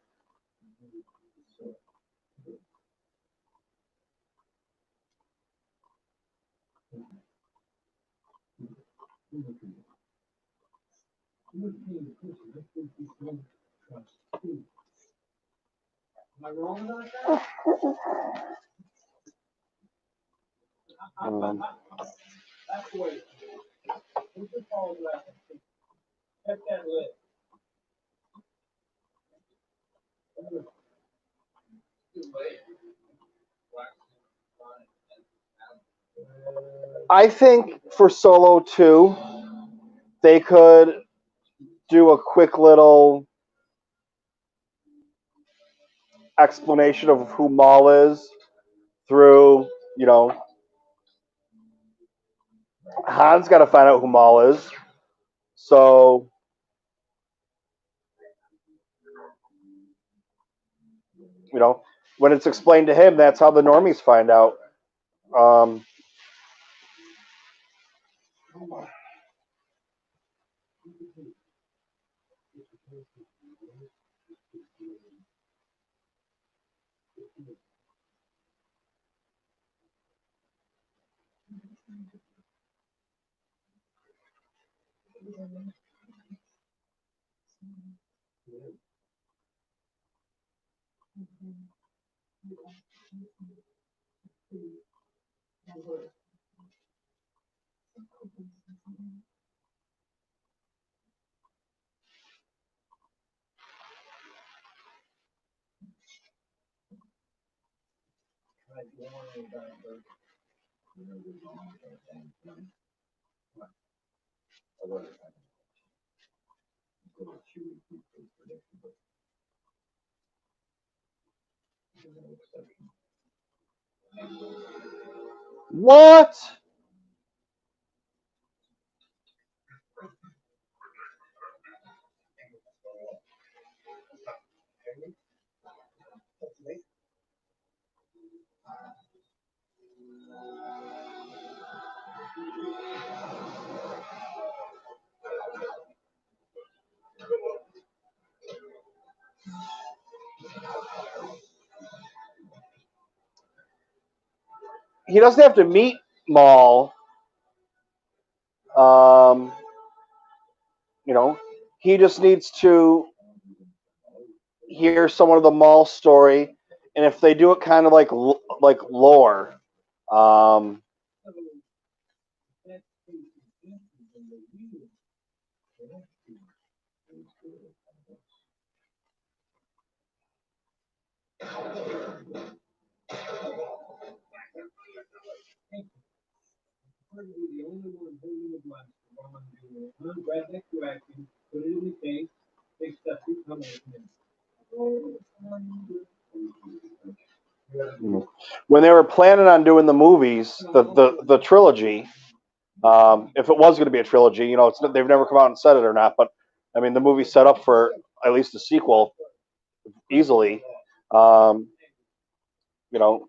I think for Solo 2, they could do a quick little explanation of who Maul is through, Han's got to find out who Maul is. So, when it's explained to him, that's how the normies find out. What? He doesn't have to meet Maul. Um, you know, he just needs to hear someone of the Maul story, and if they do it kind of like lore, um, when they were planning on doing the movies, the trilogy, if it was going to be a trilogy, they've never come out and said it or not, but I mean, the movie's set up for at least a sequel easily. Um, you know,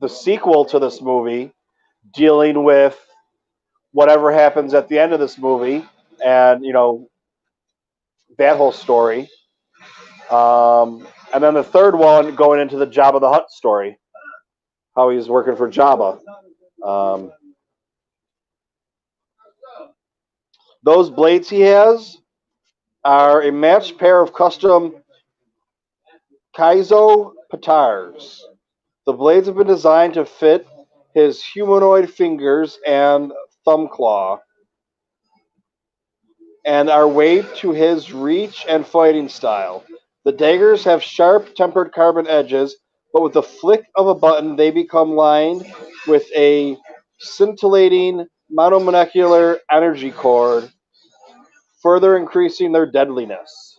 the sequel to this movie dealing with whatever happens at the end of this movie, and that whole story. And then the third one going into the Jabba the Hutt story, how he's working for Jabba. Um, those blades he has are a matched pair of custom Kaizo Patars. The blades have been designed to fit his humanoid fingers and thumb claw, and are waved to his reach and fighting style. The daggers have sharp, tempered carbon edges, but with the flick of a button, they become lined with a scintillating monomolecular energy cord, further increasing their deadliness.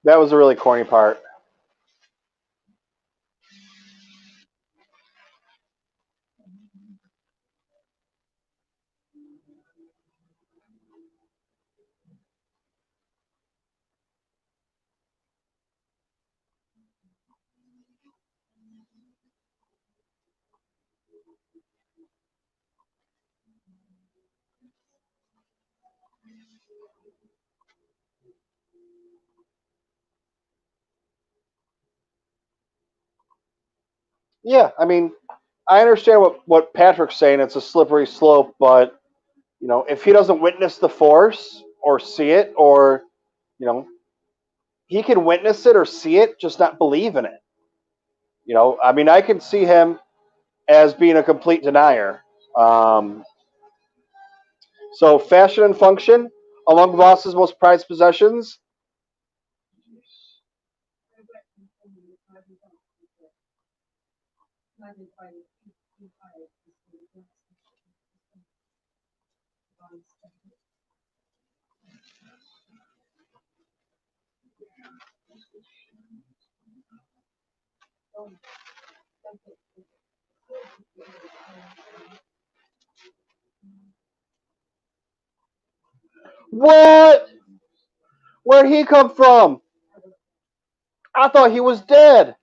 That was a really corny part. Yeah, I mean, I understand what Patrick's saying. It's a slippery slope, but if he doesn't witness the force or see it, or you know, he can witness it or see it, just not believe in it. I mean, I can see him as being a complete denier. Um, so, fashion and function among Voss's most prized possessions. What? Where'd he come from? I thought he was dead.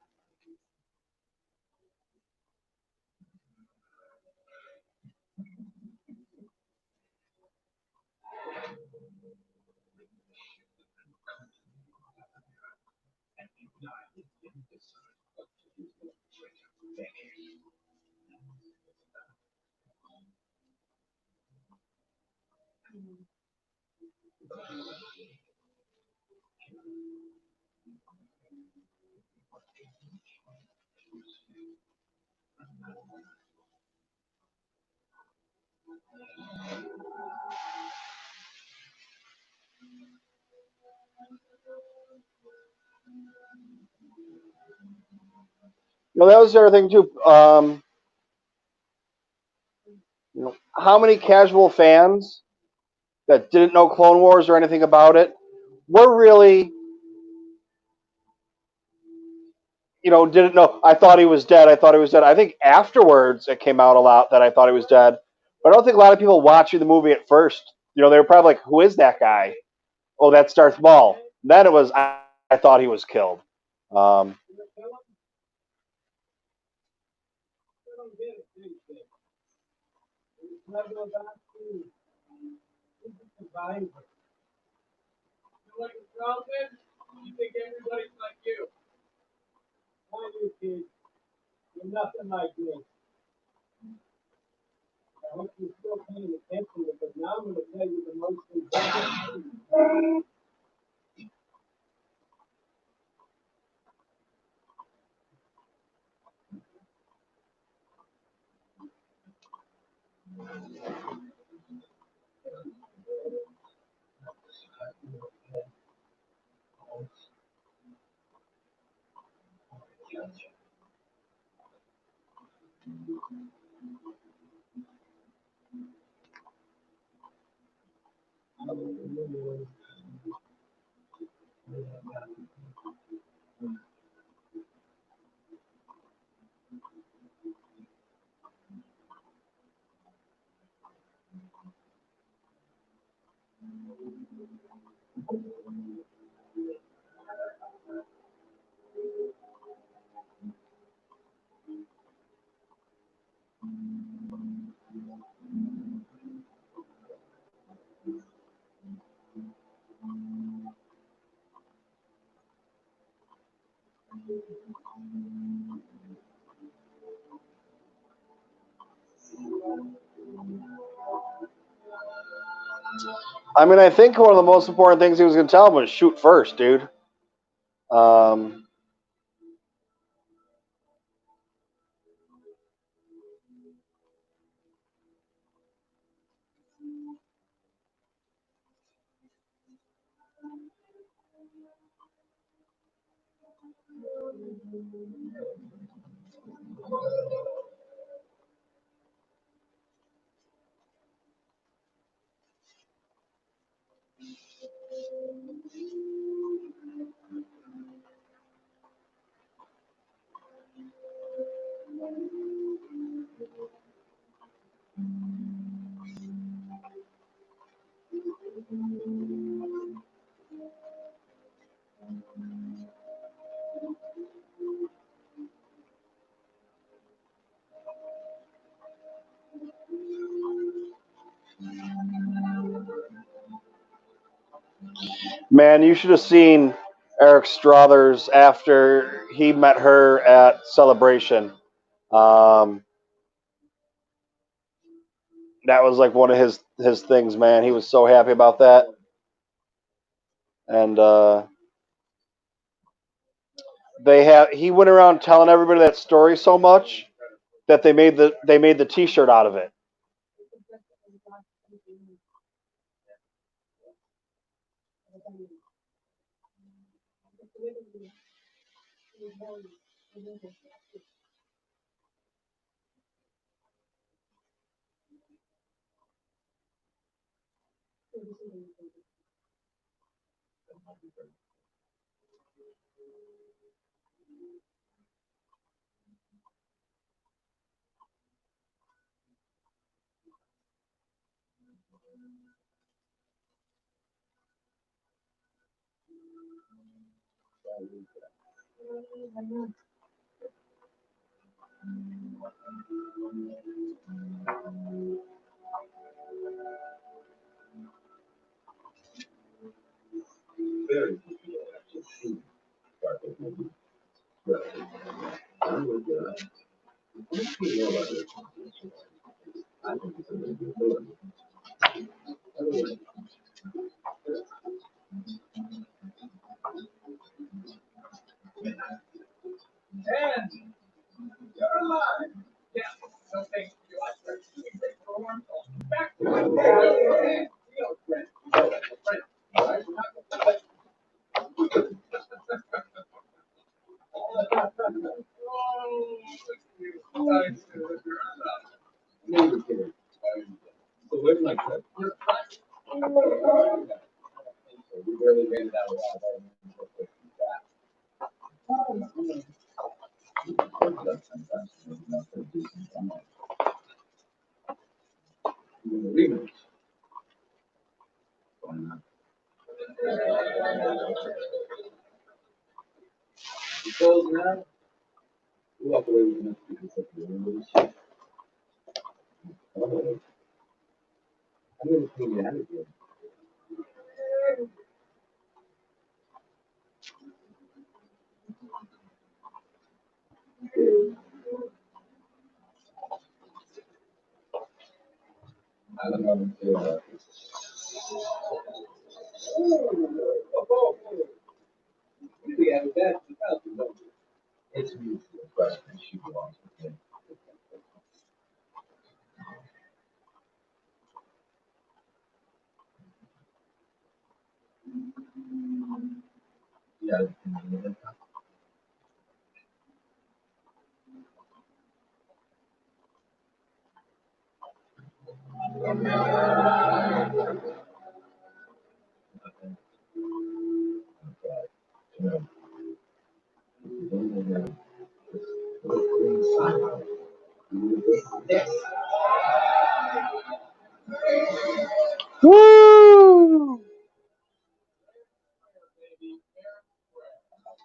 That was the other thing too. How many casual fans that didn't know Clone Wars or anything about it were really, didn't know. I thought he was dead. I thought he was dead. I think afterwards it came out a lot that I thought he was dead. But I don't think a lot of people watching the movie at first, they were probably like, "Who is that guy?" Oh, that's Darth Maul. And then it was, I thought he was killed. Um, I mean, I think one of the most important things he was going to tell him was shoot first, dude. Um, Man, you should have seen Eric Strothers after he met her at Celebration. Um, that was like one of his things, man. He was so happy about that, and he went around telling everybody that story so much that they made the T-shirt out of it. Woo!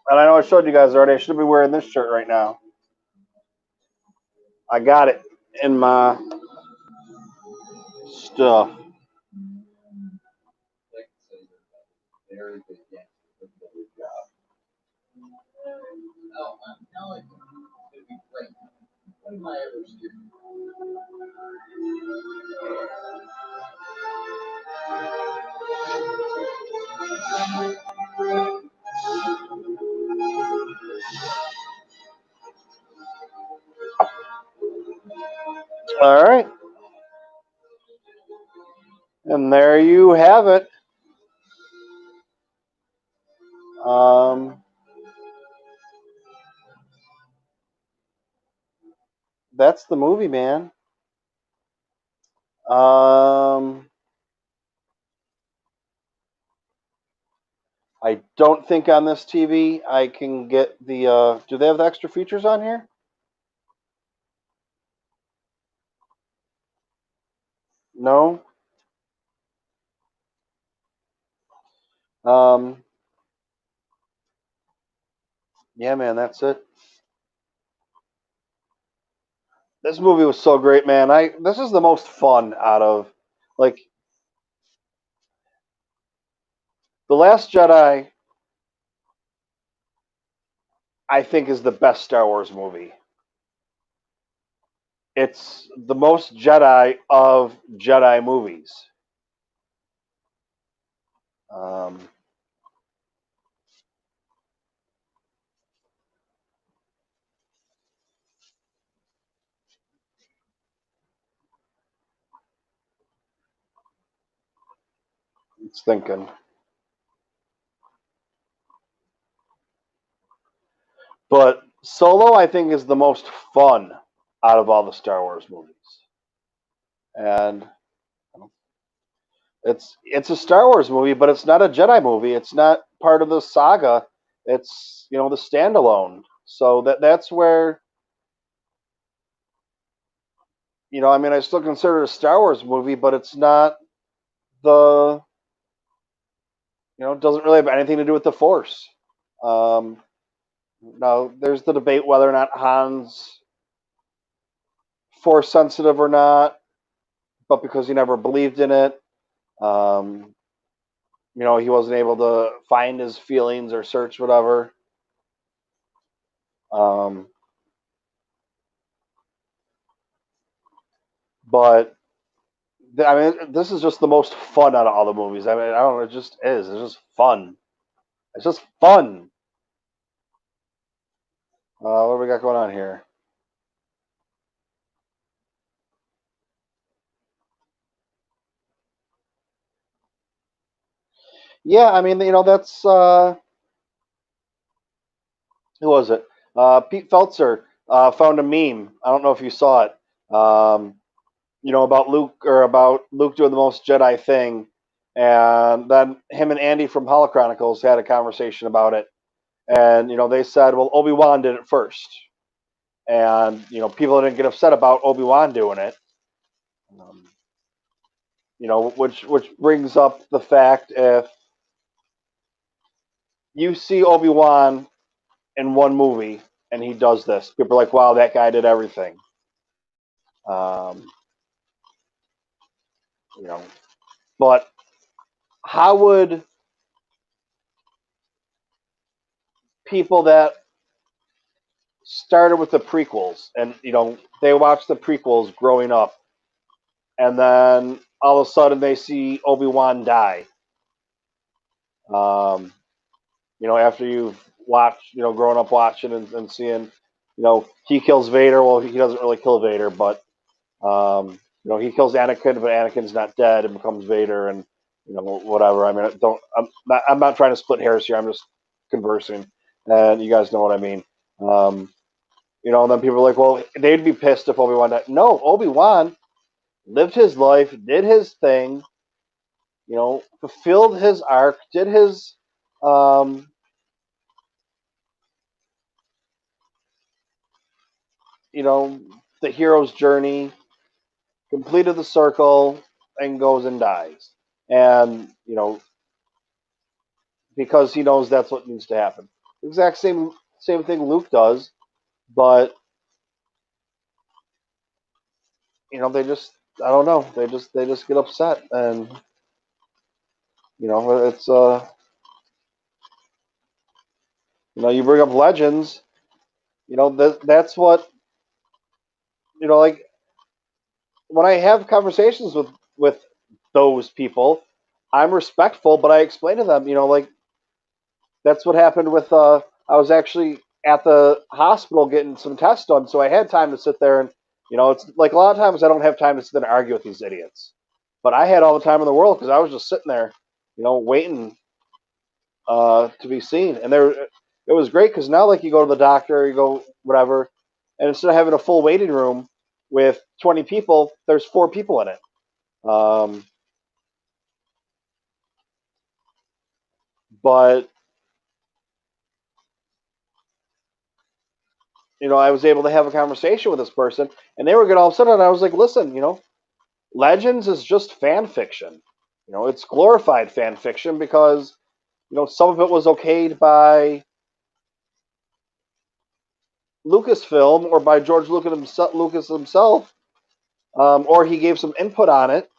And I know I showed you guys already. I should be wearing this shirt right now. I got it in my stuff. All right. And there you have it. That's the movie, man. I don't think on this TV I can get the. Do they have the extra features on here? No. Yeah, man, that's it. This movie was so great, man. This is the most fun out of like The Last Jedi, I think, is the best Star Wars movie. It's the most Jedi of Jedi movies. Um, it's thinking. But Solo, I think, is the most fun out of all the Star Wars movies. And it's a Star Wars movie, but it's not a Jedi movie. It's not part of the saga. It's the standalone. So that's where I mean, I still consider it a Star Wars movie, but it's not the it doesn't really have anything to do with the Force. Um, Now, there's the debate whether or not Han's Force sensitive or not, but because he never believed in it, um, he wasn't able to find his feelings or search whatever. Um, but I mean, this is just the most fun out of all the movies. I mean, I don't know, it just is. It's just fun. It's just fun. What do we got going on here? Yeah, I mean, that's who was it? Pete Feltzer found a meme. I don't know if you saw it. About Luke doing the most Jedi thing, and then him and Andy from Chronicles had a conversation about it, and they said, well, Obi-Wan did it first, and people didn't get upset about Obi-Wan doing it. Which brings up the fact, if you see Obi-Wan in one movie and he does this, people are like, wow, that guy did everything. Um, but how would people that started with the prequels and they watched the prequels growing up, and then all of a sudden they see Obi-Wan die, after you've watched, growing up watching and seeing, he kills Vader. Well, he doesn't really kill Vader, but he kills Anakin, but Anakin's not dead and becomes Vader, and whatever. I mean, I'm not trying to split hairs here. I'm just conversing, and you guys know what I mean. And then people are like, well, they'd be pissed if Obi-Wan died. No, Obi-Wan lived his life, did his thing, fulfilled his arc, did his, the hero's journey, completed the circle, and goes and dies. And, because he knows that's what needs to happen. Exact same thing Luke does, but they just, I don't know, they just get upset, and it's you bring up Legends, that's what like when I have conversations with those people, I'm respectful, but I explain to them, like that's what happened with I was actually at the hospital getting some tests done, so I had time to sit there and it's like a lot of times I don't have time to sit there and argue with these idiots, but I had all the time in the world because I was just sitting there, waiting to be seen, and it was great because now, like, you go to the doctor, you go whatever, and instead of having a full waiting room with 20 people, there's 4 people in it. But I was able to have a conversation with this person, and they were good all of a sudden. And I was like, listen, Legends is just fan fiction. It's glorified fan fiction because some of it was okayed by Lucasfilm or by George Lucas himself, or he gave some input on it,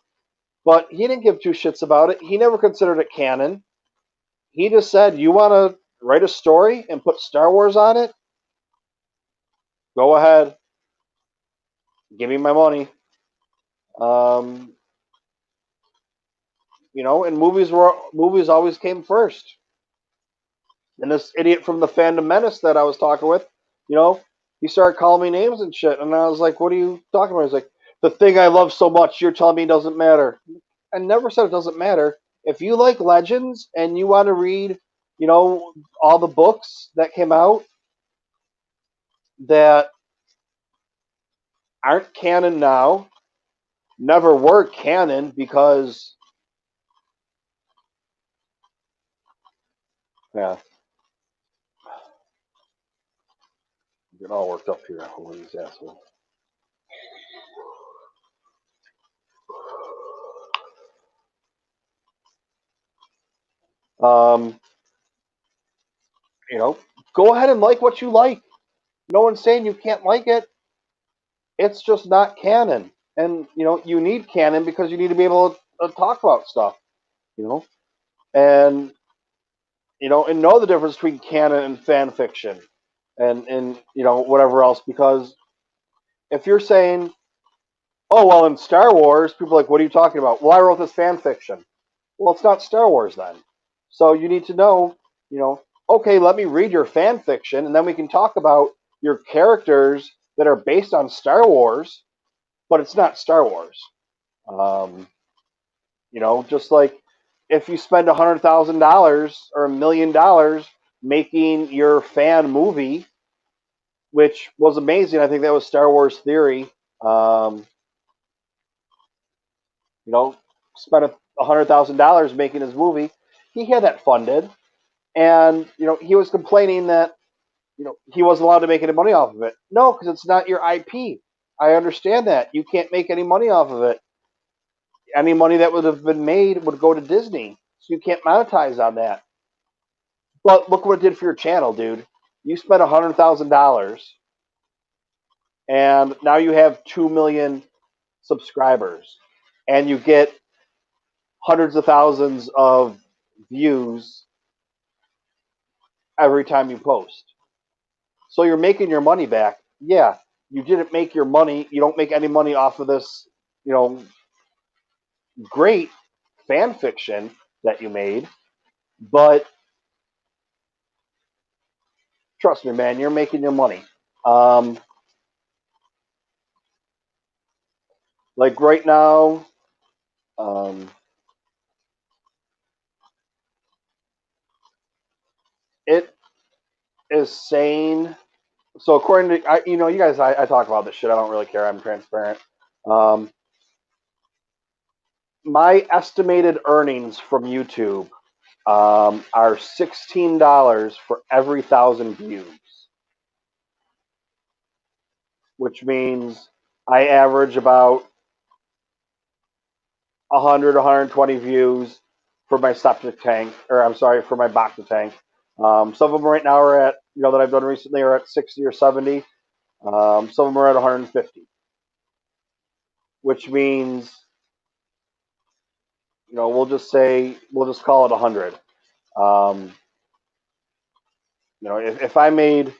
but he didn't give 2 shits about it. He never considered it canon. he just said, "You want to write a story and put Star Wars on it? Go ahead, give me my money." Um, and movies always came first. And this idiot from the Fandom Menace that I was talking with, he started calling me names and shit, and I was like, "What are you talking about?" He's like, "The thing I love so much, you're telling me doesn't matter." I never said it doesn't matter. If you like Legends and you want to read, all the books that came out that aren't canon now, never were canon because, yeah, get all worked up here over these assholes. Um, go ahead and like what you like. No one's saying you can't like it. It's just not canon. And, you need canon because you need to be able to talk about stuff, and, and know the difference between canon and fan fiction and whatever else. Because if you're saying, "Oh, well, in Star Wars," people are like, "What are you talking about?" "Well, I wrote this fan fiction." Well, it's not Star Wars then. So you need to know, okay, let me read your fan fiction, and then we can talk about your characters that are based on Star Wars, but it's not Star Wars. Um, just like if you spend $100,000 or $1 million making your fan movie, which was amazing. I think that was Star Wars Theory. Um, spent $100,000 making his movie. He had that funded, and he was complaining that he wasn't allowed to make any money off of it. No, because it's not your IP. I understand that you can't make any money off of it. Any money that would have been made would go to Disney, so you can't monetize on that. But look what it did for your channel, dude. You spent $100,000, and now you have 2 million subscribers, and you get hundreds of thousands of views every time you post. So you're making your money back. Yeah, you didn't make your money. You don't make any money off of this, great fan fiction that you made. But trust me, man, you're making your money. Um, like right now, um, it is saying. So according to you guys, I talk about this shit. I don't really care. I'm transparent. Um, my estimated earnings from YouTube are $16 for every 1,000 views, which means I average about 100, 120 views for my septic tank, or I'm sorry, for my Bacta tank. Some of them right now are at, that I've done recently are at 60 or 70. Some of them are at 150, which means, we'll just call it 100. Um, if I made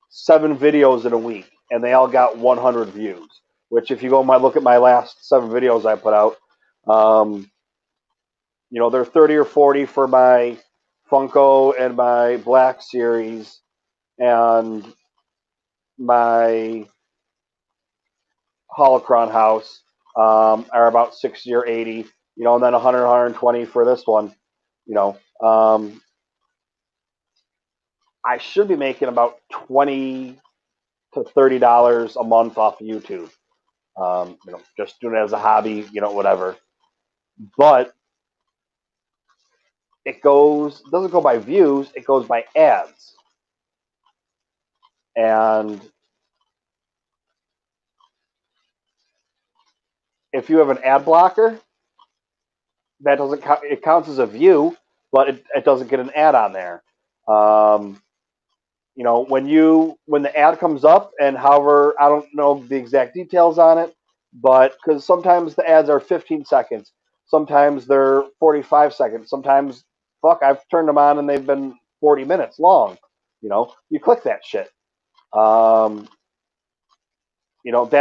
7 videos in a week and they all got 100 views, which if you look at my last 7 videos I put out, they're 30 or 40 for my Funko and my Black series, and my Holocron house are about 60 or 80, and then 100, 120 for this one. I should be making about $20 to $30 a month off of YouTube. Just doing it as a hobby, whatever. But it doesn't go by views, it goes by ads. And if you have an ad blocker, that doesn't count. It counts as a view, but it doesn't get an ad on there. When the ad comes up, and however, I don't know the exact details on it, but because sometimes the ads are 15 seconds, sometimes they're 45 seconds, sometimes fuck, I've turned them on and they've been 40 minutes long. You click that shit. That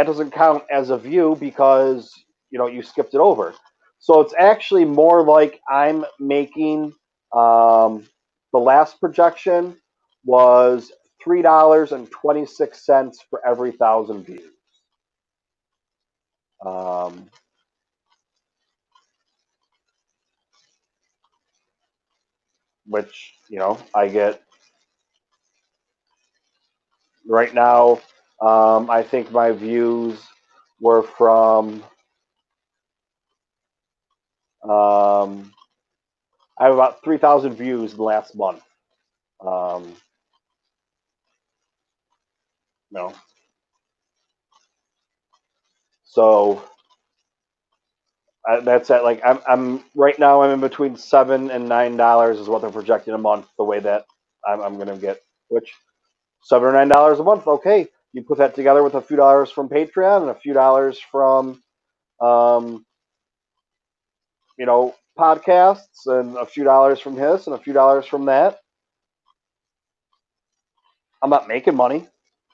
doesn't count as a view because, you skipped it over. So it's actually more like I'm making, the last projection was $3.26 for every 1,000 views. Which, I get right now. I think my views were from, I have about 3,000 views in the last month. No. So that's at like I'm right now. I'm in between $7 and $9 is what they're projecting a month. The way that I'm going to get, which $7 or $9 a month. Okay, you put that together with a few dollars from Patreon and a few dollars from, podcasts and a few dollars from this and a few dollars from that. I'm not making money.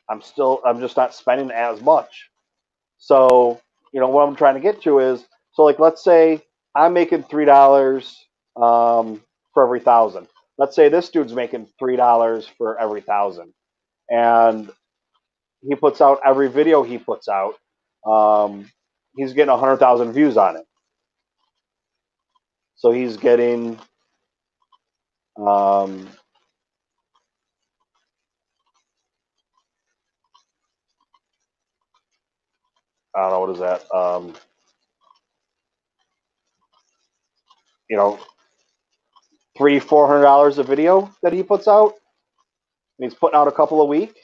I'm just not spending as much. So, what I'm trying to get to is, so like, let's say I'm making $3 for every 1,000. Let's say this dude's making $3 for every 1,000, and he puts out every video he puts out. He's getting 100,000 views on it. So he's getting, I don't know, what is that? $300-$400 a video that he puts out. And he's putting out a couple a week.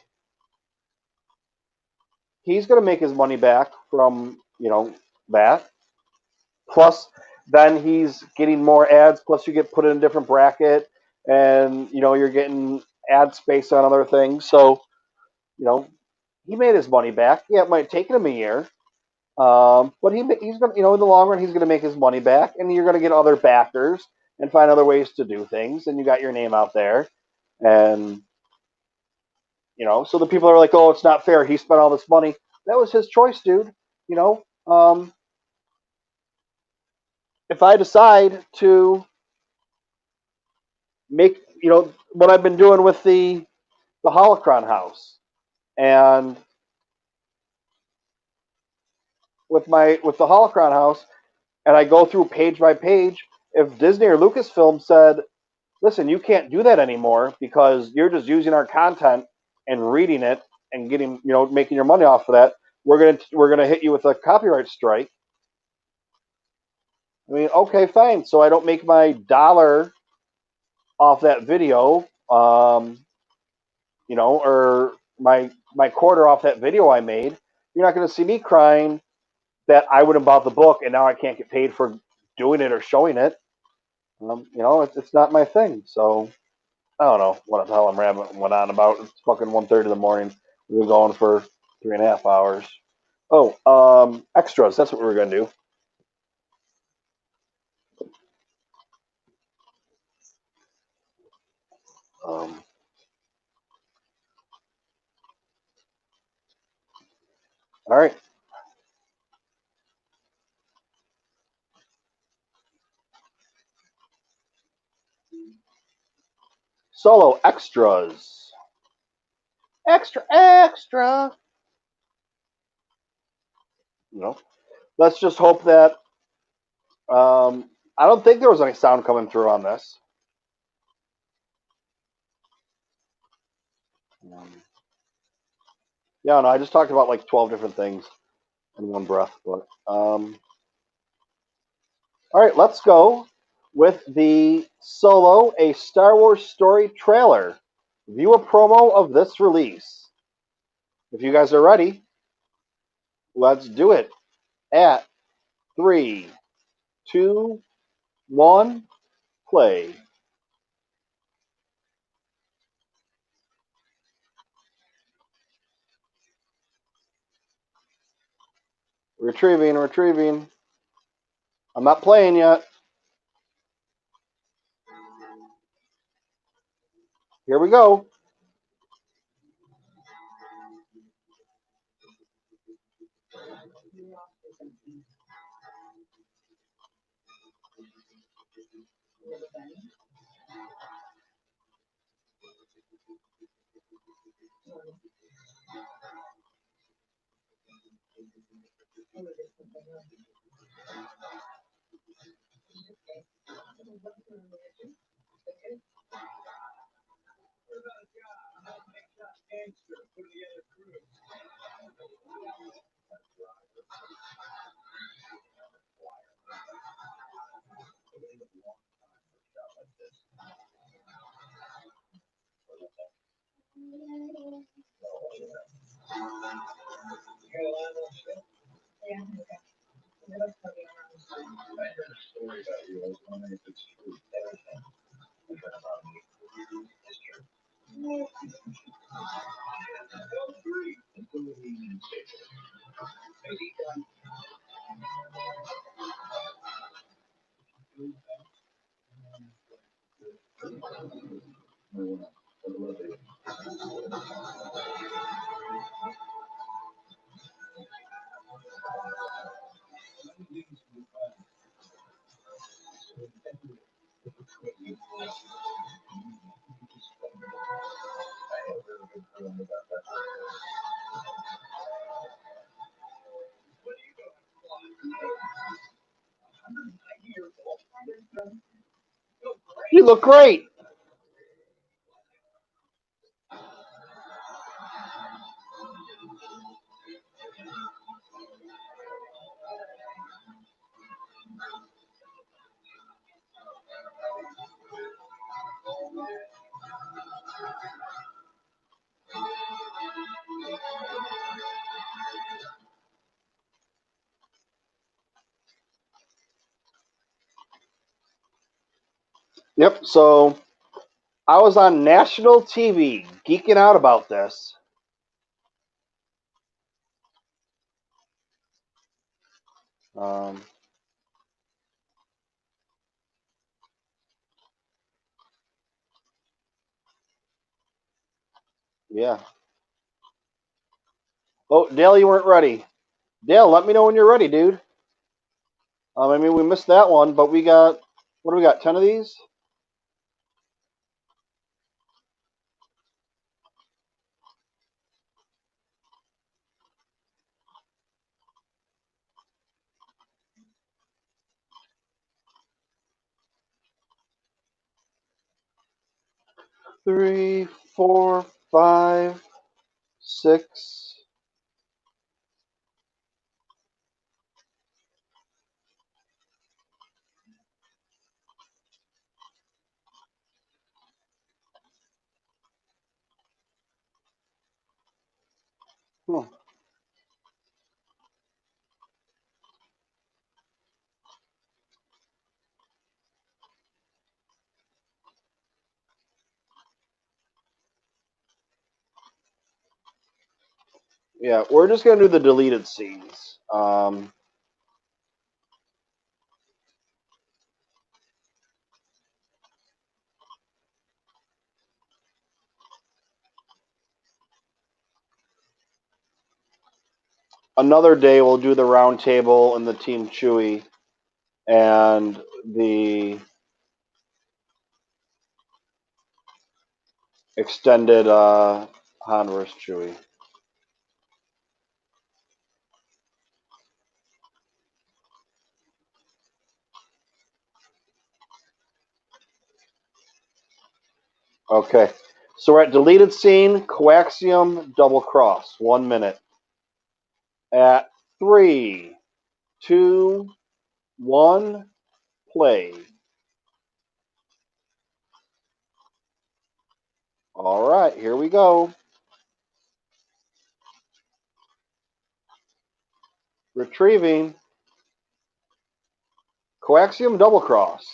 He's going to make his money back from, that. Plus, then he's getting more ads. Plus, you get put in a different bracket, and you're getting ad space on other things. So, he made his money back. Yeah, it might have taken him a year, but he's going. In the long run, he's going to make his money back, and you're going to get other backers and find other ways to do things. And you got your name out there, and so the people are like, "Oh, it's not fair. He spent all this money." That was his choice, dude. If I decide to make, what I've been doing with the Holocron house, and with the Holocron house, and I go through page by page. If Disney or Lucasfilm said, "Listen, you can't do that anymore because you're just using our content and reading it and getting, making your money off of that," we're gonna hit you with a copyright strike. I mean, okay, fine. So I don't make my dollar off that video, or my quarter off that video I made. You're not going to see me crying that I would have bought the book and now I can't get paid for doing it or showing it. It's not my thing. So I don't know what the hell I'm rambling on about. It's fucking 1:30 in the morning. We were going for 3.5 hours. Oh, extras. That's what we were going to do. All right. Solo extras. Extra. Let's just hope that. I don't think there was any sound coming through on this. Yeah, no, I just talked about like 12 different things in one breath. But all right, let's go with the Solo, a Star Wars story trailer. View a promo of this release. If you guys are ready, let's do it. At 3, 2, 1, play. Retrieving. I'm not playing yet. Here we go. You look great. Yep. So I was on national TV geeking out about this. Um, yeah. Oh, Dale, you weren't ready. Dale, let me know when you're ready, dude. I mean, we missed that one, but we got, what do we got, 10 of these? Three, four, five, six. Hmm. Yeah, we're just going to do the deleted scenes. Another day we'll do the round table and the Team Chewy and the extended Han vs. Chewy. Okay, so we're at deleted scene, coaxium, double cross, 1 minute. At 3, 2, 1, play. All right, here we go. Retrieving. Coaxium double cross.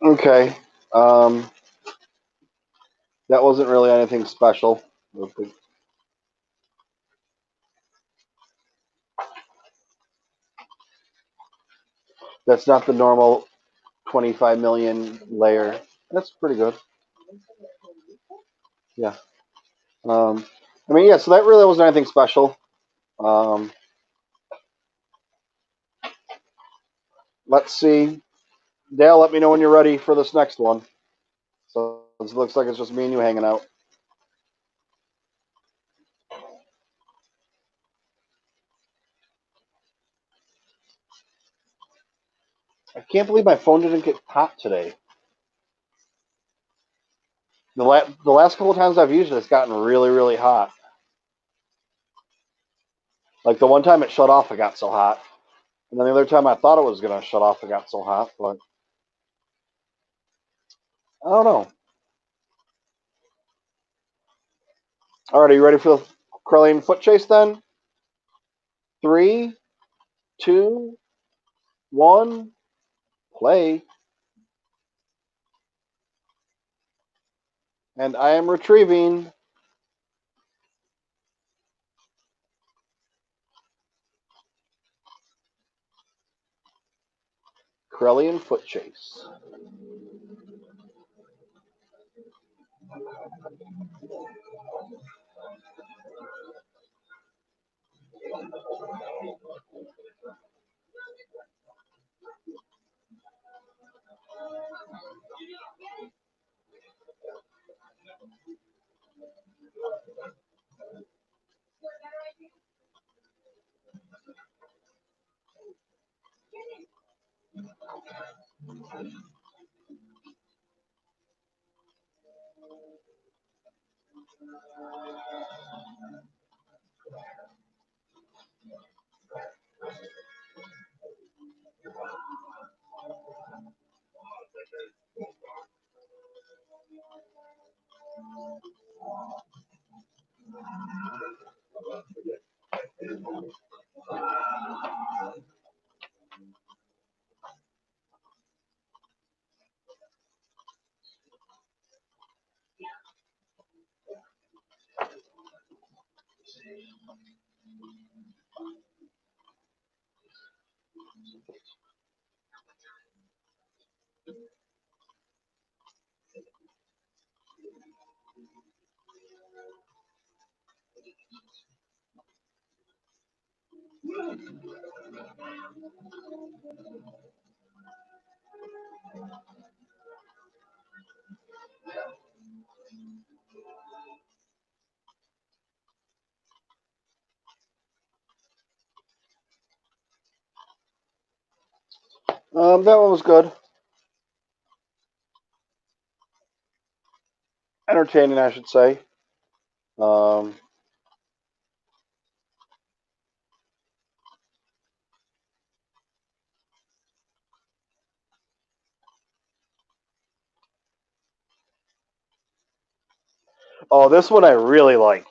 Okay. That wasn't really anything special. That's not the normal 25 million layer. That's pretty good. Yeah. I mean, yeah, so that really wasn't anything special. Let's see. Dale, let me know when you're ready for this next one. So it looks like it's just me and you hanging out. I can't believe my phone didn't get hot today. The last couple of times I've used it, it's gotten really, really hot. Like the one time it shut off, it got so hot. And then the other time I thought it was going to shut off, it got so hot. But I don't know. All right, are you ready for the Krellian foot chase then? 3, 2, 1, play. And I am retrieving. Krellian foot chase. That one was good. Entertaining, I should say. Um, oh, this one I really liked.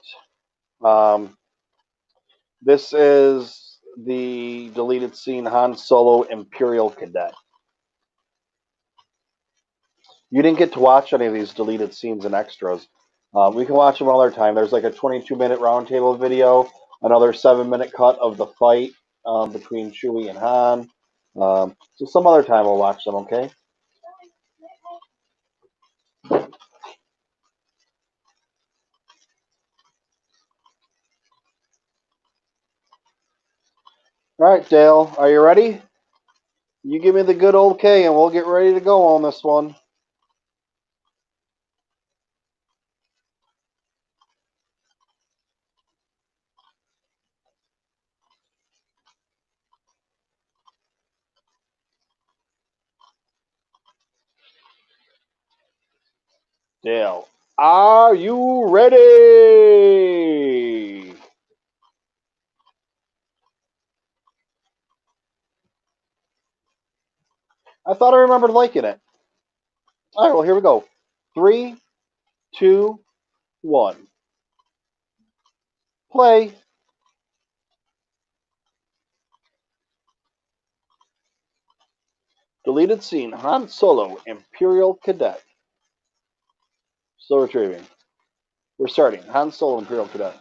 This is the deleted scene Han Solo Imperial Cadet. You didn't get to watch any of these deleted scenes and extras. We can watch them another time. There's like a 22-minute roundtable video, another 7-minute cut of the fight between Chewie and Han. So some other time we'll watch them, okay? All right, Dale, are you ready? You give me the good old K and we'll get ready to go on this one. Dale, are you ready? I thought I remembered liking it. All right, well, here we go. 3, 2, 1. Play. Deleted scene. Han Solo, Imperial Cadet. Still retrieving. We're starting. Han Solo, Imperial Cadet.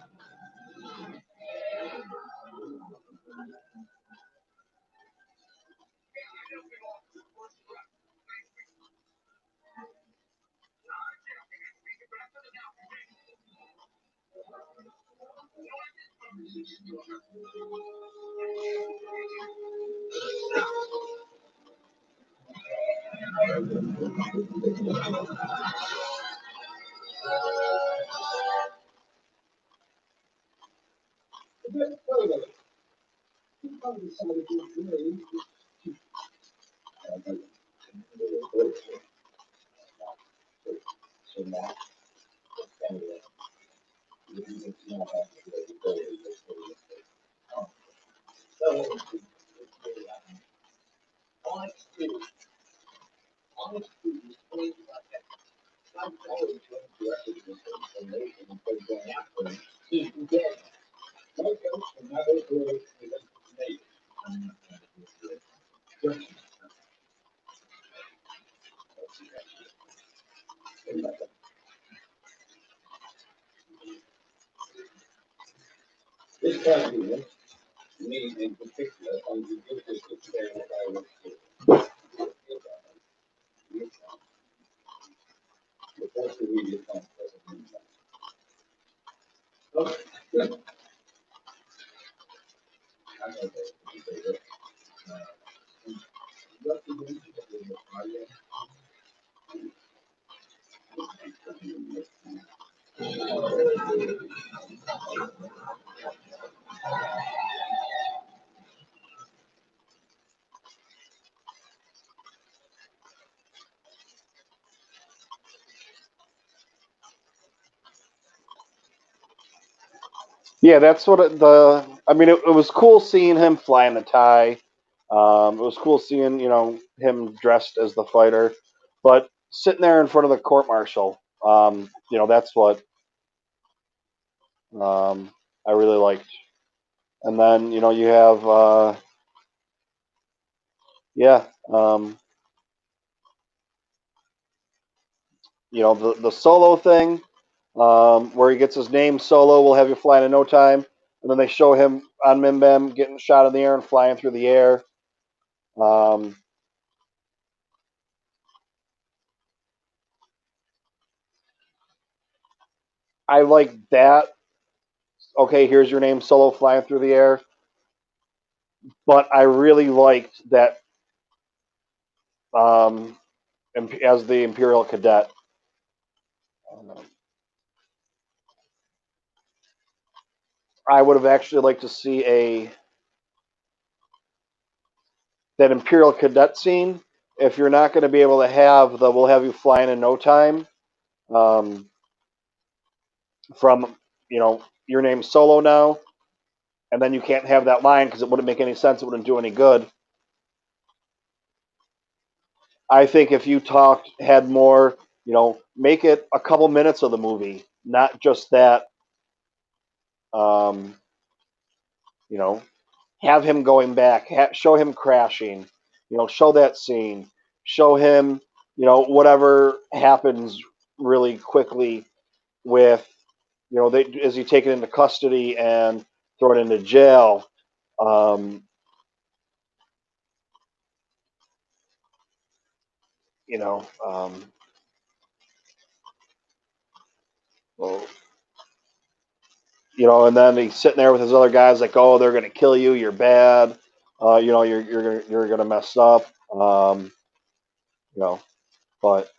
Yeah, that's what the. I mean, it was cool seeing him flying the tie. It was cool seeing him dressed as the fighter, but sitting there in front of the court martial, that's what I really liked. And then you have yeah, the solo thing where he gets his name Solo. Will have you flying in no time, and then they show him on Mim Bam getting shot in the air and flying through the air. Um, I like that. Okay, here's your name, Solo, flying through the air. But I really liked that as the Imperial Cadet. I would have actually liked to see that Imperial Cadet scene. If you're not going to be able to have the "We'll have you flying in no time" um, from your name's Solo now, and then you can't have that line because it wouldn't make any sense. It wouldn't do any good. I think if you had more, make it a couple minutes of the movie, not just that. Um, you know, have him going back, show him crashing, show that scene, show him, whatever happens really quickly with, is he taken into custody and thrown into jail. Um, you know, um, well, and then he's sitting there with his other guys like, oh, they're going to kill you. You're bad. You're going to mess up. But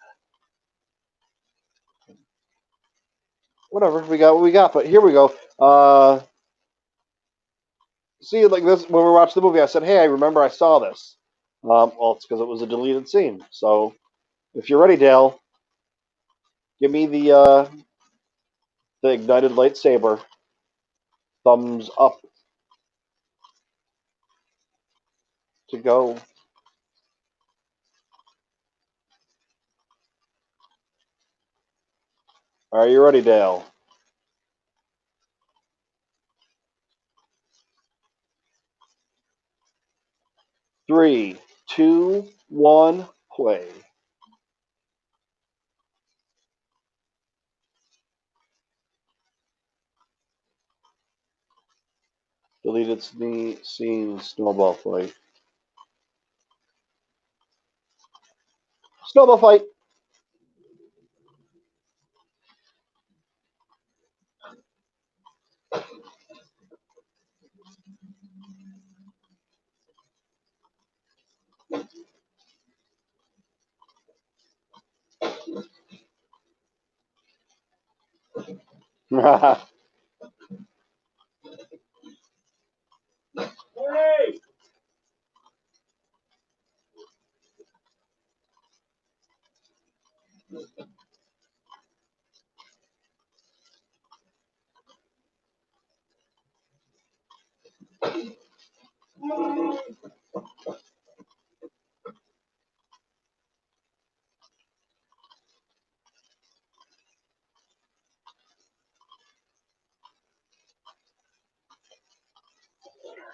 whatever, we got what we got. But here we go. See, like this, when we watched the movie, I said, hey, I remember I saw this. Well, it's because it was a deleted scene. So if you're ready, Dale, give me the ignited lightsaber. Thumbs up to go. Are you ready, Dale? Three, two, one, play. Deleted scene snowball fight. Snowball fight.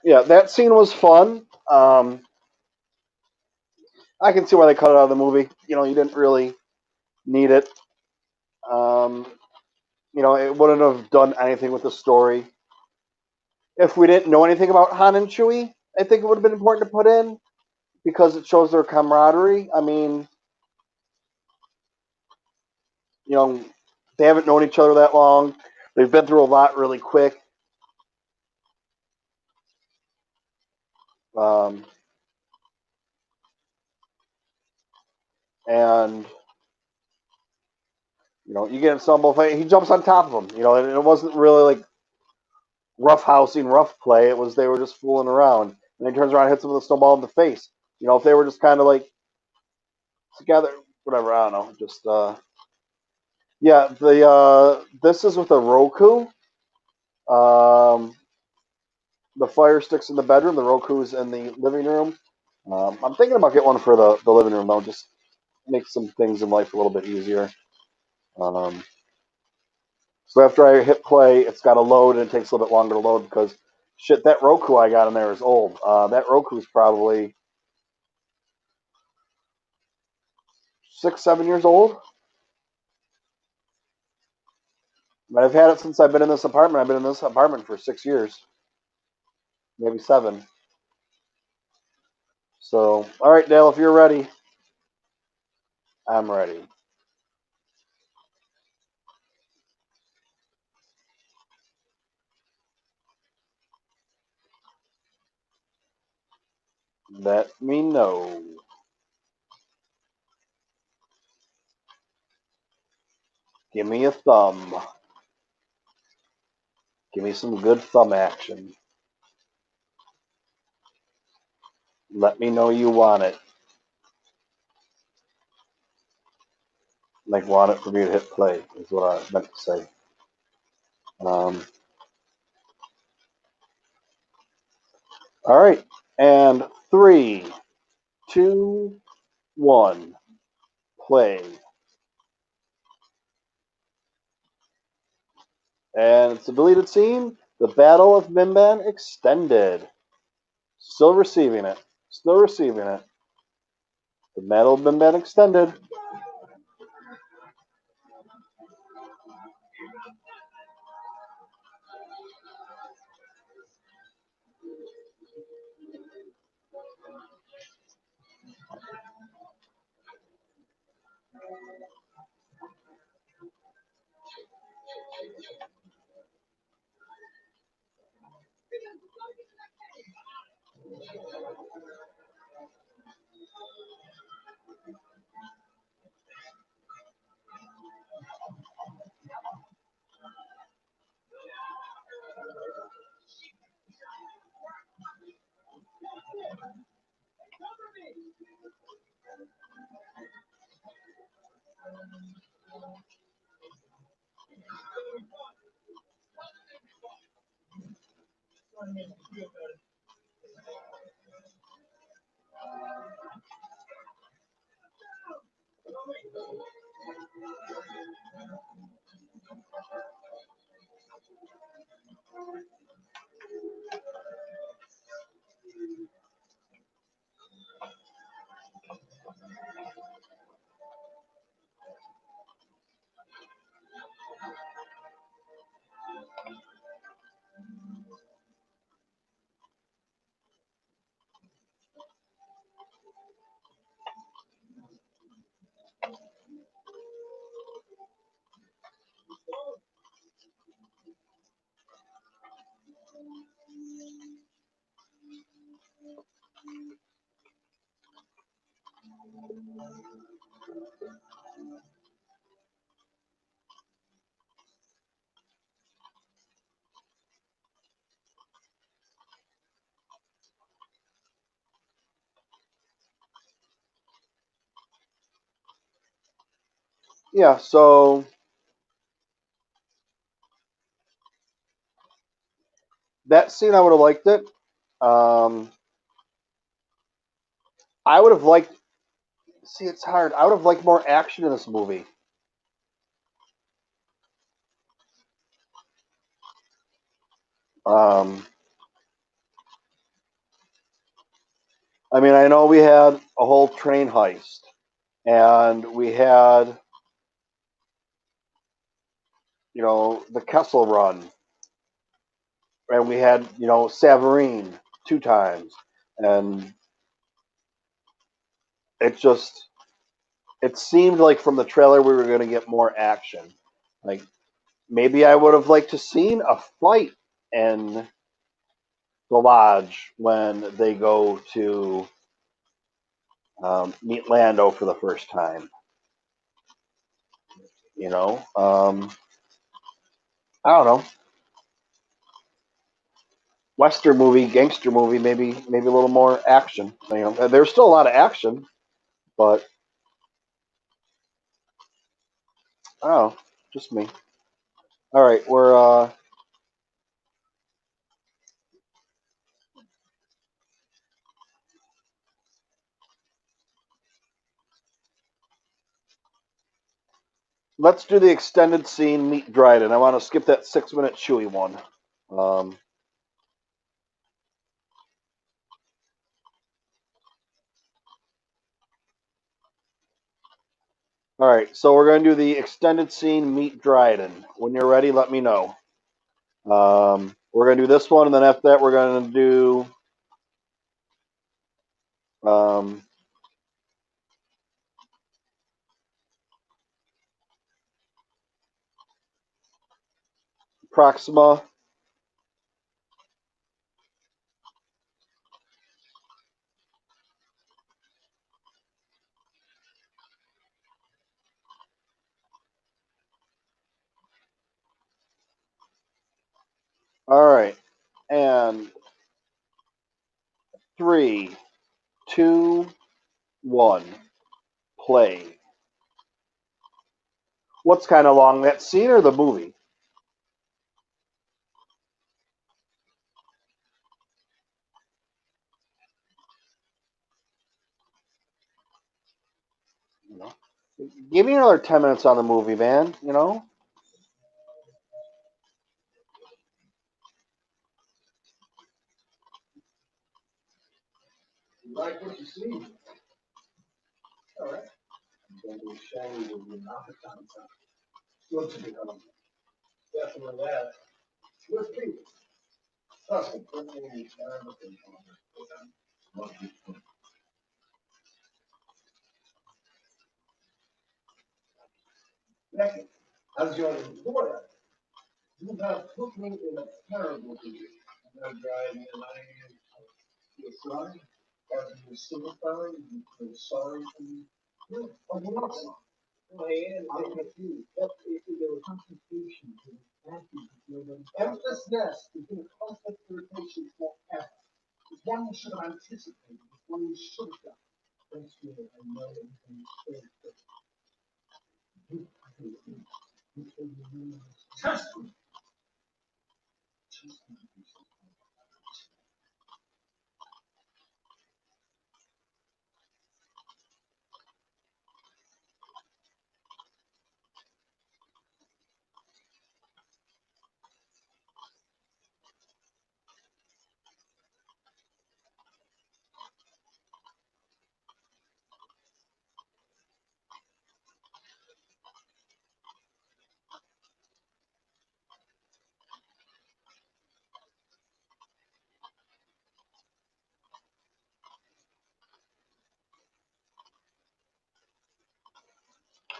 Yeah, that scene was fun. I can see why they cut it out of the movie. You know, you didn't really need it. Um, you know, it wouldn't have done anything with the story. If we didn't know anything about Han and Chewie, I think it would have been important to put in because it shows their camaraderie. I mean, you know, they haven't known each other that long. They've been through a lot really quick. Um, and you know, you get in some fight. He jumps on top of him. You know, and it wasn't really like roughhousing, rough play. It was they were just fooling around. And then he turns around and hits him with a snowball in the face. You know, if they were just kind of like together, whatever, I don't know. Just yeah, the this is with a Roku. The Fire Stick's in the bedroom. The Roku's in the living room. I'm thinking about getting one for the living room though. Just make some things in life a little bit easier. Um, so after I hit play, it's got to load and it takes a little bit longer to load because shit, that Roku I got in there is old. That Roku's probably 6, 7 years old. But I've had it since I've been in this apartment. I've been in this apartment for 6 years, maybe 7. So, all right, Dale, if you're ready, I'm ready. Let me know. Give me a thumb. Give me some good thumb action. Let me know you want it. Like, want it for me to hit play, is what I meant to say. All right. And 3, 2, 1. Play. And it's a deleted scene. The Battle of Mimban Extended. Still receiving it. Still receiving it. The Battle of Mimban Extended. yeah, so that scene I would have liked it. I would have liked. See, it's hard. I would have liked more action in this movie. I mean, I know we had a whole train heist, and we had, the Kessel Run, and we had, Savareen 2 times, and it seemed like from the trailer we were going to get more action. Like, maybe I would have liked to seen a fight in the lodge when they go to meet Lando for the first time. I don't know. Western movie, gangster movie, maybe a little more action. There's still a lot of action, but I don't know, just me. All right, let's do the extended scene. Meet Dryden. I want to skip that 6-minute Chewy one. All right, so we're going to do the extended scene. Meet Dryden. When you're ready, let me know. We're going to do this one, and then after that, we're going to do Proxima. All right, and 3, 2, 1, play. What's kind of long, that scene or the movie? Give me another 10 minutes on the movie, man. You like what you see? All right. Don't be shiny with your mouth on top. Good to be home. Definitely that. With people. Trust me, put me in everything. Second, as your employer, you have put me in a terrible position. I'm driving and I am you're sorry. As you sympathize, you feel sorry for me. No, I'm not sorry. I'm confused. There was concentration to the package. Emphasis is in conflict irritation forever. It's one you should have anticipated. It's one you should have done. Thanks to it, I know everything is straight. Trust me.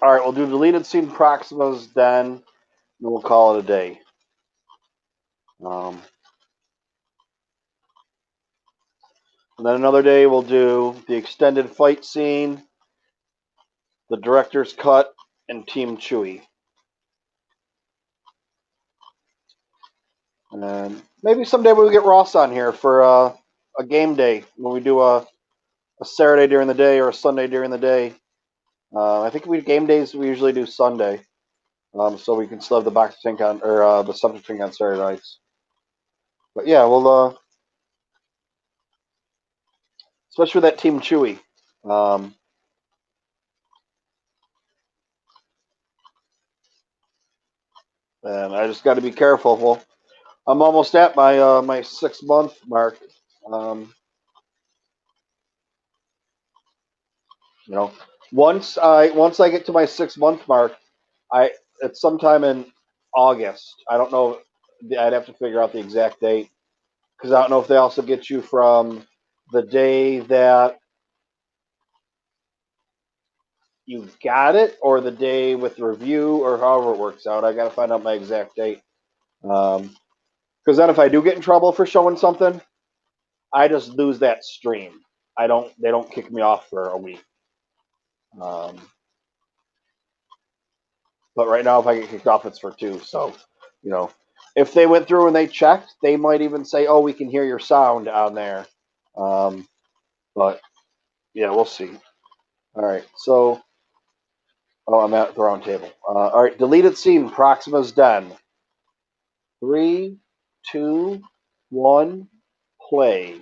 All right, we'll do deleted scene Proximas, then we'll call it a day. And then another day we'll do the extended fight scene, the director's cut, and Team Chewy. And then maybe someday we'll get Ross on here for a game day when we do a Saturday during the day or a Sunday during the day. I think game days we usually do Sunday, so we can still have the box tank on or the Septic tank on Saturday nights. But yeah, well, especially with that Team Chewy. And I just got to be careful. Well, I'm almost at my my 6 month mark. Um, you know, once I get to my 6 month mark, I it's sometime in August. I don't know. I'd have to figure out the exact date because I don't know if they also get you from the day that you got it or the day with the review or however it works out. I got to find out my exact date. Because then if I do get in trouble for showing something, I just lose that stream. I don't. They don't kick me off for a week. Um, but right now, if I get kicked off, it's for 2. So, you know, if they went through and they checked, they might even say, "Oh, we can hear your sound on there." Um, but yeah, we'll see. All right. So, oh, I'm at the round table. All right. Deleted scene. Proxima's den. 3, 2, 1. Play.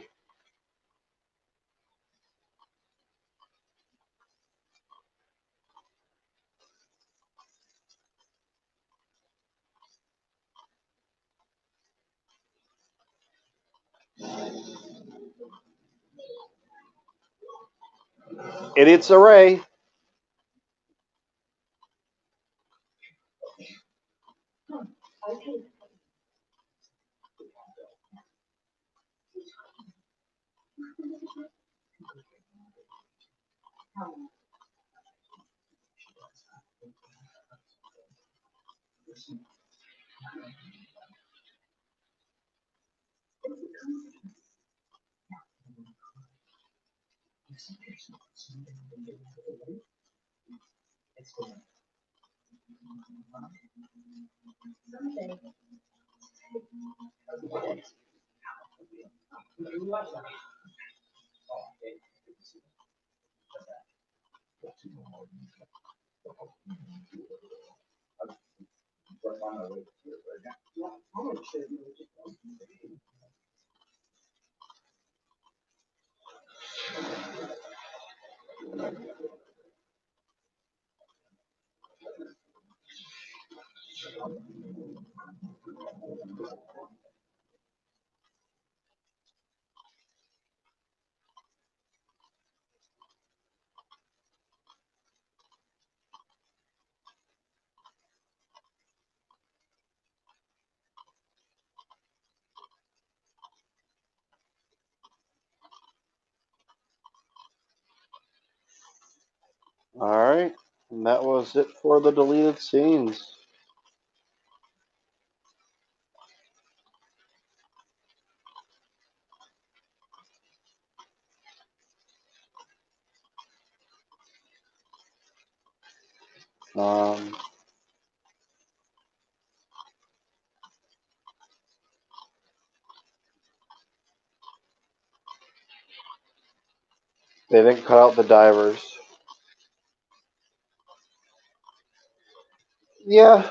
Idiot's Array. All right. And that was it for the deleted scenes. Um, they didn't cut out the divers. Yeah,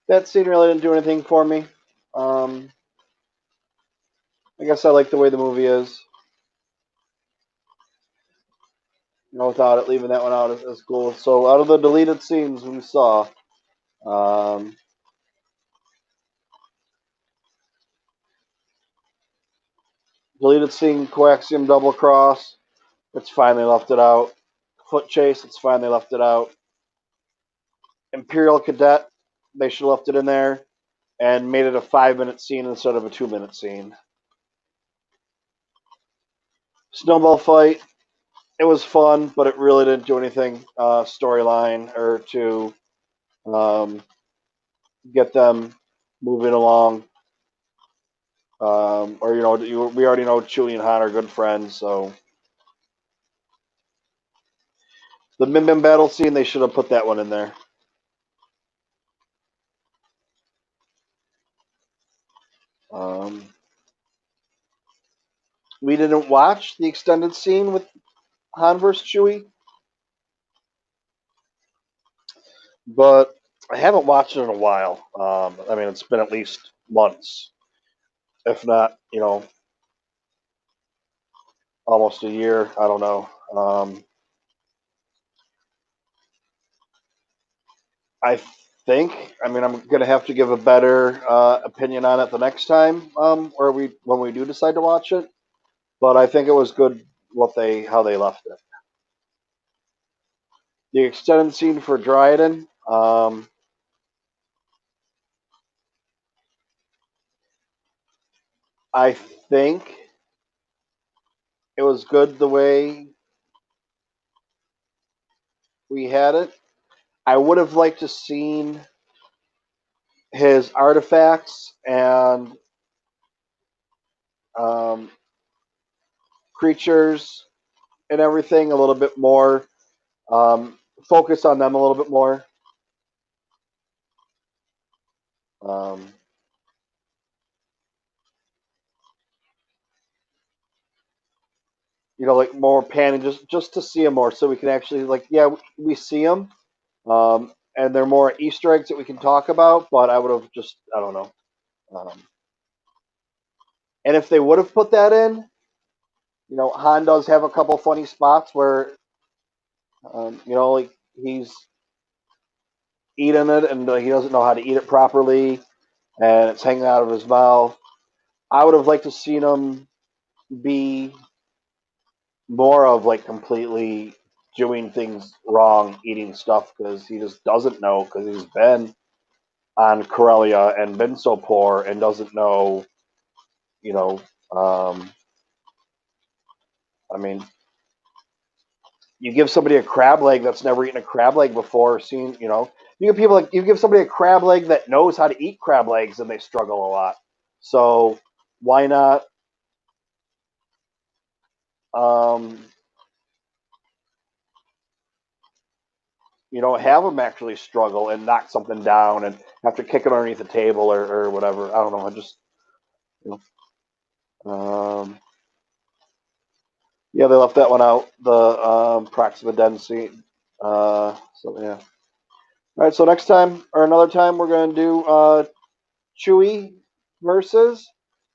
that scene really didn't do anything for me. Um, I guess I like the way the movie is. You know, without it, leaving that one out is cool. So, out of the deleted scenes we saw, um, deleted scene coaxium double cross, it's fine they left it out. Foot chase, it's fine they left it out. Imperial cadet, they should have left it in there and made it a 5 minute scene instead of a 2 minute scene. Snowball fight, it was fun, but it really didn't do anything storyline or to get them moving along. Or we already know Chewie and Han are good friends, so the Min Min battle scene, they should have put that one in there. We we didn't watch the extended scene with Han versus Chewie, but I haven't watched it in a while. I mean, it's been at least months, if not, almost a year. I don't know. I think. I mean, I'm gonna have to give a better opinion on it the next time, or when we do decide to watch it. But I think it was good how they left it. The extended scene for Dryden. I think it was good the way we had it. I would have liked to seen his artifacts and um, creatures and everything a little bit more. Focus on them a little bit more. Um, like more panning just to see them more, so we can actually we see them, and they're more Easter eggs that we can talk about. But I would have I don't know. And if they would have put that in, Han does have a couple funny spots where, like he's eating it and he doesn't know how to eat it properly, and it's hanging out of his mouth. I would have liked to seen him be more of completely doing things wrong, eating stuff because he just doesn't know because he's been on Corellia and been so poor and doesn't know, you know. I mean, you give somebody a crab leg that's never eaten a crab leg before, you give somebody a crab leg that knows how to eat crab legs and they struggle a lot. So why not? Um, have them actually struggle and knock something down and have to kick it underneath the table or whatever. I don't know. I just, you yeah, they left that one out. The Proxima Density. So yeah. All right. So next time or another time, we're gonna do Chewie versus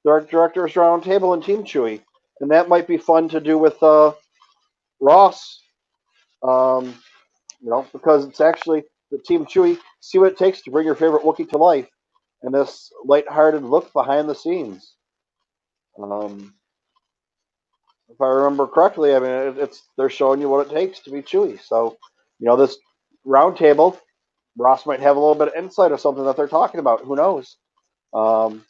Dark Directors Roundtable and Team Chewie, and that might be fun to do with Ross. Um, because it's actually the Team Chewie. See what it takes to bring your favorite Wookiee to life, and this light-hearted look behind the scenes. If I remember correctly, I mean they're showing you what it takes to be Chewie. So, this roundtable, Ross might have a little bit of insight of something that they're talking about. Who knows? Um,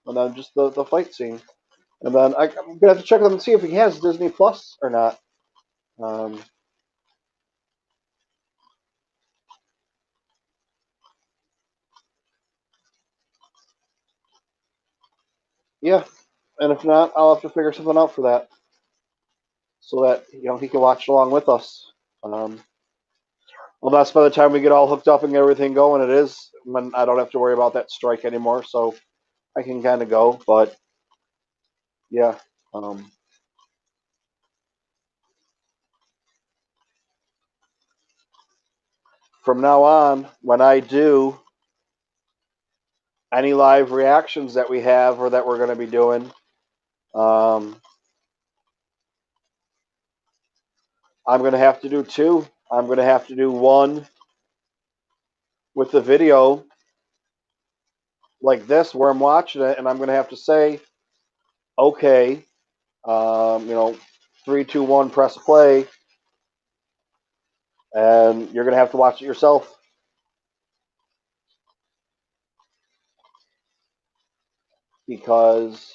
and then just the fight scene, and then I'm gonna have to check with him and see if he has Disney Plus or not. Um, yeah, and if not, I'll have to figure something out for that, so that he can watch along with us. Well, that's by the time we get all hooked up and get everything going. It is when I don't have to worry about that strike anymore, so I can kind of go. But yeah, from now on, when I do any live reactions that we have or that we're going to be doing, I'm going to have to do two. I'm going to have to do one with the video like this where I'm watching it, and I'm going to have to say, okay, 3, 2, 1, press play, and you're going to have to watch it yourself because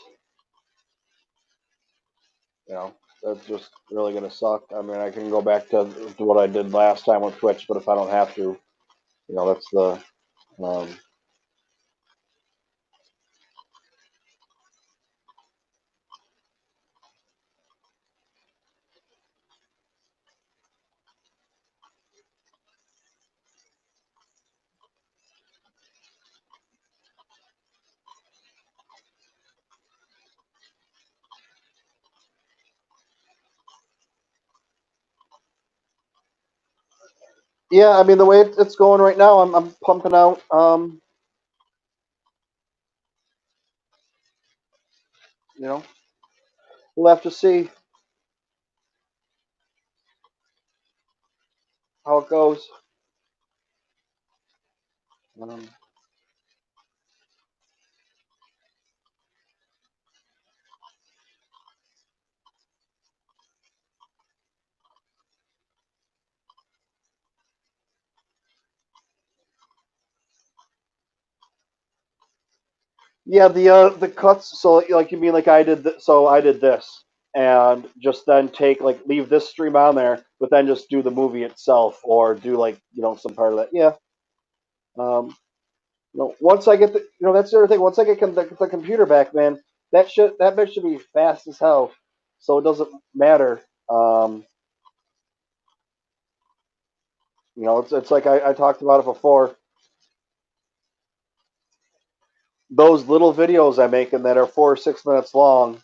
that's just really going to suck. I mean, I can go back to what I did last time with Twitch, but if I don't have to, that's the um, Yeah, I mean the way it's going right now, I'm pumping out. You know, we'll have to see how it goes. Um, yeah, the cuts. So like you mean like I did. So I did this, and just then take like leave this stream on there, but then just do the movie itself, or do like some part of that. Yeah. Um, once I get that's the other thing. Once I get the computer back, man, that bitch should be fast as hell. So it doesn't matter. Um, it's like I talked about it before. Those little videos I'm making that are 4 or 6 minutes long,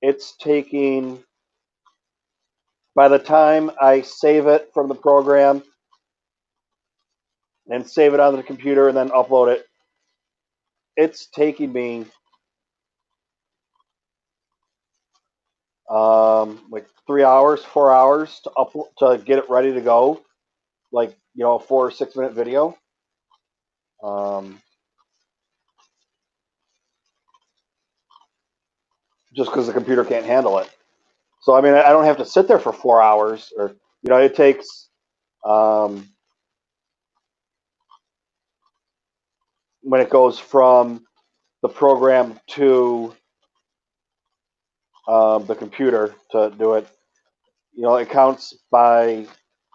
it's taking, by the time I save it from the program and save it onto the computer and then upload it, it's taking me like 3 hours, 4 hours to get it ready to go. Like a 4 or 6 minute video. Just because the computer can't handle it. So I mean, I don't have to sit there for 4 hours, or it takes when it goes from the program to the computer to do it. It counts by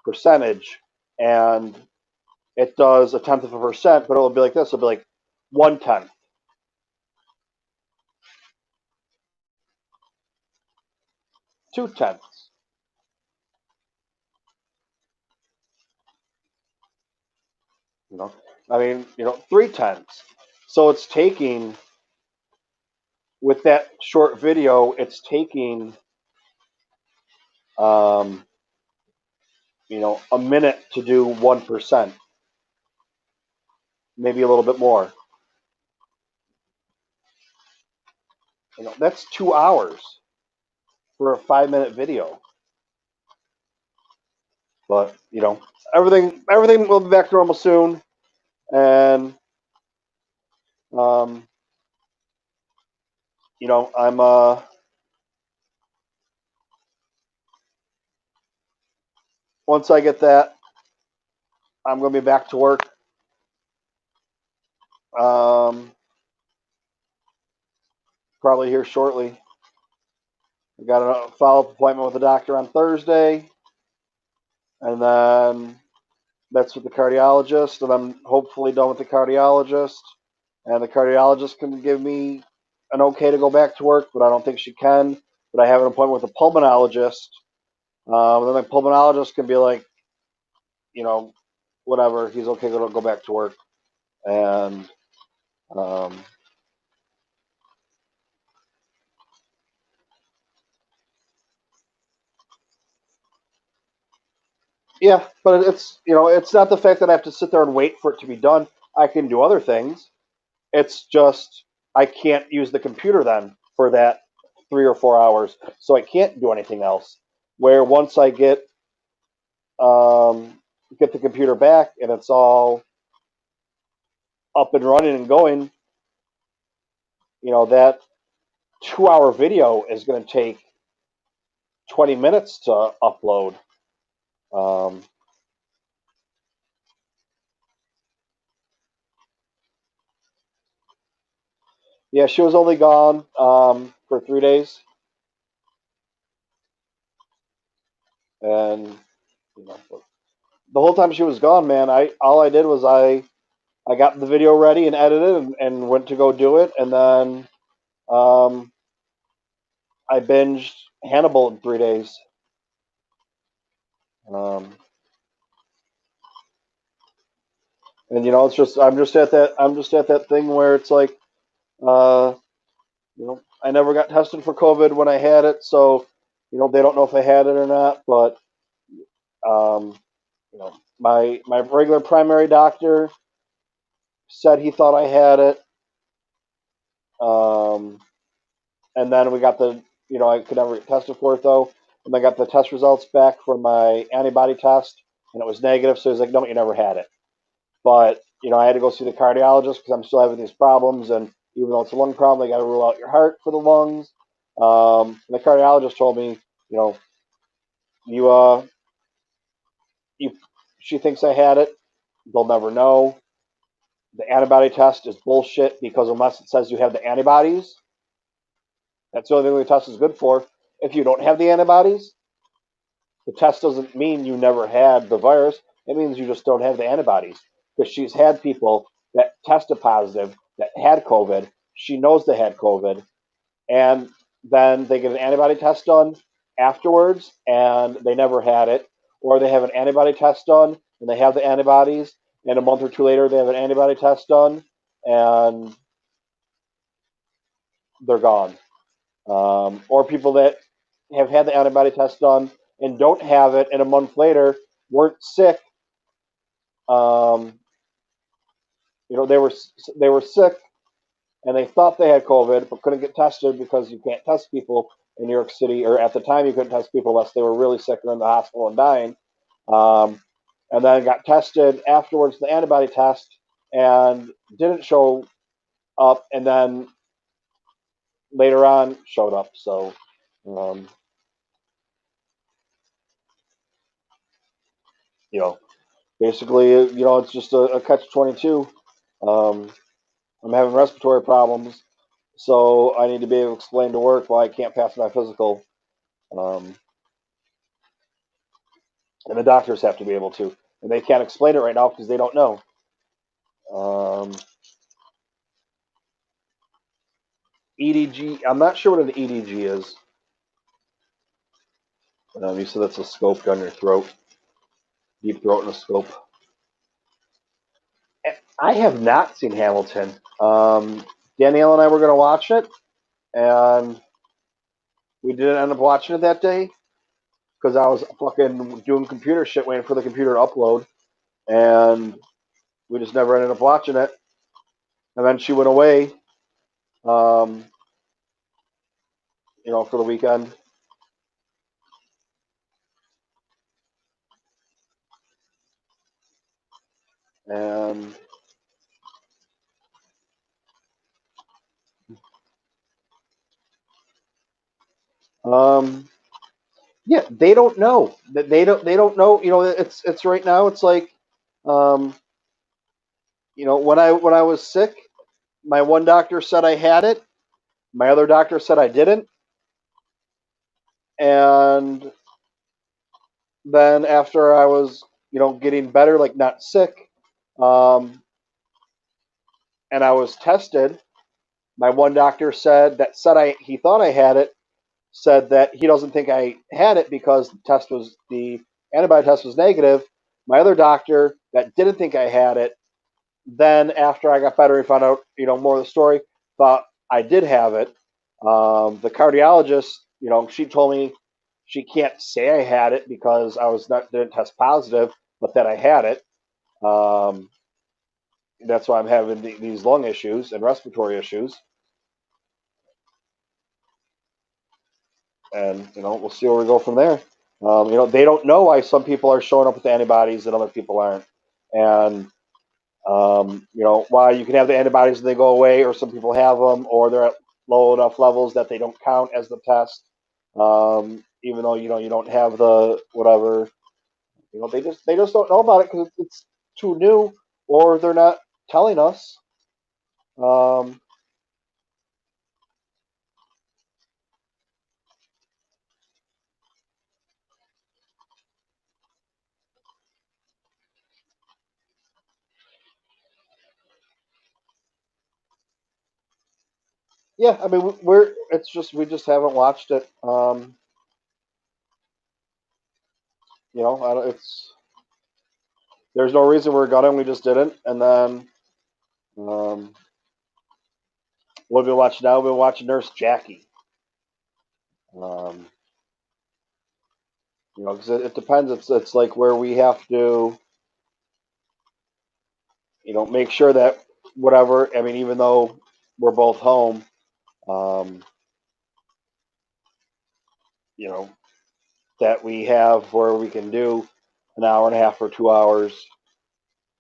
percentage, and it does 1/10%, but it'll be like this. It'll be like 1/10, 2/10. I mean, 3/10. So it's taking, with that short video, it's taking um, a minute to do 1%, maybe a little bit more. That's 2 hours for a 5 minute video. But everything will be back to normal soon, and um, I'm once I get that, I'm gonna be back to work. Probably here shortly. I got a follow-up appointment with the doctor on Thursday, and then that's with the cardiologist, and I'm hopefully done with the cardiologist, and the cardiologist can give me an okay to go back to work, but I don't think she can. But I have an appointment with a pulmonologist. Then my pulmonologist can be like, whatever, he's okay to go back to work. And yeah, but it's not the fact that I have to sit there and wait for it to be done. I can do other things. It's just I can't use the computer then for that 3 or 4 hours, so I can't do anything else. Where once I get the computer back and it's all up and running and going, that 2 hour video is going to take 20 minutes to upload. Yeah, she was only gone for 3 days, and the whole time she was gone, man, all I did was I got the video ready and edited and went to go do it, and then I binged Hannibal in 3 days. And it's just I'm just at that thing where it's like, I never got tested for COVID when I had it, so they don't know if I had it or not. But You know, my regular primary doctor said he thought I had it. And then we got the, I could never get tested for it though. And I got the test results back for my antibody test, and it was negative. So he's like, no, you never had it. But, I had to go see the cardiologist because I'm still having these problems. And even though it's a lung problem, they got to rule out your heart for the lungs. And the cardiologist told me, you, you, she thinks I had it. They'll never know. The antibody test is bullshit because unless it says you have the antibodies, that's the only thing the test is good for. If you don't have the antibodies, the test doesn't mean you never had the virus. It means you just don't have the antibodies. Because she's had people that tested positive that had COVID. She knows they had COVID. And then they get an antibody test done afterwards and they never had it. Or they have an antibody test done and they have the antibodies. And a month or two later, they have an antibody test done and they're gone. Or people that have had the antibody test done and don't have it, and a month later weren't sick. They were sick, and they thought they had COVID, but couldn't get tested because you can't test people in New York City, or at the time you couldn't test people unless they were really sick and in the hospital and dying. And then got tested afterwards, the antibody test, and didn't show up, and then later on showed up. So. Basically, it's just a catch-22. I'm having respiratory problems, so I need to be able to explain to work why I can't pass my physical. And the doctors have to be able to. And they can't explain it right now because they don't know. EDG, I'm not sure what an EDG is. You said that's a scope down your throat. Deep throat and a scope. I have not seen Hamilton. Danielle and I were going to watch it, and we didn't end up watching it that day because I was fucking doing computer shit, waiting for the computer to upload, and we just never ended up watching it. And then she went away, for the weekend. And yeah, they don't know. They don't know. It's right now. It's like, when I was sick, my one doctor said I had it. My other doctor said I didn't. And then after I was, getting better, like not sick, and I was tested, my one doctor said he thought I had it, said that he doesn't think I had it because the antibody test was negative. My other doctor that didn't think I had it, then after I got better and found out, more of the story, thought I did have it. The cardiologist, she told me she can't say I had it because didn't test positive, but that I had it. That's why I'm having these lung issues and respiratory issues. And we'll see where we go from there. They don't know why some people are showing up with antibodies and other people aren't, and why you can have the antibodies and they go away, or some people have them, or they're at low enough levels that they don't count as the test, even though you don't have the whatever. They just don't know about it because it's too new, or they're not telling us. Yeah, I mean we just haven't watched it. There's no reason we're gonna. We just didn't, and then what have we watched now? We've been watching Nurse Jackie. You know, because it depends. It's like where we have to, you know, make sure that whatever. I mean, even though we're both home, um, you know, that we have where we can do an hour and a half or 2 hours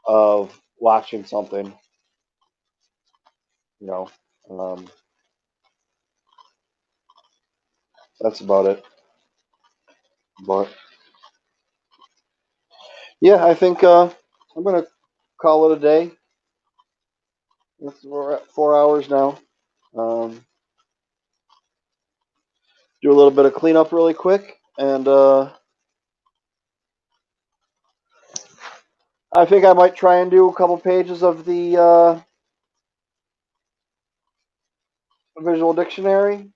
of watching something. You know, um, that's about it. But yeah, I think I'm gonna call it a day. We're at 4 hours now. Um, do a little bit of cleanup really quick, and I think I might try and do a couple pages of the visual dictionary,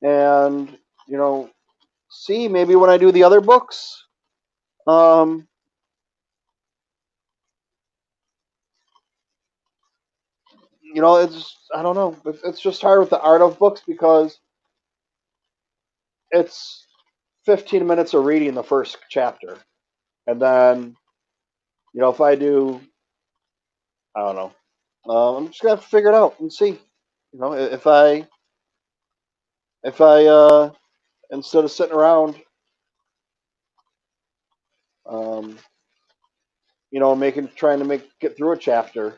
and you know, see maybe when I do the other books. Um, you know, it's I don't know. It's just hard with the art of books because it's 15 minutes of reading the first chapter, and then you know if I do, I don't know. I'm just gonna have to figure it out and see. You know, if I instead of sitting around, um, you know, trying to get through a chapter,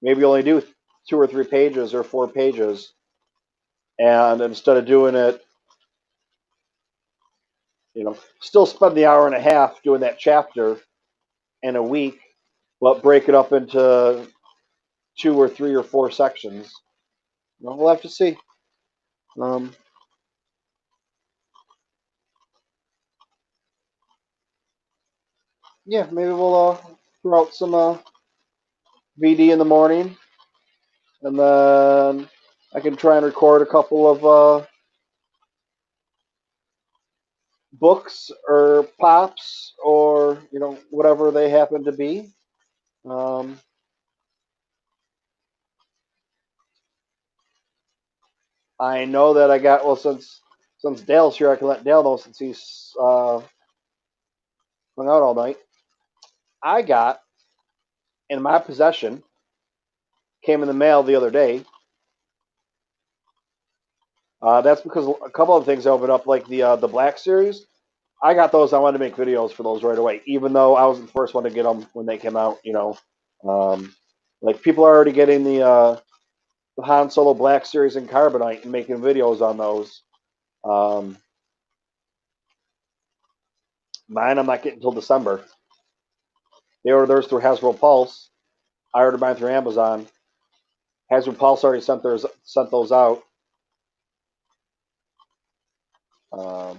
maybe only do 2 or 3 pages or 4 pages, and instead of doing it, you know, still spend the hour and a half doing that chapter in a week, but break it up into 2 or 3 or 4 sections. You know, we'll have to see. Um, yeah, maybe we'll throw out some VD in the morning, and then I can try and record a couple of books or pops or you know whatever they happen to be. Um, I know that I got since Dale's here, I can let Dale know since he's hung out all night. I got in my possession, came in the mail the other day. That's because a couple of things opened up, like the Black series. I got those. I wanted to make videos for those right away, even though I wasn't the first one to get them when they came out. You know, like people are already getting the Han Solo Black series in Carbonite and making videos on those. Um, Mine, I'm not getting until December. They ordered theirs through Hasbro Pulse. I ordered mine through Amazon. Hasbro Pulse already sent those out. Um,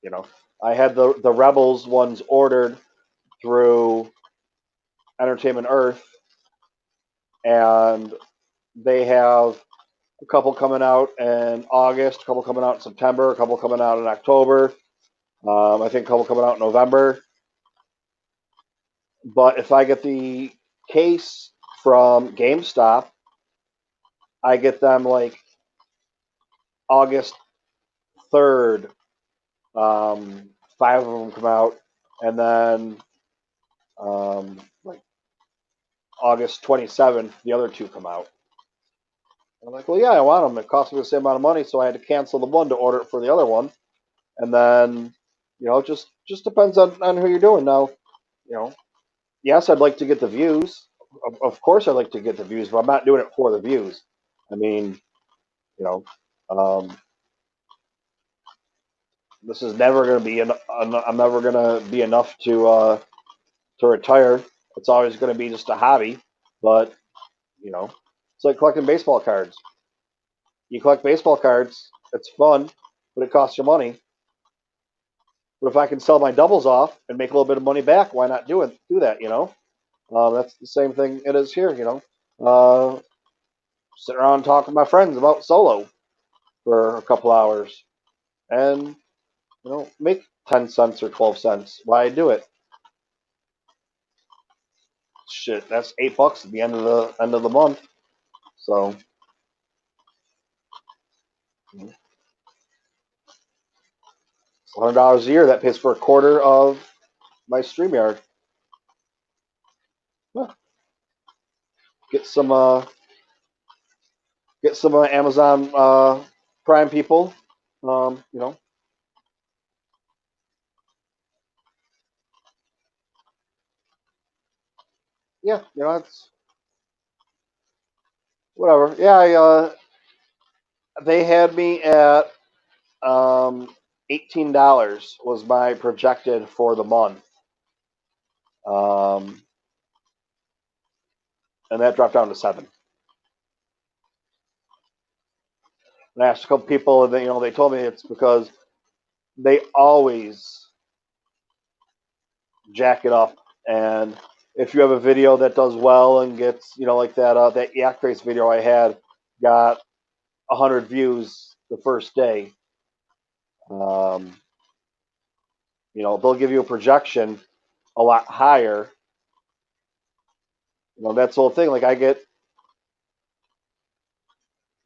you know, I had the Rebels ones ordered through Entertainment Earth, and they have a couple coming out in August, a couple coming out in September, a couple coming out in October. I think a couple coming out in November. But if I get the case from GameStop, I get them like August 3rd. 5 of them come out, and then like August 27th, the other 2 come out. I'm like, well, yeah, I want them. It cost me the same amount of money, so I had to cancel the one to order it for the other one. And then, you know, just depends on who you're doing. Now, you know, yes, I'd like to get the views. Of course, I'd like to get the views, but I'm not doing it for the views. I mean, you know, this is never going to be. I'm never going to be enough to retire. It's always going to be just a hobby. But you know, it's like collecting baseball cards. You collect baseball cards. It's fun, but it costs you money. But if I can sell my doubles off and make a little bit of money back, why not do that? You know, that's the same thing it is here. You know, sit around and talk with my friends about solo for a couple hours, and you know, make 10 cents or 12 cents. Why do it? Shit, that's $8 at the end of the month. So, $100 a year. That pays for a quarter of my StreamYard. Huh. Get some Amazon Prime people. You know. Yeah, you know, it's whatever. Yeah, they had me at $18 was my projected for the month, and that dropped down to 7. And I asked a couple people, and they told me it's because they always jack it up. And if you have a video that does well and gets, like that yak race video I had got 100 views the first day, they'll give you a projection a lot higher. That's the whole thing. Like I get,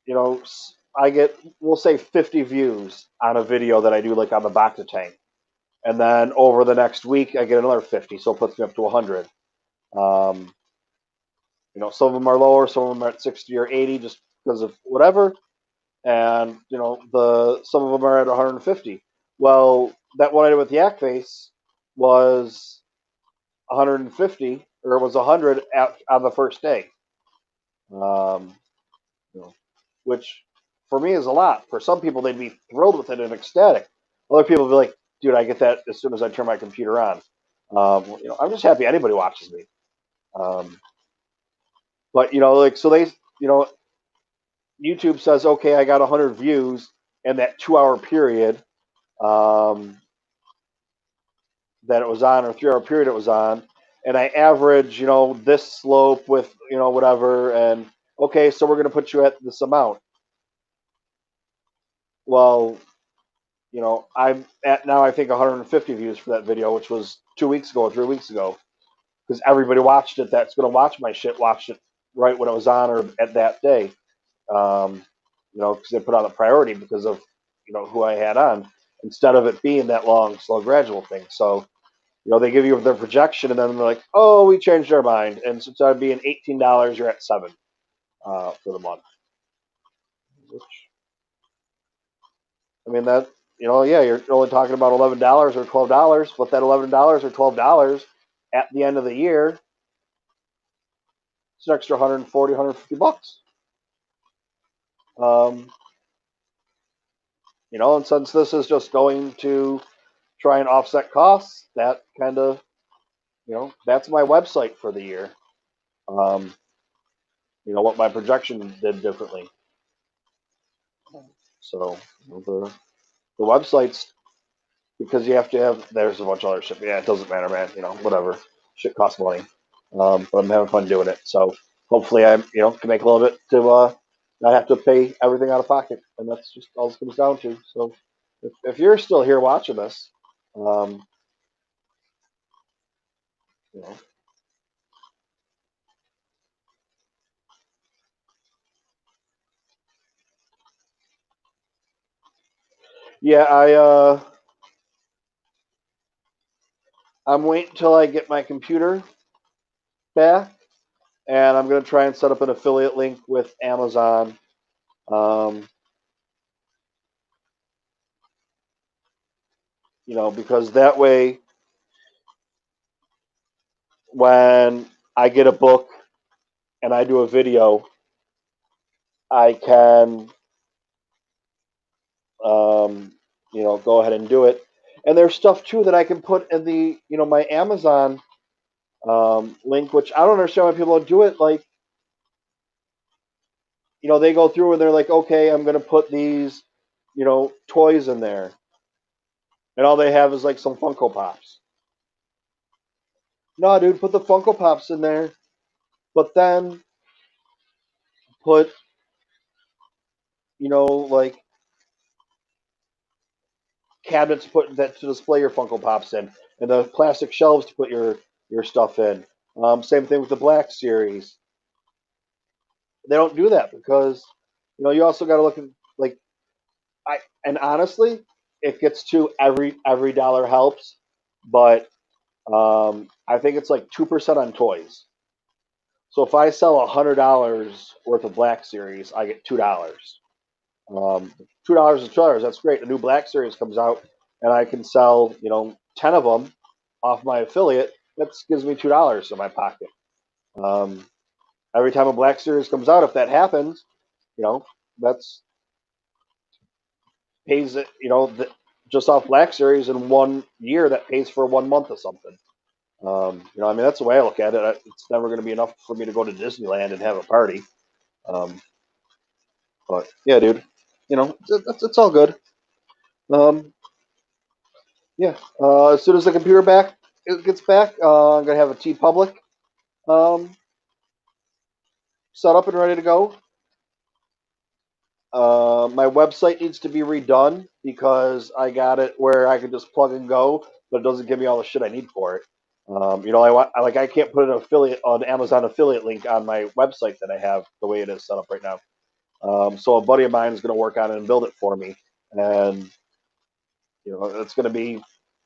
we'll say 50 views on a video that I do like on the Bacta tank. And then over the next week, I get another 50. So it puts me up to 100. Some of them are lower, some of them are at 60 or 80 just because of whatever. And, some of them are at 150. Well, that one I did with Yak Face was 150, or it was 100 on the first day. Which for me is a lot. For some people, they'd be thrilled with it and ecstatic. Other people would be like, dude, I get that as soon as I turn my computer on. I'm just happy anybody watches me. But, so they, YouTube says, okay, I got 100 views in that 2-hour period that it was on, or 3-hour period it was on. And I average, this slope with, whatever. And okay, so we're going to put you at this amount. Well, I'm at now, I think 150 views for that video, which was 2 weeks ago or 3 weeks ago, because everybody watched it. That's going to watch my shit, watched it right when it was on or at that day. Because they put on a priority because of, who I had on, instead of it being that long, slow, gradual thing. So, they give you their projection and then they're like, oh, we changed our mind. And so instead of being $18, you're at 7 for the month. Which, I mean, that, yeah, you're only talking about $11 or $12, but that $11 or $12 at the end of the year, it's an extra 140, 150 bucks. And since this is just going to try and offset costs, that kind of, that's my website for the year. What my projection did differently. So the website's, because you have to have, there's a bunch of other shit. Yeah, it doesn't matter, man. Whatever. Shit costs money. But I'm having fun doing it. So hopefully I, can make a little bit to not have to pay everything out of pocket. And that's just all it comes down to. So if you're still here watching this, you know, yeah, I'm waiting till I get my computer back, and I'm gonna try and set up an affiliate link with Amazon. Because that way, when I get a book and I do a video, I can, go ahead and do it. And there's stuff too that I can put in the, my Amazon link, which I don't understand why people don't do it. Like, they go through and they're like, okay, I'm gonna put these, toys in there, and all they have is like some Funko Pops. No, dude, put the Funko Pops in there, but then put, like cabinets put that to display your Funko Pops in, and the plastic shelves to put your stuff in. Same thing with the Black Series. They don't do that because, you also got to look at, like, and honestly, it gets to every dollar helps, but I think it's like 2% on toys. So if I sell $100 worth of Black Series, I get $2. $2 is $2. That's great. A new Black Series comes out, and I can sell 10 of them off my affiliate. That gives me $2 in my pocket. Um, every time a Black Series comes out, if that happens, that's pays it. Just off Black Series in 1 year, that pays for 1 month of something. I mean, that's the way I look at it. It's never going to be enough for me to go to Disneyland and have a party. Um, but yeah, dude, it's all good. Um, yeah. As soon as the computer gets back, I'm gonna have a T Public um, set up and ready to go. My website needs to be redone because I got it where I can just plug and go, but it doesn't give me all the shit I need for it. I can't put an Amazon affiliate link on my website that I have the way it is set up right now. So a buddy of mine is going to work on it and build it for me, and it's going to be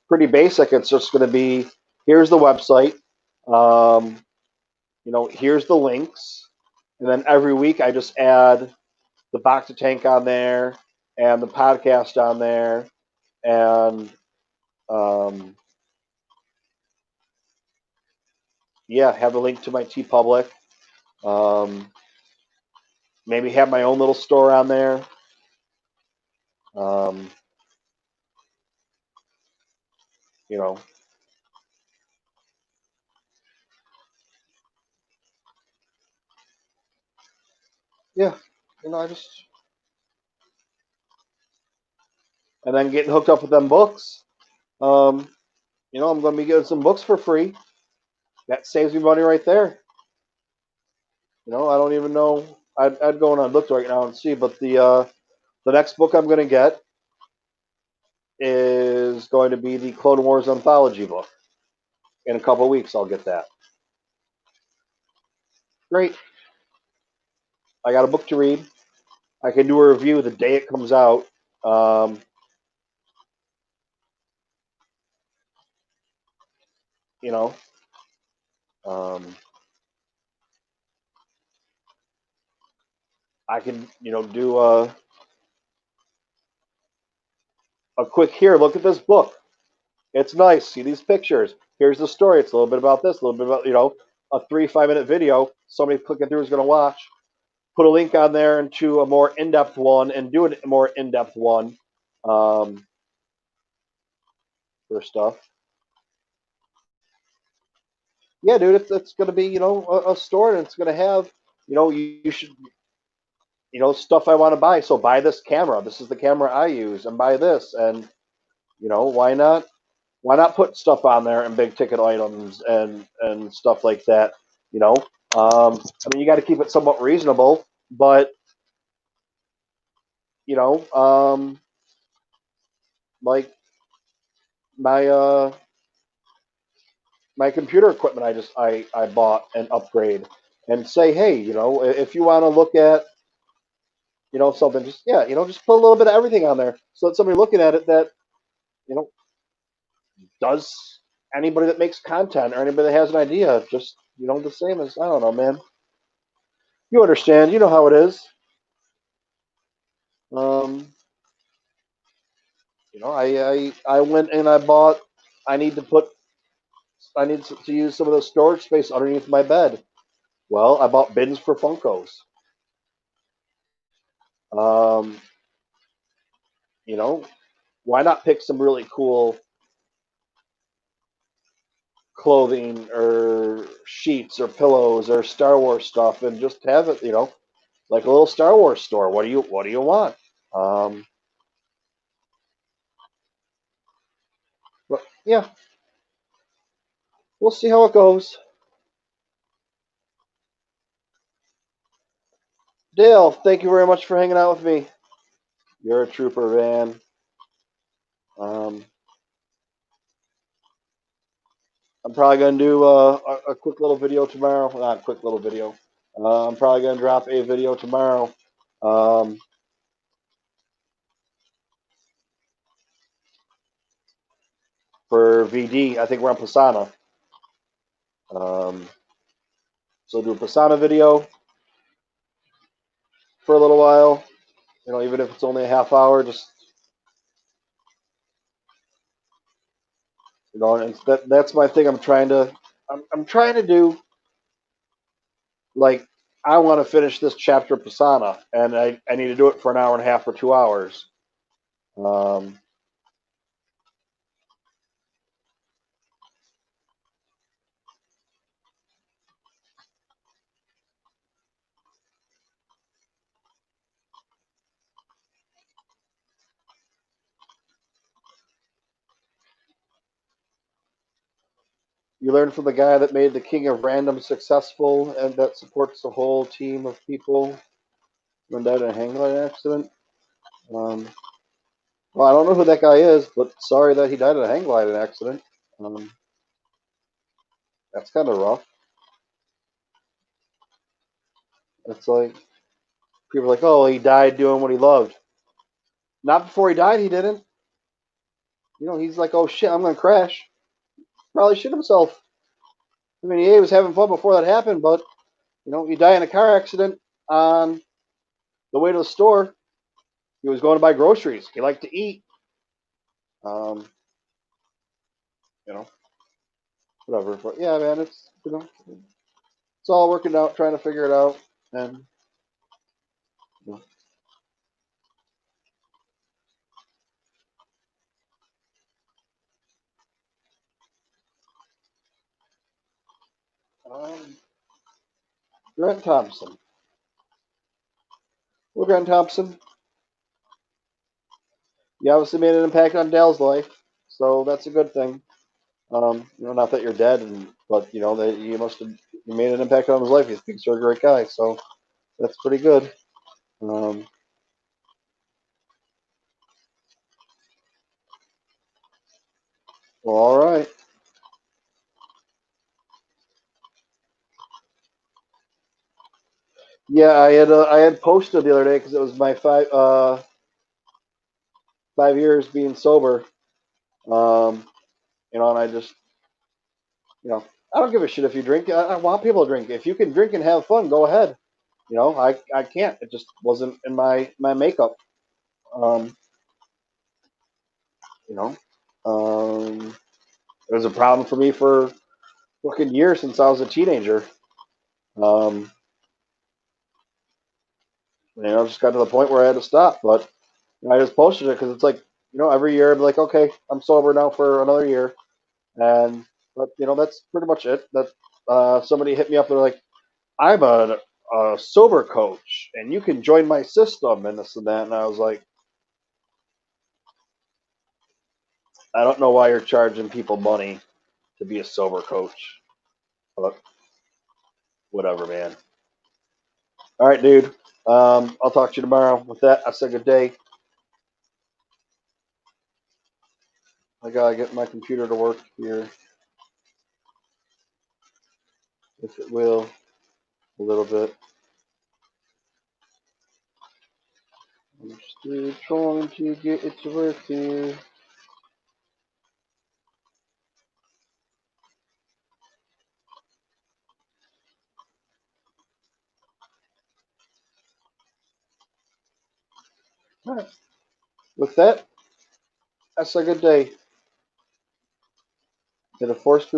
pretty basic. It's just going to be, here's the website, here's the links, and then every week I just add the Bacta tank on there and the podcast on there, and have a link to my T Public. Maybe have my own little store on there. Um, you know, yeah, I just, and then getting hooked up with them books. I'm going to be getting some books for free. That saves me money right there. I don't even know. I'd go and look right now and see, but the next book I'm going to get is going to be the Clone Wars anthology book. In a couple of weeks, I'll get that. Great. I got a book to read. I can do a review the day it comes out. Um, you know, um, I can, do a quick here. Look at this book. It's nice. See these pictures. Here's the story. It's a little bit about this, a little bit about, a 3-5 minute video. Somebody clicking through is going to watch. Put a link on there into a more in-depth one and do a more in-depth one for stuff. Yeah, dude, it's going to be, a store, and it's going to have, you should, stuff I want to buy. So buy this camera. This is the camera I use, and buy this. And, why not? Why not put stuff on there and big ticket items and stuff like that? I mean, you got to keep it somewhat reasonable, but like my my computer equipment, I bought and upgrade, and say, hey, if you want to look at something, just put a little bit of everything on there, so that somebody looking at it that you know does anybody that makes content or anybody that has an idea, just the same as, I don't know, man. You understand? You know how it is. Um, I went and I bought. I need to put. I need to use some of the storage space underneath my bed. Well, I bought bins for Funkos. Um, you know, why not pick some really cool clothing or sheets or pillows or Star Wars stuff and just have it, like a little Star Wars store. What do you want? Um, but yeah, we'll see how it goes. Dale, thank you very much for hanging out with me. You're a trooper, man. Um, I'm probably going to do a quick little video tomorrow. Not a quick little video. I'm probably going to drop a video tomorrow. Um, for VD. I think we're on Pisana. So do a Pisana video for a little while. You know, even if it's only a half hour, just you know, and that's my thing. I'm trying to do like I want to finish this chapter of Pisana, and I need to do it for an hour and a half or 2 hours. You learn from the guy that made the King of Random successful, and that supports the whole team of people who died in a hang gliding accident. Well, I don't know who that guy is, but sorry that he died in a hang gliding accident. That's kind of rough. It's like people are like, oh, he died doing what he loved. Not before he died, he didn't. You know, he's like, oh shit, I'm gonna crash. Probably shit himself. I mean, he was having fun before that happened, but you know, he died in a car accident on the way to the store. He was going to buy groceries. He liked to eat. You know, whatever. But yeah, man, it's you know, it's all working out, trying to figure it out, and you know, Grant Thompson. Well, Grant Thompson, you obviously made an impact on Dale's life, so that's a good thing. You know, not that you're dead, but you know that you must have you made an impact on his life. He's a big, sort of great guy, so that's pretty good. Well, all right. Yeah, I had posted the other day because it was my 5 years being sober. You know, and I just you know I don't give a shit if you drink. I want people to drink. If you can drink and have fun, go ahead. You know, I can't. It just wasn't in my makeup. Um, you know, it was a problem for me for fucking years since I was a teenager. Um, you know, just got to the point where I had to stop. But you know, I just posted it because it's like, you know, every year I'd be like, okay, I'm sober now for another year, and but you know, that's pretty much it. That somebody hit me up. They're like, I'm a sober coach, and you can join my system and this and that. And I was like, I don't know why you're charging people money to be a sober coach, but whatever, man. All right, dude. I'll talk to you tomorrow. With that, I say good day. I gotta get my computer to work here, if it will, a little bit. I'm still trying to get it to work here. All right. With that, I say good day. Did it force me?